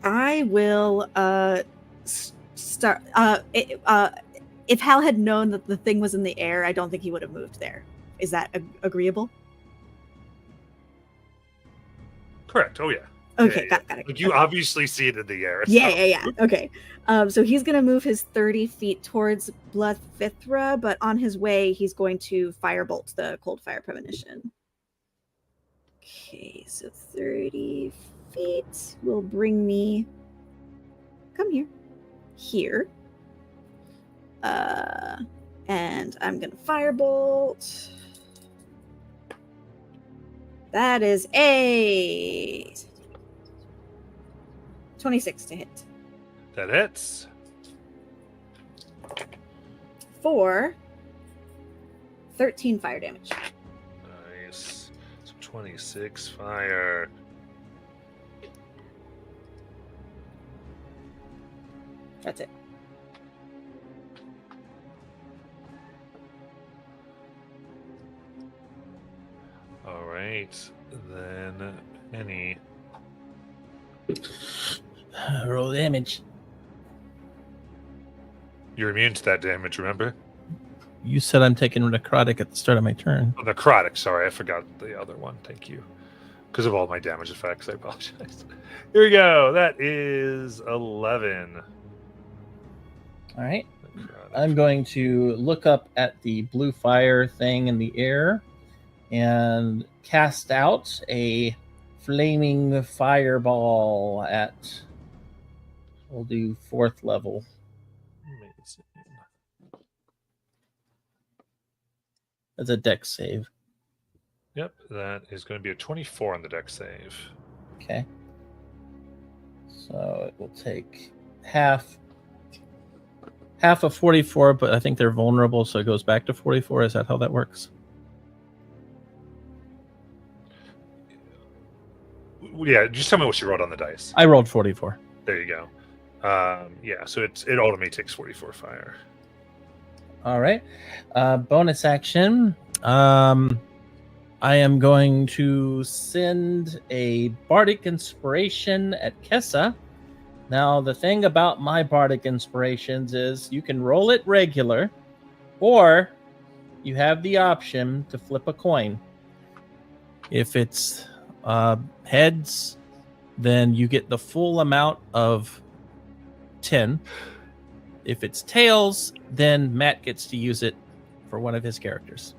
I will start. If Hal had known that the thing was in the air, I don't think he would have moved there. Is that agreeable? Correct. Oh yeah. Okay, Yeah, got it. Like you obviously see it in the air. Yeah. Okay. So he's gonna move his 30 feet towards Blethbithra, but on his way, he's going to firebolt the cold fire premonition. Okay, so 30 feet will bring me. Come here. Here. And I'm gonna firebolt. That is a 26 to hit. That hits. For 13 fire damage. Nice. So 26 fire. That's it. All right. Then Penny. Roll damage. You're immune to that damage, remember? You said I'm taking necrotic at the start of my turn. Oh, necrotic, sorry. I forgot the other one. Thank you. Because of all my damage effects, I apologize. Here we go. That is 11. All right. Necrotic. I'm going to look up at the blue fire thing in the air and cast out a flaming fireball at, we'll do 4th level. Amazing. That's a dex save. Yep, that is going to be a 24 on the dex save. Okay. So it will take half Of 44, but I think they're vulnerable, so it goes back to 44. Is that how that works? Yeah, just tell me what you rolled on the dice. I rolled 44. There you go. Yeah, so it ultimately takes 44 fire. All right. Bonus action. I I am going to send a bardic inspiration at Kessa. Now, the thing about my bardic inspirations is you can roll it regular, or you have the option to flip a coin. If it's heads, then you get the full amount of 10. If it's tails, then Matt gets to use it for one of his characters.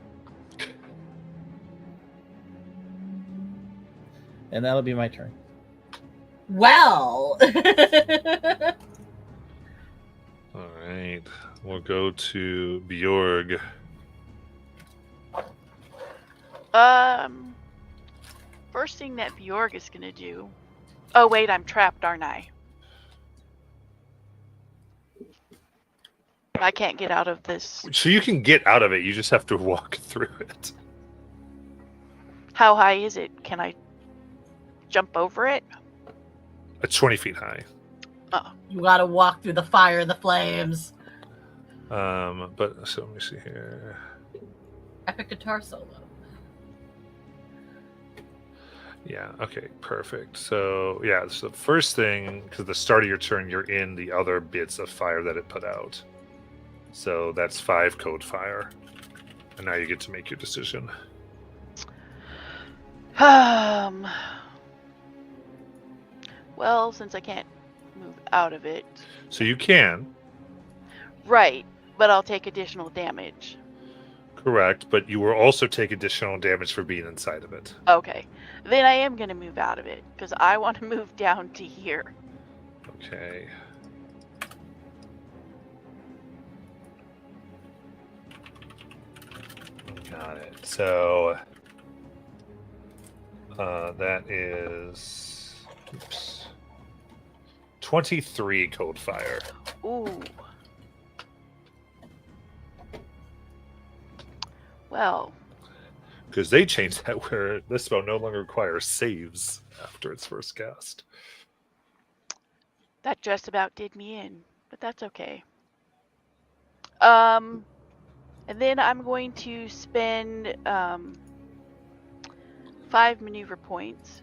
And that'll be my turn. Well. All right. We'll go to Bjorg. First thing that Bjorg is gonna do. Oh wait, I'm trapped, aren't I? I can't get out of this. So you can get out of it. You just have to walk through it. How high is it? Can I jump over it? It's 20 feet high. Oh, You gotta walk through the fire, the flames. But so let me see here. Epic guitar solo. Yeah, okay, perfect. So, yeah, so the first thing, because at the start of your turn, you're in the other bits of fire that it put out. So that's 5 code fire. And now you get to make your decision. Well, since I can't move out of it. So you can, Right, but I'll take additional damage. correct, but you will also take additional damage for being inside of it. Okay. Then I am going to move out of it, because I want to move down to here. Okay. Got it. So that is 23 code fire. Ooh. Well, Because they changed that where this spell no longer requires saves after its first cast. that just about did me in, but that's okay. And then I'm going to spend 5 maneuver points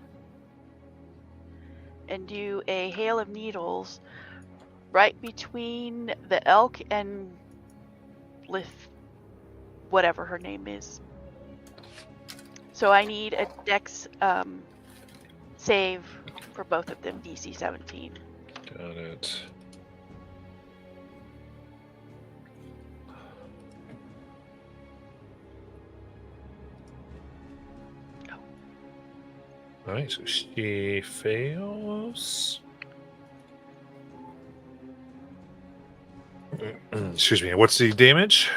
and do a hail of needles right between the elk and Lith, whatever her name is. So I need a dex save for both of them, DC 17. Got it. All right, so she fails. Excuse me. What's the damage?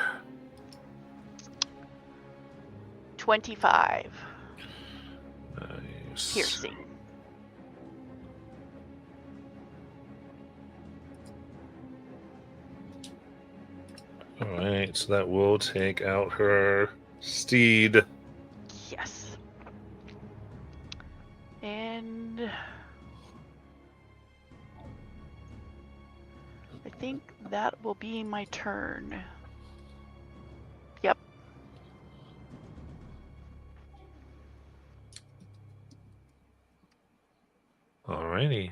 25 Nice. piercing. All right, so that will take out her steed. Yes. And I think that will be my turn. Yep. Alrighty.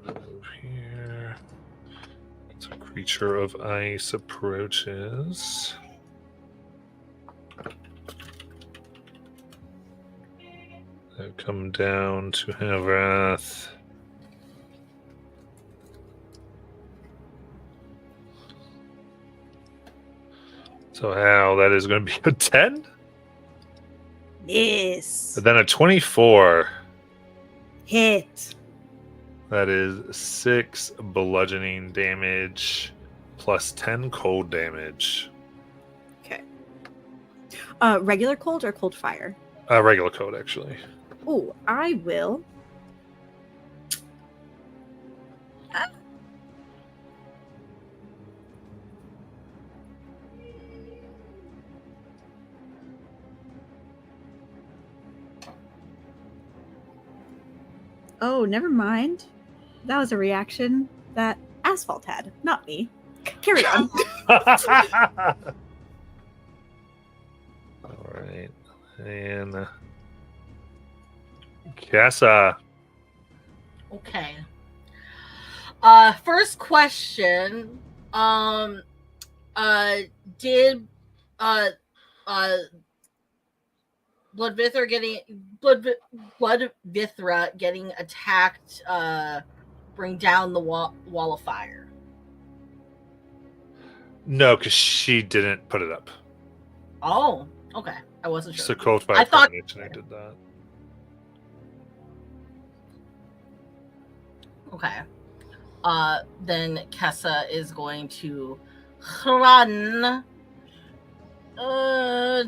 Move here. So creature of ice approaches. They come down to Havrath. So how that is going to be a 10? Yes. And then a 24. Hit. That is 6 bludgeoning damage plus 10 cold damage. Okay. Regular cold or cold fire? Regular cold, actually. Oh, I will. Oh, never mind. That was a reaction that Asphalt had, not me. Carry on. All right. And Kessa. Okay. First question. Did Bloodvithra getting attacked bring down the wall of fire? No, because she didn't put it up. Oh, okay. I wasn't Just sure. a cold fire I thought- premonition. I did that. Okay. Then Kessa is going to run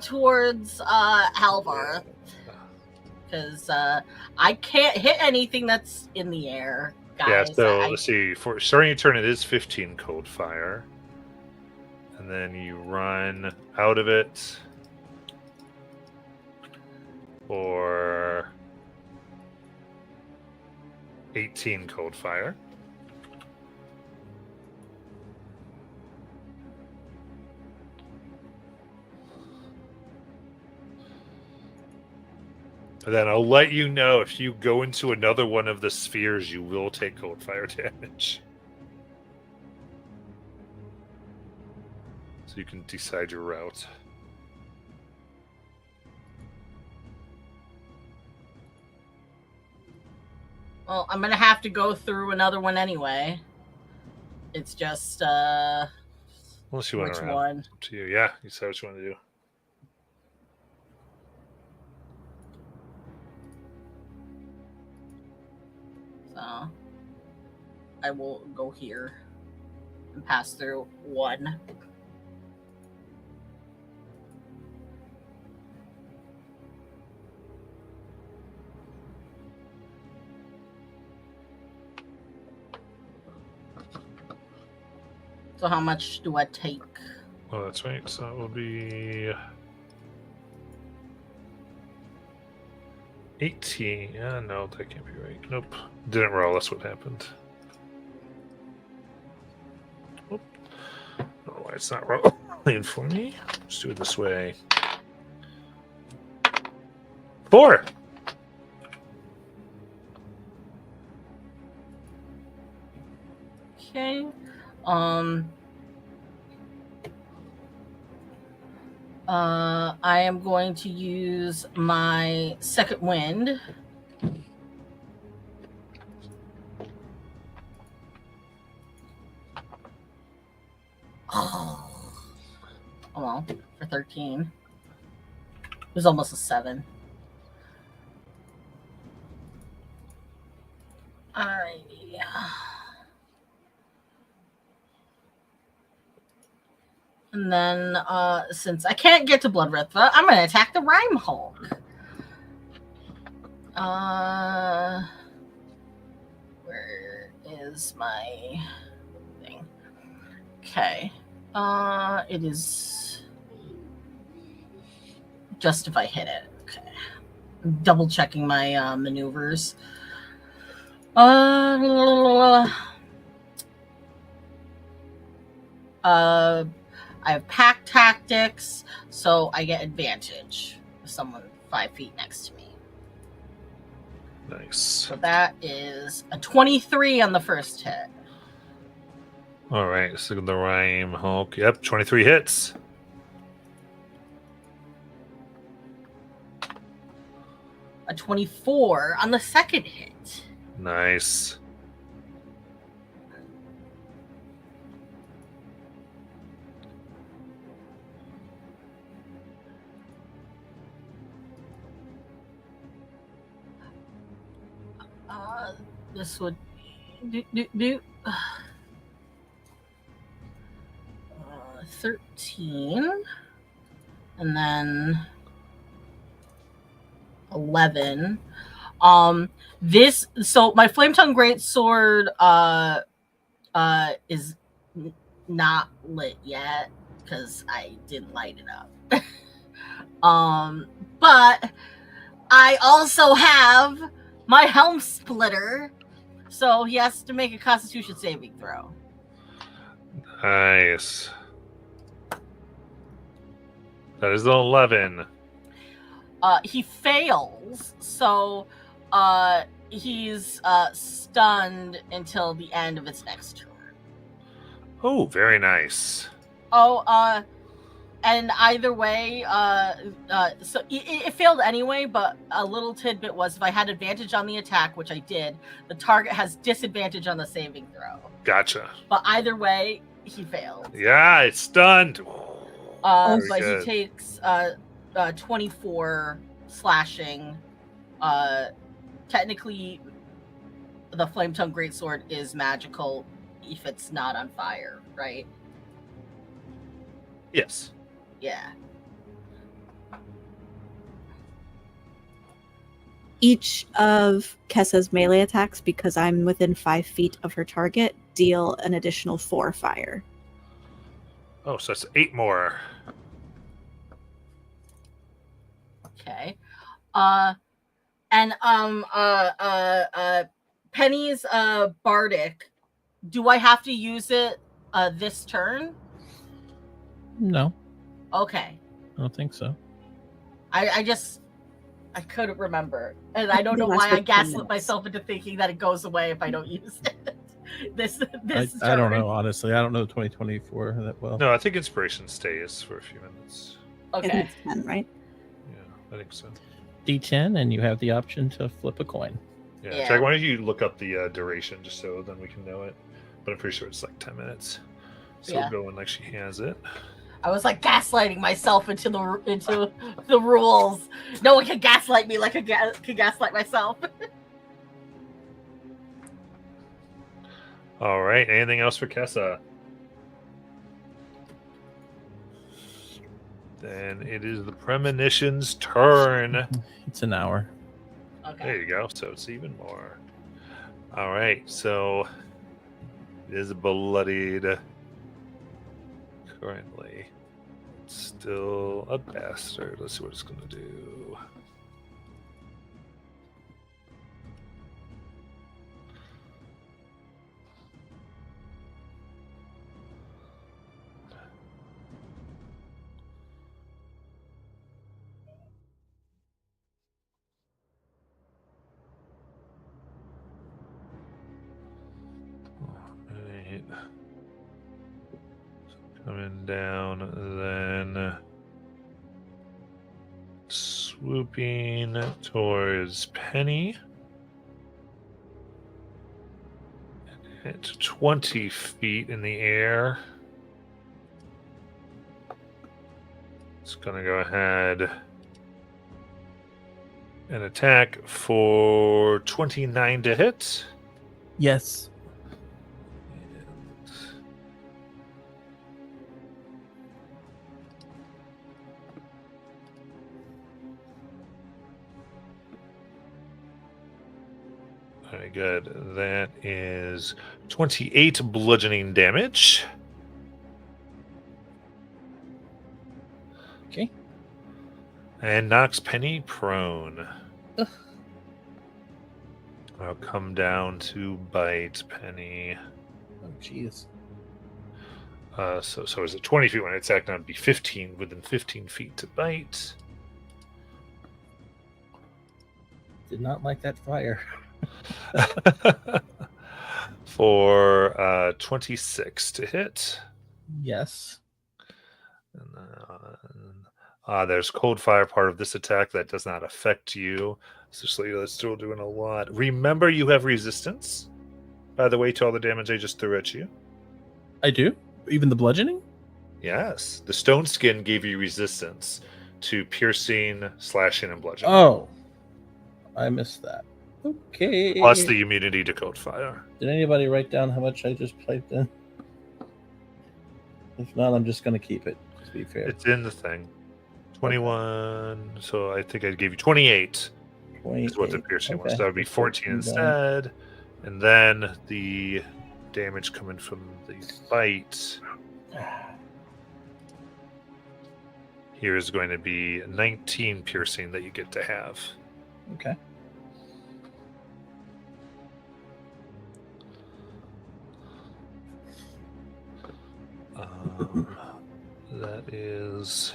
towards Halvar, because I can't hit anything that's in the air, guys. Yeah, so let's see. For starting your turn, it is 15 cold fire. And then you run out of it for 18 cold fire. And then I'll let you know if you go into another one of the spheres, you will take cold fire damage. So you can decide your route. Well, I'm gonna have to go through another one anyway. It's just Unless you want which around. one? Up to you. Yeah, you decide what you want to do. So I will go here and pass through one. So how much do I take? Oh, that's right. So it will be 18. Yeah, no, that can't be right. Nope. Didn't roll. That's what happened. Oop. I don't know why it's not rolling for me. Let's do it this way. 4. Okay. I am going to use my second wind. Oh, well, for 13. It was almost a 7. Alrighty. And then, since I can't get to Bloodvithra, I'm going to attack the Rime Hulk. Where is my thing? Okay. It is just if I hit it. Okay. I'm double checking my maneuvers. I have pack tactics, so I get advantage with someone 5 feet next to me. Nice. So that is a 23 on the first hit. All right. So the Rime Hulk. Yep, 23 hits. A 24 on the second hit. Nice. This would do 13, and then 11. So my Flame Tongue Greatsword is not lit yet because I didn't light it up. But I also have my Helm Splitter, so he has to make a Constitution saving throw. Nice. That is the 11. He fails, so he's stunned until the end of its next turn. Oh, very nice. Oh, and either way, so it failed anyway, but a little tidbit was if I had advantage on the attack, which I did, the target has disadvantage on the saving throw. Gotcha. But either way, he failed. Yeah, it's stunned. Very But good. he takes 24 slashing. Technically, the Flame Tongue Greatsword is magical if it's not on fire, right? Yes. Yeah. Each of Kessa's melee attacks, because I'm within 5 feet of her target, deal an additional 4 fire. Oh, so that's 8 more. Okay. Penny's bardic. Do I have to use it this turn? No, Okay. I don't think so. I couldn't remember, and I don't know That's why I for 10 gaslit minutes. myself into thinking that it goes away if I don't use it. this I don't turn. know, honestly. I don't know 2024 that well. No, I think inspiration stays for a few minutes. I think Okay. it's 10, right? Yeah, I think so. D10, and you have the option to flip a coin. Yeah. Yeah. Jack, why don't you look up the duration just so then we can know it? But I'm pretty sure it's like 10 minutes. So Yeah. we'll go in like she has it. I was like gaslighting myself into the rules. No one can gaslight me like I can gaslight myself. All right. Anything else for Kessa? Then it is the premonition's turn. It's an hour. Okay. There you go. So it's even more. All right. So it is bloodied. Currently, still a bastard. Let's see what it's going to do. Alright. Coming down, then swooping towards Penny. At 20 feet in the air. It's going to go ahead and attack for 29 to hit. Yes. Very good. That is 28 bludgeoning damage. Okay. And knocks Penny prone. Ugh. I'll come down to bite Penny. Oh, jeez. So is it 20 feet when I attack? Now it'd be 15 within 15 feet to bite. Did not like that fire. For 26 to hit. Yes. And there's cold fire part of this attack that does not affect you. So that's still doing a lot. Remember, you have resistance, by the way, to all the damage I just threw at you. I do? Even the bludgeoning? Yes. The stone skin gave you resistance to piercing, slashing, and bludgeoning. Oh. I missed that. Okay. Plus the immunity to cold fire. Did anybody write down how much I just piped in? If not, I'm just going to keep it, to be fair. It's in the thing. 21. So I think I gave you 28. 28. Is what the piercing was. Okay. That would be 14 Done. instead. And then the damage coming from the bite here is going to be 19 piercing that you get to have. Okay. That is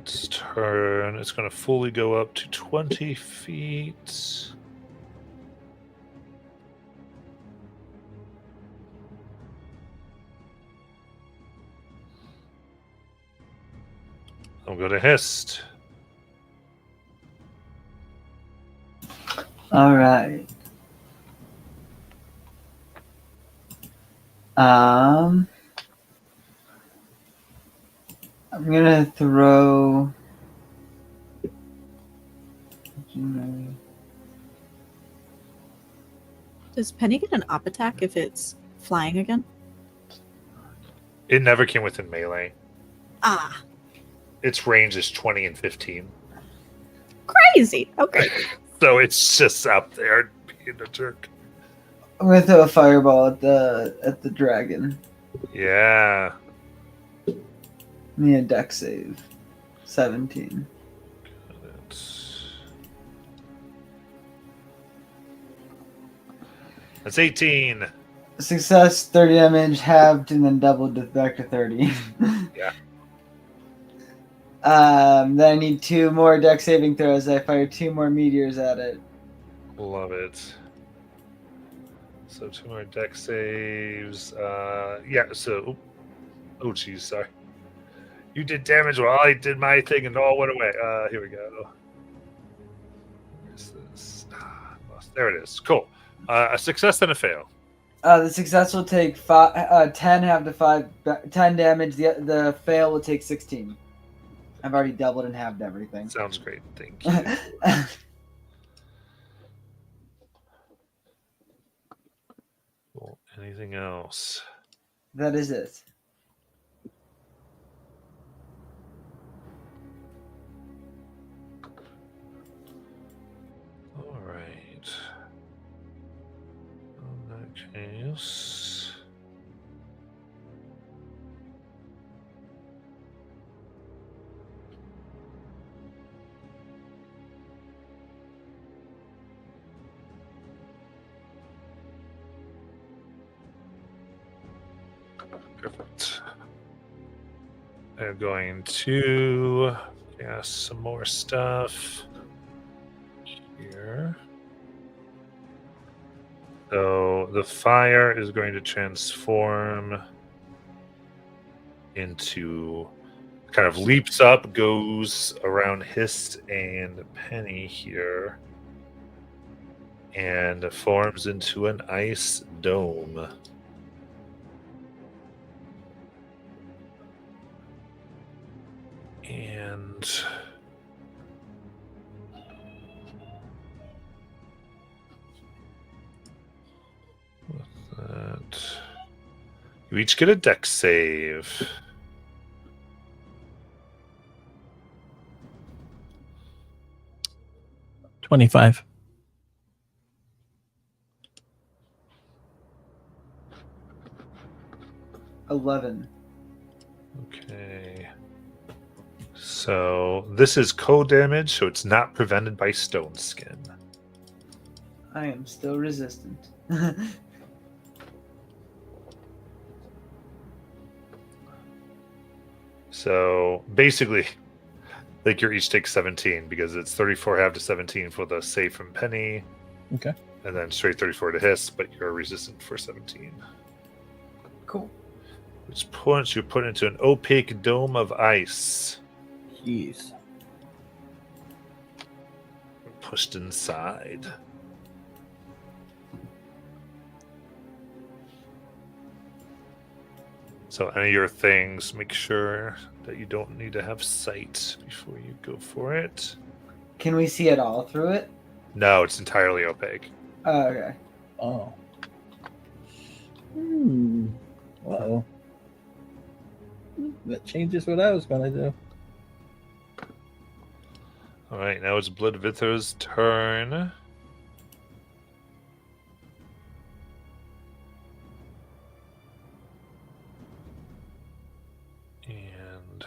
its turn. It's going to fully go up to 20 feet. I'm going to hist. All right. I'm gonna throw. Does Penny get an op attack if it's flying again? It never came within melee. Ah, Its range is 20 and 15. crazy. Okay. So it's just up there being a jerk. I'm gonna throw a fireball at the dragon. Yeah. Need a dex save. 17. That's 18. Success, 30 damage, halved, and then doubled back to 30. Yeah. Then I need 2 more dex saving throws. I fire 2 more meteors at it. Love it. So 2 more deck saves. Yeah, so... Oh, geez, sorry. You did damage while I did my thing and it all went away. Here we go. Where's this? There it is. Cool. A success and a fail. The success will take 10 half to 5, 10 damage. The fail will take 16. I've already doubled and halved everything. Sounds great. Thank you. Cool. Anything else? That is it. All right. In that case... Perfect. I'm going to cast some more stuff here. So the fire is going to transform into, kind of leaps up, goes around Hist and Penny here, and forms into an ice dome. And with that, you each get a dex save. $25. 11. Okay. So this is cold damage, so it's not prevented by stone skin. I am still resistant. So basically, like you're each take 17 because it's 34 half to 17 for the save from Penny. Okay. And then straight 34 to Hiss, but you're resistant for 17. Cool. Which points you put into an opaque dome of ice. Jeez. Pushed inside. So any of your things, make sure that you don't need to have sight before you go for it. Can we see it all through it? No, it's entirely opaque. Oh, okay. Oh. Well, that changes what I was going to do. All right, now it's Bloodvither's turn. And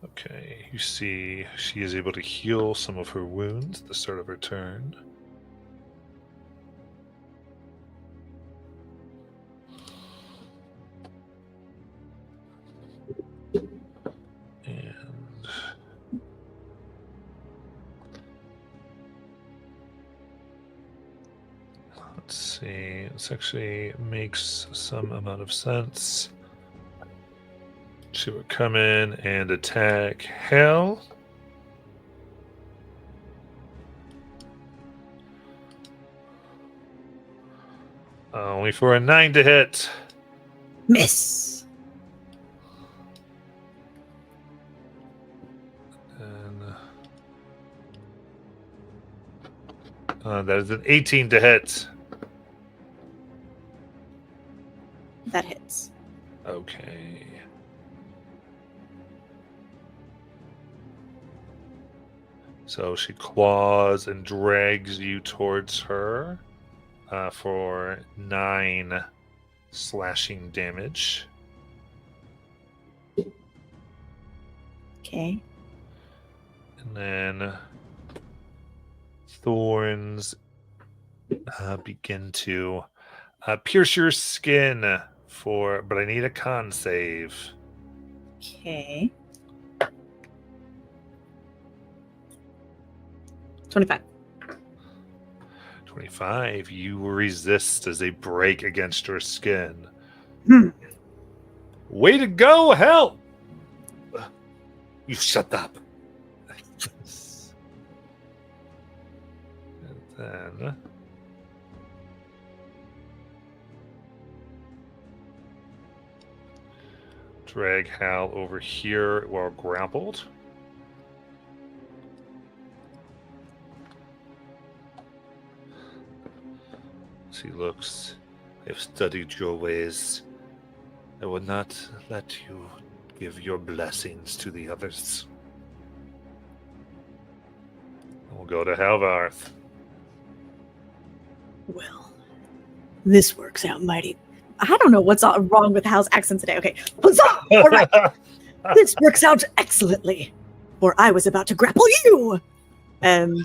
okay, you see she is able to heal some of her wounds at the start of her turn. This actually makes some amount of sense. She would come in and attack Hell. Only for a 9 to hit. Miss. And that is an 18 to hit. That hits. Okay. So she claws and drags you towards her for 9 slashing damage. Okay. And then thorns begin to pierce your skin but I need a con save. Okay. 25. 25. You resist as they break against your skin. Hmm. Way to go, Hell! You shut up. And then drag Hal over here while grappled. As he looks, I've studied your ways. I will not let you give your blessings to the others. We'll go to Halvarth. Well, this works out mighty. I don't know what's wrong with Hal's accent today. Okay. Huzzah! All right. This works out excellently. For I was about to grapple you. And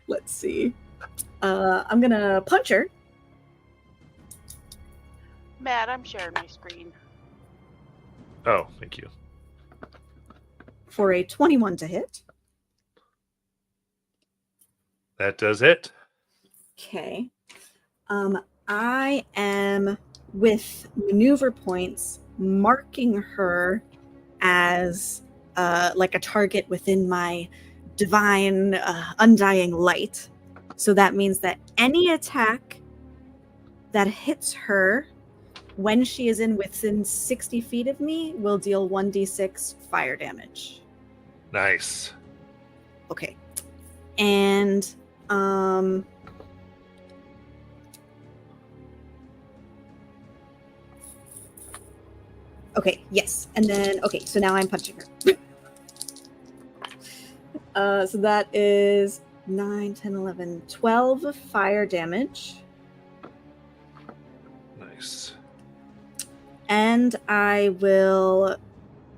let's see. I'm gonna punch her. Matt, I'm sharing my screen. Oh, thank you. For a 21 to hit. That does hit. Okay. I am with maneuver points marking her as like a target within my divine undying light. So that means that any attack that hits her when she is within 60 feet of me will deal 1d6 fire damage. Nice. Okay. And okay, yes. And then okay, so now I'm punching her. So that is 9, 10, 11, 12 fire damage. Nice. And I will,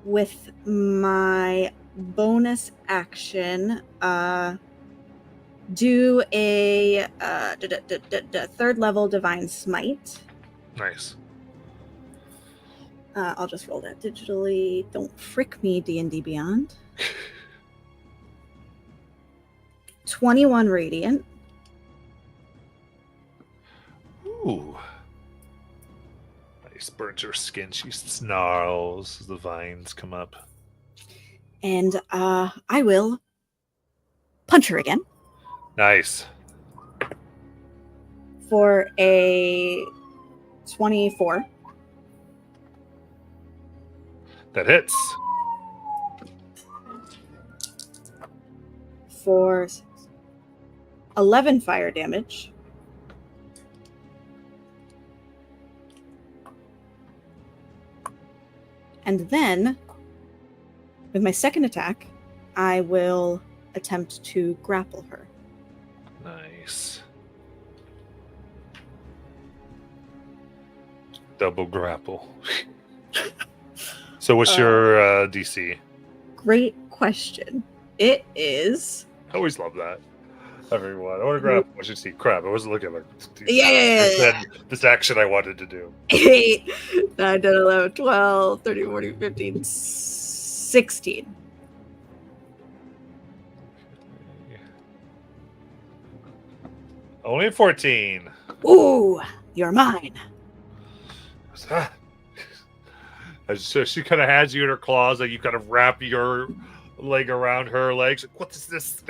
with my bonus action, do a third level Divine Smite. Nice. I'll just roll that digitally. Don't frick me, D&D Beyond. 21 Radiant. Ooh. Nice. Burns her skin. She snarls as the vines come up. And I will punch her again Nice. for a 24. That hits. For 11 fire damage. And then, with my second attack, I will attempt to grapple her. Nice. Double grapple. So what's your DC? Great question. It is... I always love that. Everyone. I want to grab. What should see? Crap. I wasn't looking at like Yeah. this action I wanted to do. 8, 9, 10, 11, 12, 13, 14, 15, 16. Only 14. Ooh, You're mine. So she kind of has you in her claws, and you kind of wrap your leg around her legs. What is this?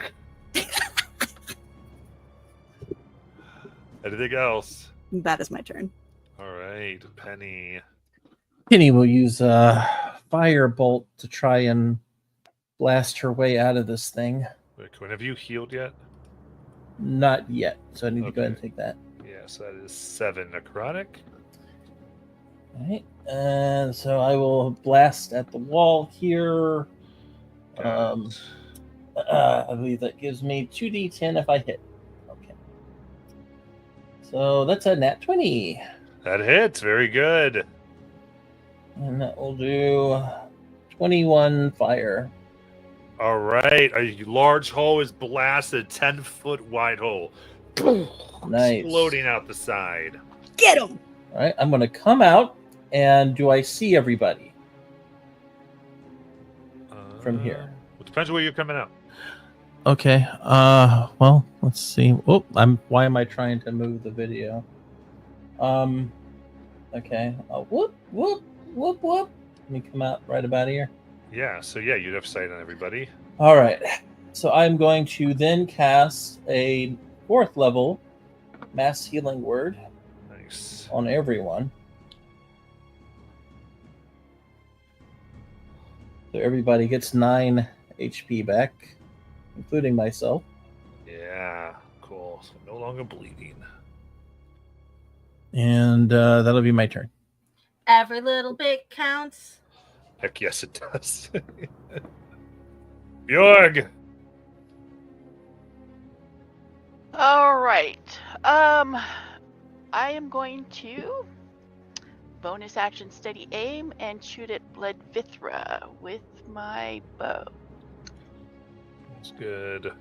Anything else? That is my turn. All right, Penny. Penny will use a firebolt to try and blast her way out of this thing. Wait, have you healed yet? Not yet, so I need to go ahead and Okay. take that. Yes, that is 7 necrotic. All right, and so I will blast at the wall here. I believe that gives me 2d10 if I hit. Okay. So that's a nat 20. That hits. Very good. And that will do 21 fire. All right, a large hole is blasted, 10-foot wide hole. Nice. Exploding out the side. Get him! All right, I'm going to come out, and do I see everybody from here? It depends where you're coming out. Okay. Well, let's see. Oh, Why am I trying to move the video? Okay. Whoop, whoop, whoop, whoop. Let me come out right about here. Yeah, so yeah, you'd have sight on everybody. All right. So I'm going to then cast a 4th level mass healing word Nice. on everyone. So everybody gets 9 HP back, including myself. Yeah, cool. So no longer bleeding. and that'll be my turn. Every little bit counts. Heck yes, it does. Bjorg! All right. I am going to bonus action steady aim and shoot at Bledvithra with my bow. That's good.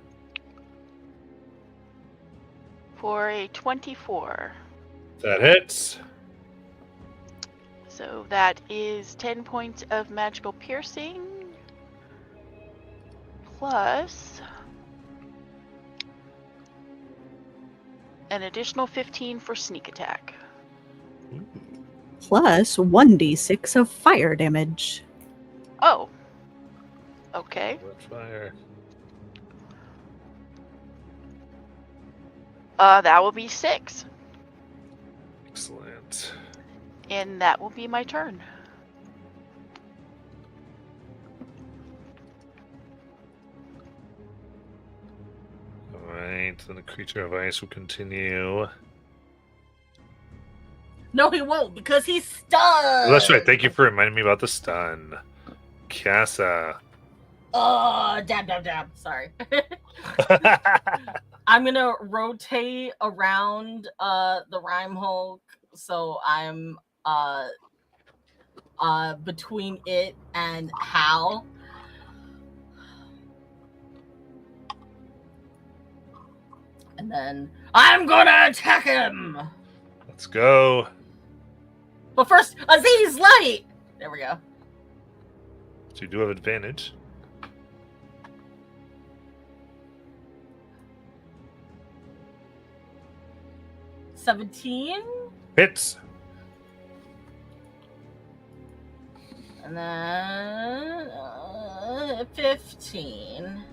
For a 24. That hits. So that is 10 points of magical piercing. Plus an additional 15 for sneak attack. Plus 1d6 of fire damage. Oh. Okay. Red fire. That will be 6. Excellent. And that will be my turn. Alright, then the creature of ice will continue. No, he won't because he's stunned. Oh, that's right. Thank you for reminding me about the stun. Casa. Oh, dab. Sorry. I'm gonna rotate around the Rhyme Hulk, so I'm between it and Hal. And then I'm gonna attack him. Let's go. But first, Aziz Light. There we go. So you do have advantage. $17. Hits. And then 15.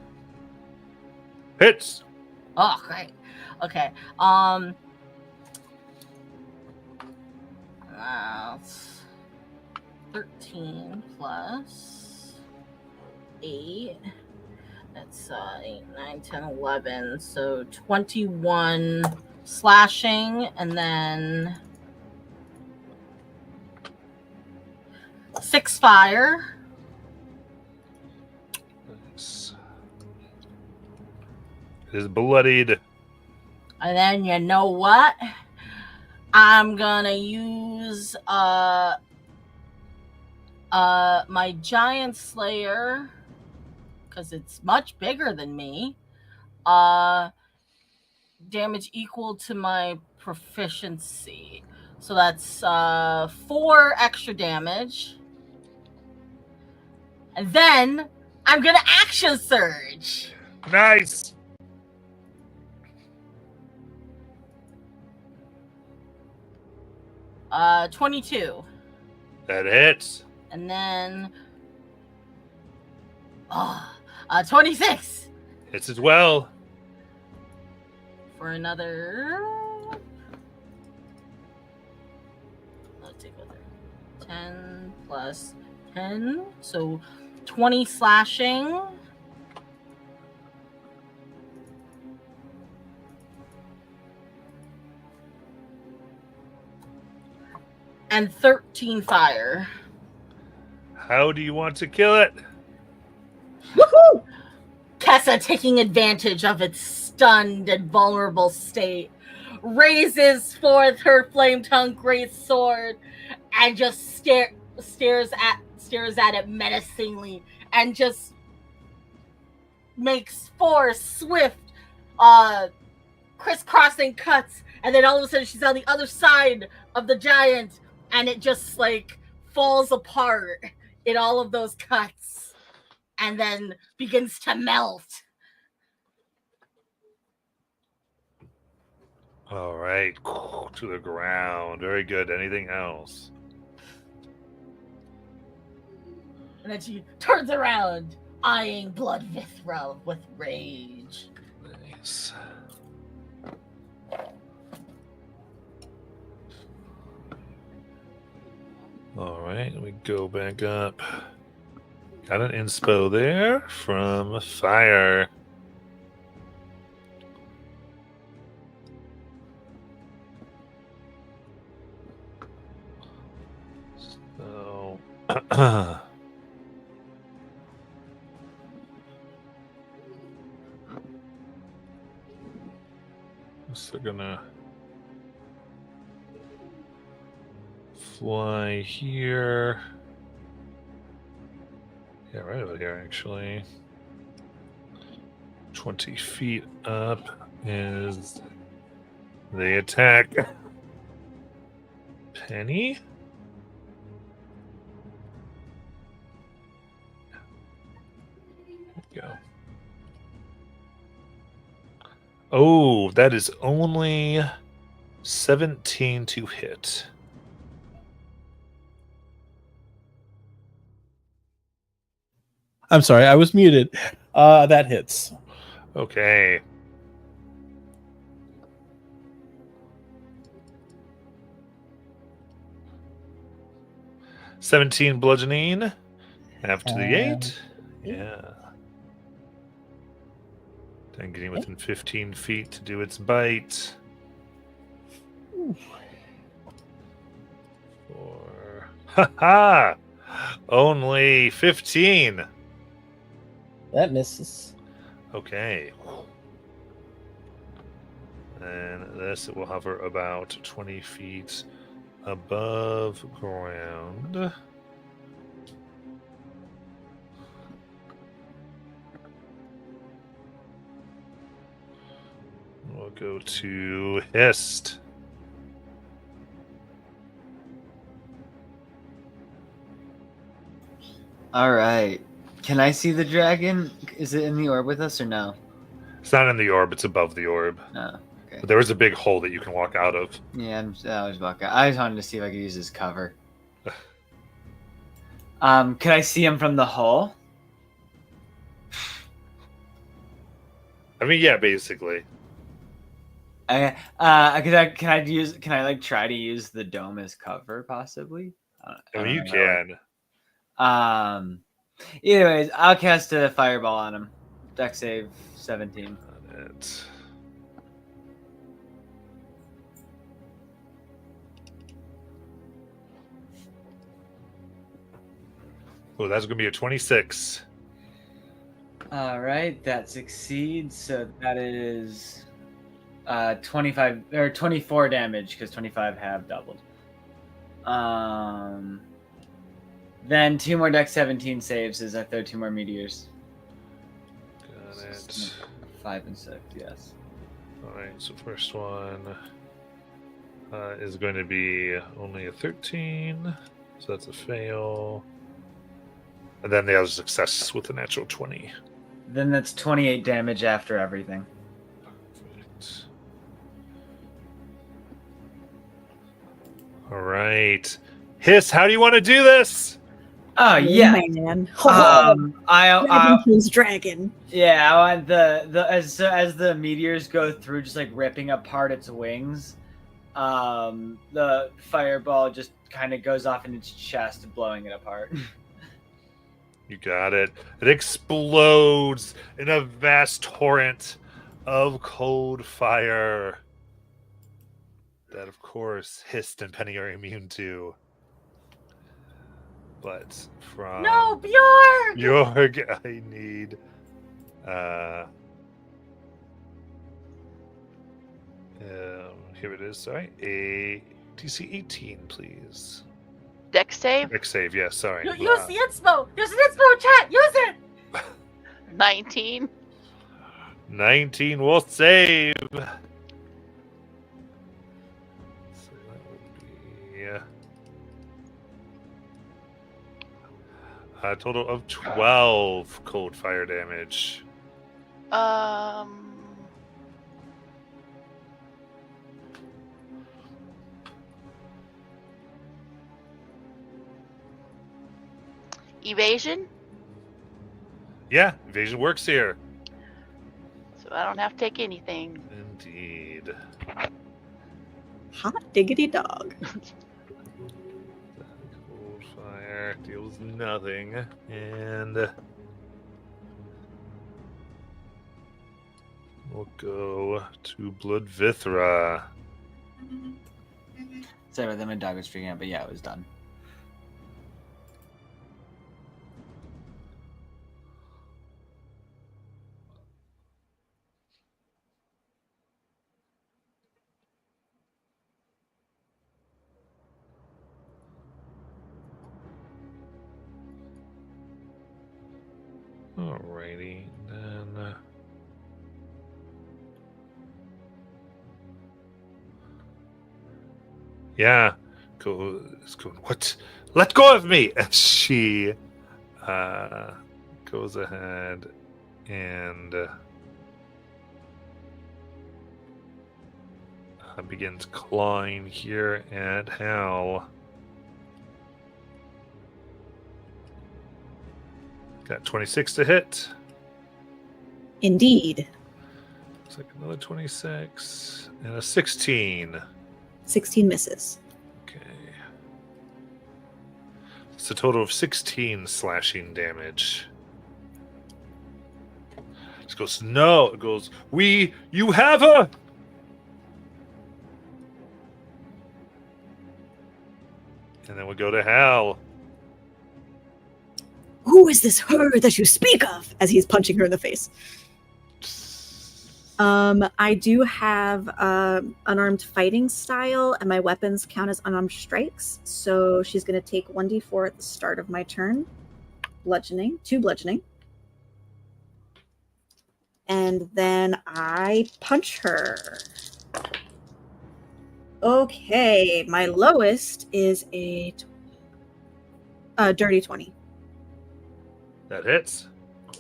Hits. Oh, great. Okay. That's 13 plus 8. That's 8, 9, 10, 11. So 21 slashing, and then 6 fire. Nice. It is bloodied. And then you know what? I'm gonna use my Giant Slayer, because it's much bigger than me. Damage equal to my proficiency. So that's 4 extra damage. And then I'm gonna action surge. Nice. 22. That hits. And then 26 Hits as well. for another. Let's take 10 plus 10, so 20 slashing. And 13 fire. How do you want to kill it? Woohoo! Kessa, taking advantage of its stunned and vulnerable state, raises forth her flame-tongued great sword and just stares at it menacingly, and just makes 4 swift, crisscrossing cuts, and then all of a sudden she's on the other side of the giant, and it just like falls apart in all of those cuts, and then begins to melt. All right. To the ground. Very good. Anything else? And then she turns around, eyeing Blood Vithra with rage. Nice. All right, we go back up. Got an inspo there from Fire. So, so they're gonna fly here. Yeah, right over here, actually. 20 feet up is the attack. Penny? There we go. Oh, that is only 17 to hit. I'm sorry, I was muted. That hits. Okay. $17 bludgeoning. After the 8. Yeah. Then getting within 15 feet to do its bite. Four. Ha ha! Only 15. That misses. Okay. And this it will hover about 20 feet above ground. We'll go to Hist. All right. Can I see the dragon? Is it in the orb with us or no? It's not in the orb, it's above the orb. No. Okay. But there is a big hole that you can walk out of. Yeah, I was walking. I just wanted to see if I could use his cover. Could I see him from the hole? I mean, yeah, basically. Can I like try to use the dome as cover possibly? I mean, you can. Anyways, I'll cast a fireball on him. Dex save 17. It. Oh, that's going to be a 26. All right, that succeeds. So that is 25 or 24 damage because 25 have doubled. Then 2 more Dex 17 saves as I throw 2 more meteors. Got it. 5 and 6, yes. All right, so first one is going to be only a 13. So that's a fail. And then the other success with a natural 20. Then that's 28 damage after everything. Perfect. All right. Hiss, how do you want to do this? Oh yeah. Man. I Dragon kills dragon. Yeah, I want the as the meteors go through, just like ripping apart its wings, the fireball just kind of goes off in its chest, blowing it apart. You got it. It explodes in a vast torrent of cold fire that, of course, Hist and Penny are immune to. But from No, Bjorg! Bjorg, I need here it is. Sorry, a DC 18, please. Dex save? Dex save, yes. Sorry. Use the inspo. Use an inspo, chat. Use it. 19. 19 will save. So that would be a total of 12 cold fire damage. Evasion? Yeah, evasion works here. So I don't have to take anything. Indeed. Hot diggity dog. Cold fire deals nothing. And we'll go to Bloodvithra. Sorry, then my dog was freaking out, but yeah, it was done. Alrighty, then. Yeah, goes. What? Let go of me! And she goes ahead and begins clawing here at Hal. Got 26 to hit. Indeed. Looks like another 26 and a 16. 16 misses. Okay. It's a total of 16 slashing damage. It goes, no. It goes, you have her! And then we go to Hal. Who is this her that you speak of? As he's punching her in the face. I do have unarmed fighting style, and my weapons count as unarmed strikes. So she's going to take 1d4 at the start of my turn. Bludgeoning, 2 bludgeoning. And then I punch her. Okay, my lowest is a dirty 20. That hits.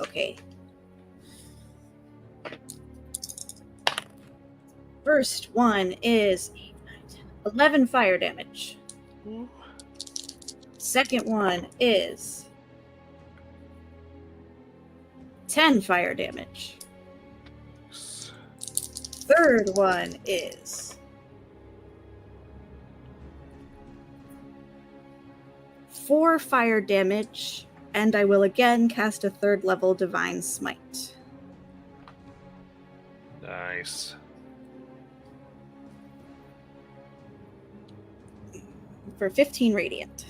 Okay. First one is 8, 9, 10, 11 fire damage. Second one is 10 fire damage. Third one is 4 fire damage, and I will again cast a 3rd level Divine Smite. Nice. For 15 radiant.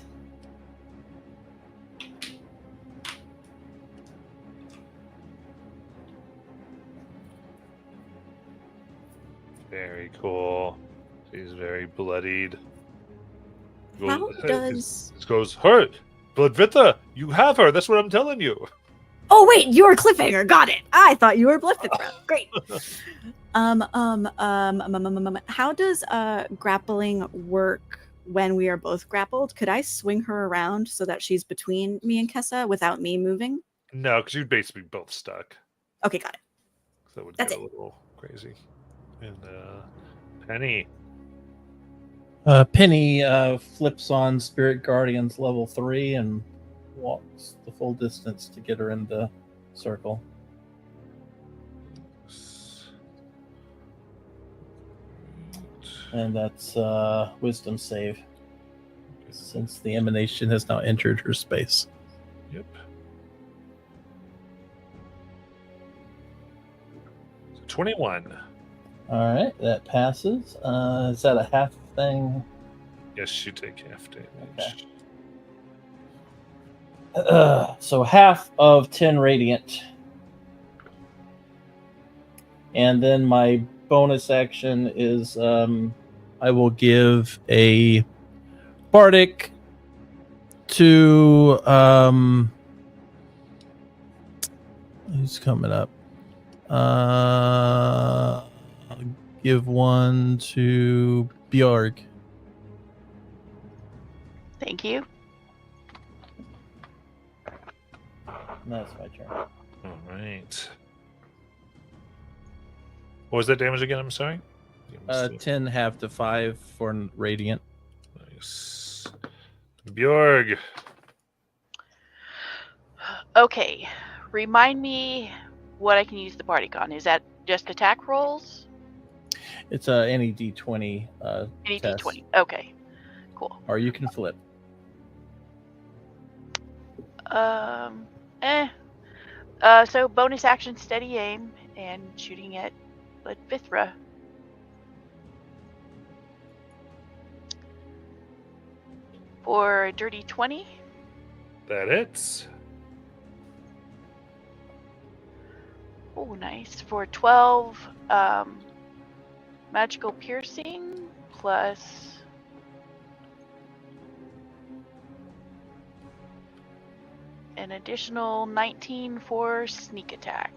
Very cool. She's very bloodied. How does... It goes, her! Bloodvitha! You have her! That's what I'm telling you! Oh wait, you're Cliffhanger. Got it. I thought you were Bloodvithra. Great. How does grappling work when we are both grappled? Could I swing her around so that she's between me and Kessa without me moving? No, because you'd basically be both stuck. Okay, got it. So that would That's get a little crazy. And Penny. Penny flips on Spirit Guardians level 3 and walks the full distance to get her in the circle. And that's wisdom save, since the emanation has now entered her space. Yep. So 21. All right, that passes. Is that a half thing? Yes, you take half damage. Okay. So half of 10 radiant. And then my bonus action is I will give a bardic to who's coming up. I'll give one to Bjorg. Thank you. that's my turn. All right. What was that damage again? I'm sorry. 10 half to 5 for radiant. Nice. Bjorg. Okay. Remind me what I can use the bardic on. Is that just attack rolls? It's any D20 Any test. D20. Okay. Cool. Or you can flip. So bonus action, steady aim, and shooting at Vithra. For a dirty 20. That hits. Oh, nice. For 12, magical piercing plus an additional 19 for sneak attack.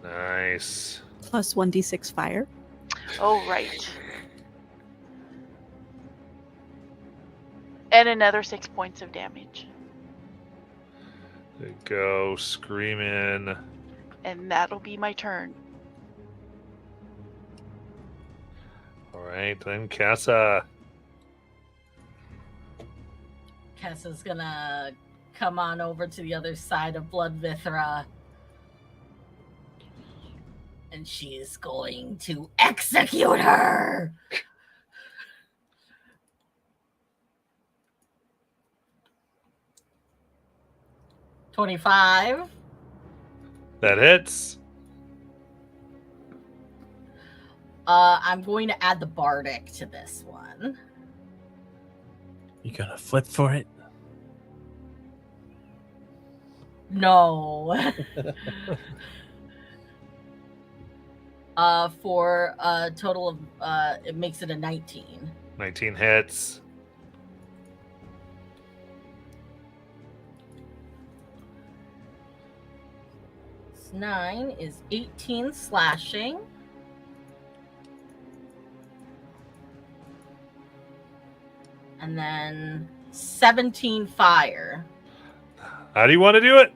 Nice. Plus 1d6 fire. Oh, right. And another 6 points of damage. There you go. Screaming. And that'll be my turn. All right, then Kassa. Kessa's gonna come on over to the other side of Blood Vithra. And she's going to execute her! $25. That hits. I'm going to add the bardic to this one. You gonna flip for it? No. For a total of it makes it a 19. 19 hits. It's 9 is 18 slashing. And then 17 fire. How do you want to do it?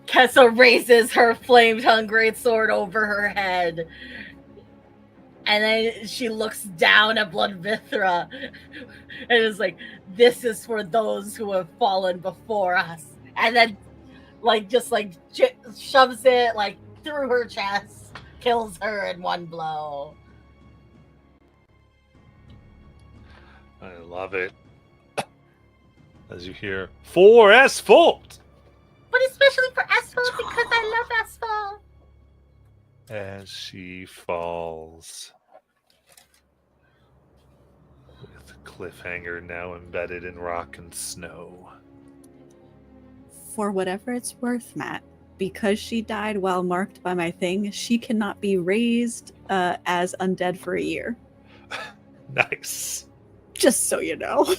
Kessa raises her flame-tongued greatsword over her head. And then she looks down at Blood Vithra and is like, this is for those who have fallen before us. And then, shoves it, through her chest, kills her in one blow. I love it. As you hear, for Asphalt! But especially for Asphalt, because I love Asphalt. As she falls. With a cliffhanger now embedded in rock and snow. For whatever it's worth, Matt, because she died while marked by my thing, she cannot be raised as undead for a year. Nice. Just so you know.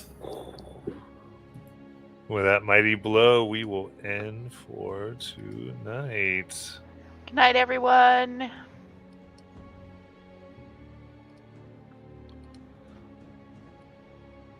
With that mighty blow, we will end for tonight. Good night, everyone.